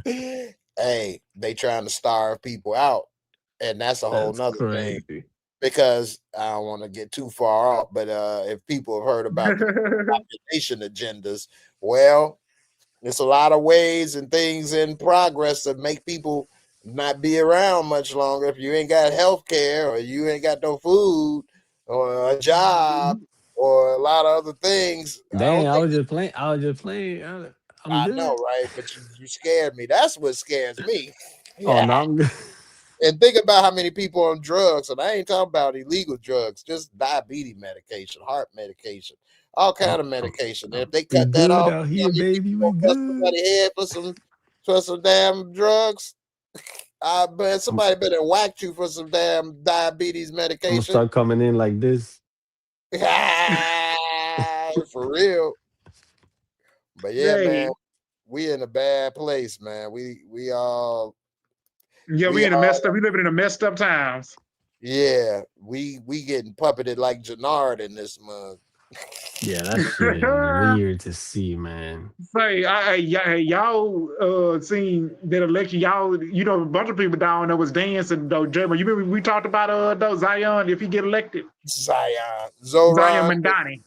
Hey, they trying to starve people out, and that's a whole nother thing. Because I don't want to get too far off, but if people have heard about the population agendas, well, there's a lot of ways and things in progress that make people not be around much longer. If you ain't got health care or you ain't got no food or a job or a lot of other things. Dang, I was just playing. I know, right? But you scared me. That's what scares me. Oh, no, I'm good. And think about how many people on drugs, and I ain't talking about illegal drugs, just diabetes medication, heart medication, all kind of medication. And if they cut that off, out here, baby, we good. Somebody head for some damn drugs. But somebody better whack you for some damn diabetes medication. I'm gonna start coming in like this. For real. But yeah, man, we in a bad place, man. We all. Yeah, we living in a messed up times. Yeah, we getting puppeted like Jannard in this month. Yeah, that's weird to see, man. Say, y'all seen that election? Y'all, a bunch of people down there was dancing though. Jeremy, you remember we talked about Zion if he get elected? Zion Mandani.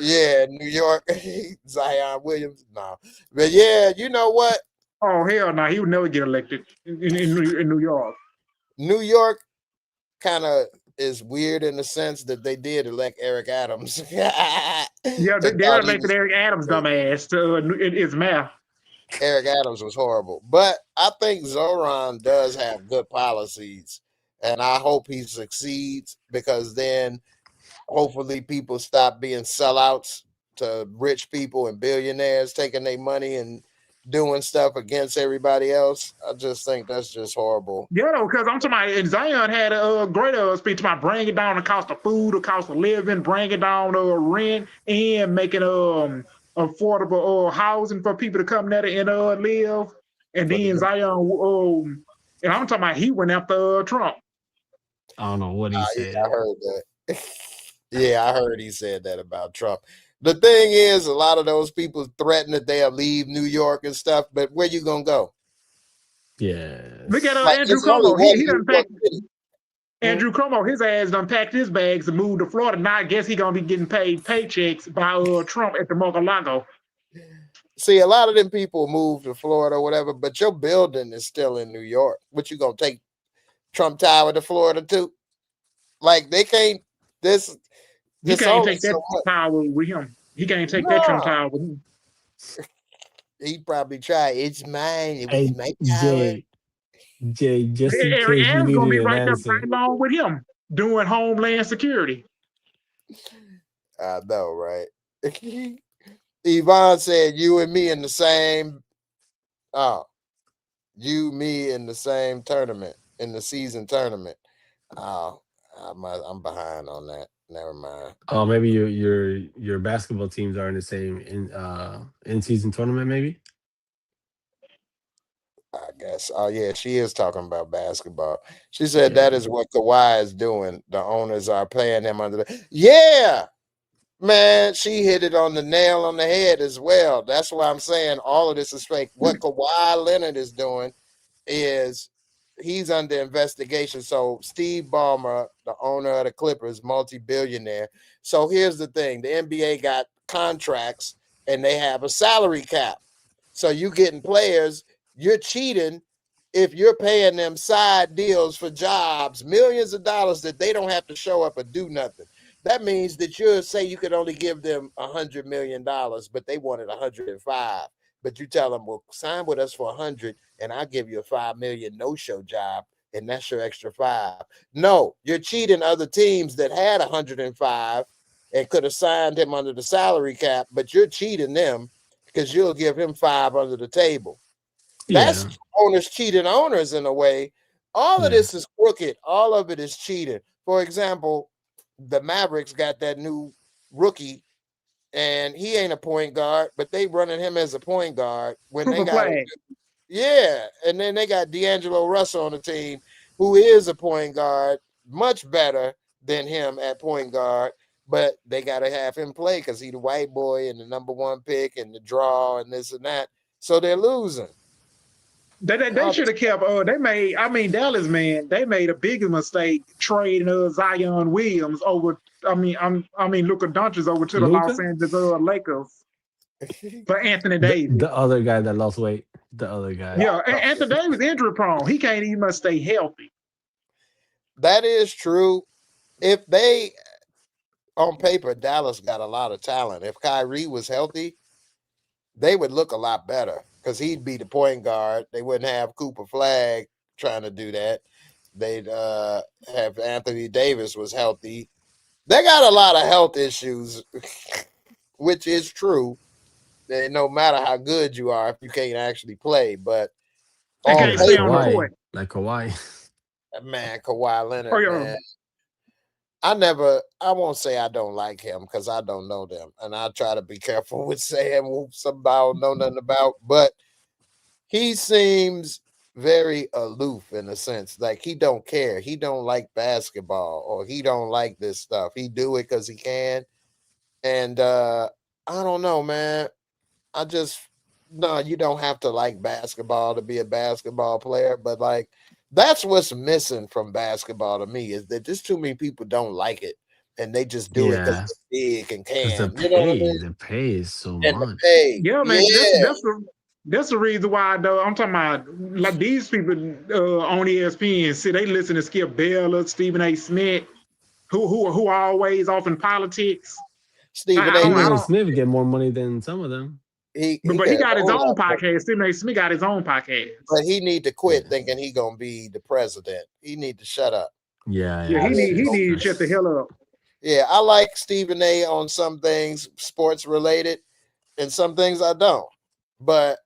Yeah, New York. Zion Williams. No, but yeah, you know what? Oh hell no, he would never get elected in New York. New York kind of is weird in the sense that they did elect Eric Adams. Yeah, they elected Eric Adams, dumbass. It's math. Eric Adams was horrible, but I think Zoran does have good policies, and I hope he succeeds, because then hopefully people stop being sellouts to rich people and billionaires taking their money and doing stuff against everybody else. I just think that's just horrible. Yeah, though, because I'm talking about, and Zion had a great speech about bringing down the cost of food, the cost of living, bringing down rent, and making affordable housing for people to come there and live. And then Zion, and I'm talking about, he went after Trump. I don't know what he said. Yeah, I heard that. Yeah, I heard he said that about Trump. The thing is, a lot of those people threaten that they'll leave New York and stuff, but where you gonna go? Yeah. Look at Like, Andrew it's only Cuomo. one He New done York packed. City. Andrew Cuomo, his ass done packed his bags and moved to Florida. Now I guess he gonna be getting paid paychecks by Trump at the Mar-a-Lago. See, a lot of them people move to Florida or whatever, but your building is still in New York. What, you gonna take Trump Tower to Florida too? Like, they can't. He can't only take that so much. power with him. He can't take that Trump Tower with him. He'd probably try. It's mine. It Hey, was my tower. Jay, just in Eric case you Adams gonna be needed an right there answer. right along with him doing Homeland Security. I know, right? Yvonne said, "You and me in the same." Oh, you, me in the same tournament, in the season tournament. Oh, I'm behind on that. Never mind. Oh, maybe your basketball teams are in the same in season tournament, maybe. I guess. Oh yeah, she is talking about basketball. She said Yeah. that is what Kawhi is doing. The owners are paying him under the. Yeah, man, she hit it on the nail on the head as well. That's why I'm saying all of this is fake. What Kawhi Leonard is doing is he's under investigation. So Steve Ballmer, the owner of the Clippers, multi-billionaire. So here's the thing: the NBA got contracts and they have a salary cap. So you getting players, you're cheating if you're paying them side deals for jobs, millions of dollars that they don't have to show up or do nothing. That means that you say you could only give them $100 million, but they wanted 105. But you tell them, well, sign with us for 100, and I'll give you a 5 million no-show job, and that's your extra 5. No, you're cheating other teams that had 105 and could have signed him under the salary cap, but you're cheating them because you'll give him 5 under the table. That's owners cheating owners in a way. All of this is crooked. All of it is cheating. For example, the Mavericks got that new rookie, and he ain't a point guard, but they running him as a point guard when they got and then they got D'Angelo Russell on the team, who is a point guard, much better than him at point guard, but they got to have him play because he's the white boy and the number 1 pick and the draw and this and that. So they're losing. They should have kept. Dallas, man, they made a bigger mistake trading Zion Williams over. Luka Doncic over to the Los Angeles Lakers for Anthony Davis. The other guy that lost weight. The other guy. Yeah, Anthony Davis injury prone. He can't even stay healthy. That is true. If they, on paper, Dallas got a lot of talent. If Kyrie was healthy, they would look a lot better because he'd be the point guard. They wouldn't have Cooper Flag trying to do that. They'd have Anthony Davis was healthy. They got a lot of health issues, which is true. No matter how good you are, if you can't actually play, but can't stay on the court. Like Kawhi. Man, Kawhi Leonard, man. I won't say I don't like him because I don't know them. And I try to be careful with saying somebody I don't know nothing about. But he seems very aloof in a sense. Like he don't care. He don't like basketball or he don't like this stuff. He do it because he can. And I don't know, man. You don't have to like basketball to be a basketball player. But like, that's what's missing from basketball to me is that just too many people don't like it and they just do it because it's big and can. The pay is so much. Yeah, man. That's the reason why though I'm talking about like these people on ESPN. See, they listen to Skip Bayless, Stephen A. Smith, who are always off in politics. Stephen A. Smith get more money than some of them. But he got got his hold own up, podcast. Stephen A. Smith got his own podcast. but he need to quit Yeah. thinking he gonna be the president. He need to shut up. Yeah, Yeah, yeah. he It's need to shut the just, hell up. Yeah, I like Stephen A. on some things sports related, and some things I don't. But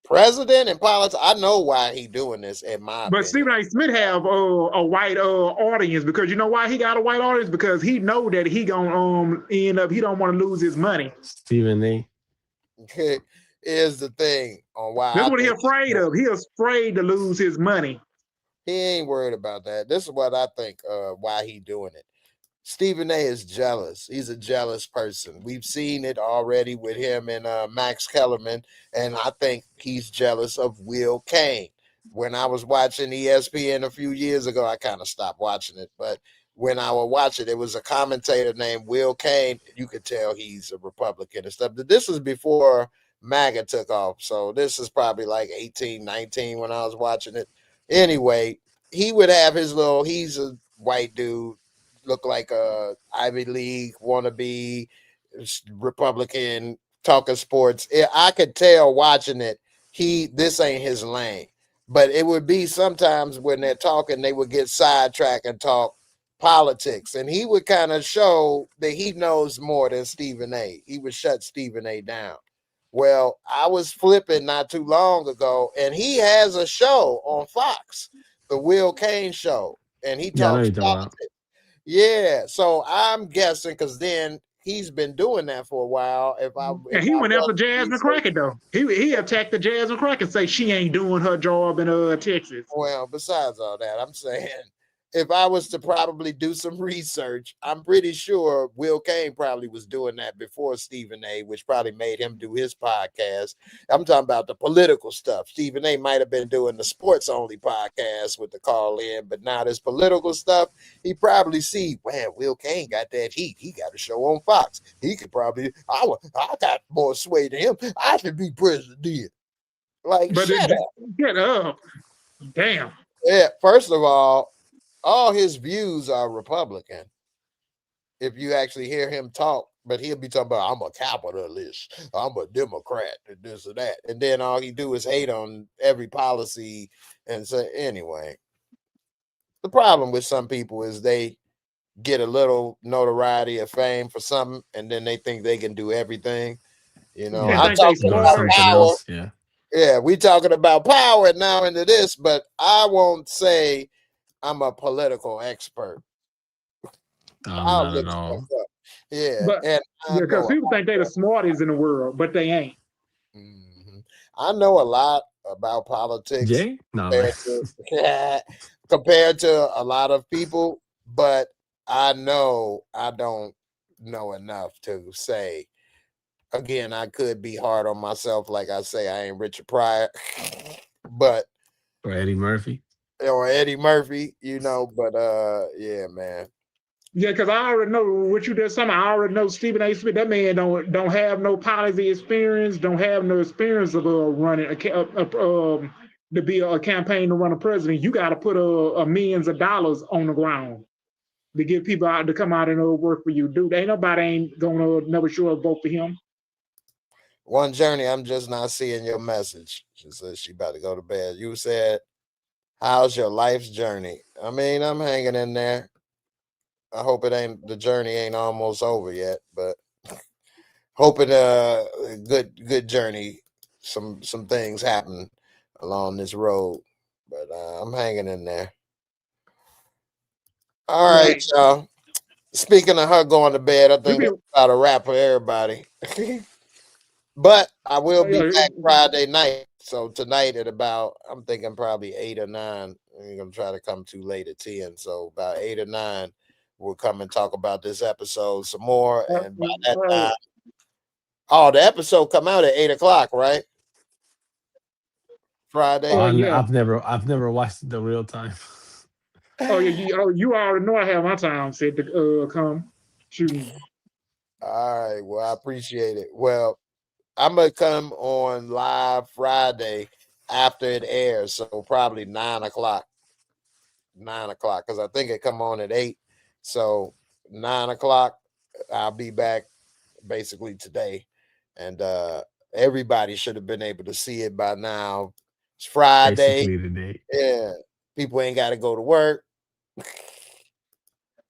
president and politics, I know why he doing this. In my But opinion, Stephen A. Smith have a white audience because you know why he got a white audience because he know that he gonna end up he don't want to lose his money. Stephen A. is the thing on why That's I what he think afraid of. He afraid to lose his money. he ain't worried about that. This is what I think. Why he doing it. Stephen A is jealous. He's a jealous person. We've seen it already with him and Max Kellerman, and I think he's jealous of Will Kane. When I was watching ESPN a few years ago, I kind of stopped watching it, but when I would watch it, it was a commentator named Will Kane. You could tell he's a Republican and stuff. But this was before MAGA took off, so this is probably like 18, 19 when I was watching it. Anyway, he would have his little, he's a white dude, look like a Ivy League wannabe Republican talking sports. I could tell watching it, this ain't his lane. But it would be sometimes when they're talking, they would get sidetracked and talk politics. And he would kind of show that he knows more than Stephen A. He would shut Stephen A down. Well, I was flipping not too long ago, and he has a show on Fox, the Will Kane show, and he Yeah, I know talks you're talking about. politics. Yeah, so I'm guessing because then he's been doing that for a while. If And he went after wasn't Jasmine Crockett though. He attacked the Jasmine Crockett, say she ain't doing her job in Texas. well, besides all that, I'm saying if I was to probably do some research, I'm pretty sure Will Kane probably was doing that before Stephen A, which probably made him do his podcast. I'm talking about the political stuff. Stephen A might have been doing the sports only podcast with the call in, but now this political stuff, he probably see, man, Will Kane got that heat. He got a show on Fox. He could probably, I got more sway than him. I should be president. Like, But shut up. get up. Damn. Yeah, first of all his views are Republican. If you actually hear him talk, but he'll be talking about, I'm a capitalist, I'm a Democrat, and this or that. And then all he do is hate on every policy and say, anyway. The problem with some people is they get a little notoriety or fame for something, and then they think they can do everything. You know, And Yeah. I'm think they talking Or smart. about something power. else. Yeah. Yeah, we talking about power now into this, but I won't say I'm a political expert. I'll Not look at stuff all. up. Yeah, But and I because know people think they the smartest in the world, but they ain't. mhm. I know a lot about politics Jay? No, man. compared to compared to a lot of people, but I know I don't know enough to say. Again, I could be hard on myself, like I say, I ain't Richard Pryor, but Or Eddie Murphy. or Eddie Murphy, But yeah, man. Yeah, because I already know what you did. Something I already know. Stephen A. Smith. That man don't have no policy experience. Don't have no experience of running to be a campaign to run a president. You got to put millions of dollars on the ground to get people out to come out and work for you. Dude, ain't nobody ain't gonna never sure vote for him. One Journey, I'm just not seeing your message. She says she about to go to bed. You said, how's your life's journey? I mean, I'm hanging in there. I hope the journey ain't almost over yet, but hoping a good journey. Some things happen along this road, but I'm hanging in there. All right, y'all. Speaking of her going to bed, I think that's about a wrap for everybody. But I will be back Friday night. So tonight at about, I'm thinking probably 8 or 9. I'm gonna try to come too late at 10. So about 8 or 9, we'll come and talk about this episode some more. And by that time, the episode come out at 8 o'clock, right? Friday. I've never watched the real time. Oh yeah, you already know I have my time set to come. Shoot. All right. Well, I appreciate it. Well, I'm gonna come on live Friday after it airs, so probably 9 o'clock. 9 o'clock, because I think it come on at 8. So 9 o'clock, I'll be back basically today. And Everybody should have been able to see it by now. It's Friday. Basically today. Yeah. People ain't got to go to work.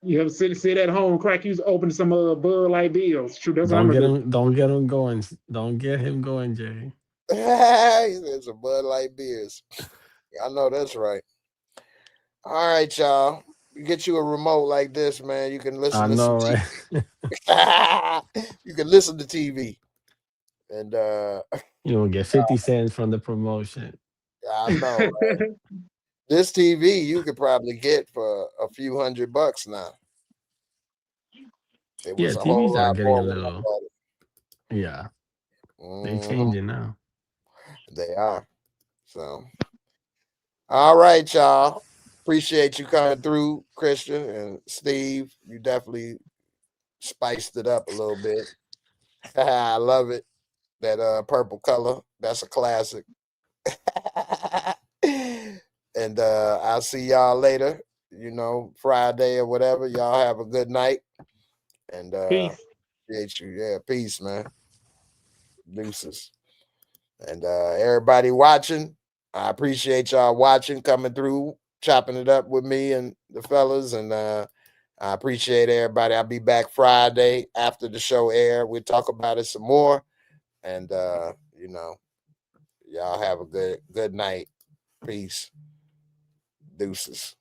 You ever sit at home, crack you open some Bud Light Bills. True, that's what I'm Don't gonna get do. him. Don't get him going. Don't get him going, Jay. There's some Bud Light beers. I know that's right. All right, y'all. You get you a remote like this, man. You can listen I to some know, right? you can listen to TV. And You don't get 50 cents from the promotion. I know, right? This TV you could probably get for a few $100 now. It Yeah, was a whole TVs are lot getting a more when I little. bought it. Yeah, they Mhm. changing now. They are. So, all right, y'all. Appreciate you coming through, Christian and Steve. You definitely spiced it up a little bit. I love it. That purple color. That's a classic. And I'll see y'all later. You know, Friday or whatever. Y'all have a good night. And Peace. appreciate you. Yeah, peace, man. Deuces. And everybody watching, I appreciate y'all watching, coming through, chopping it up with me and the fellas. And I appreciate everybody. I'll be back Friday after the show air. We'll talk about it some more. And you know, y'all have a good night. Peace. Deuces.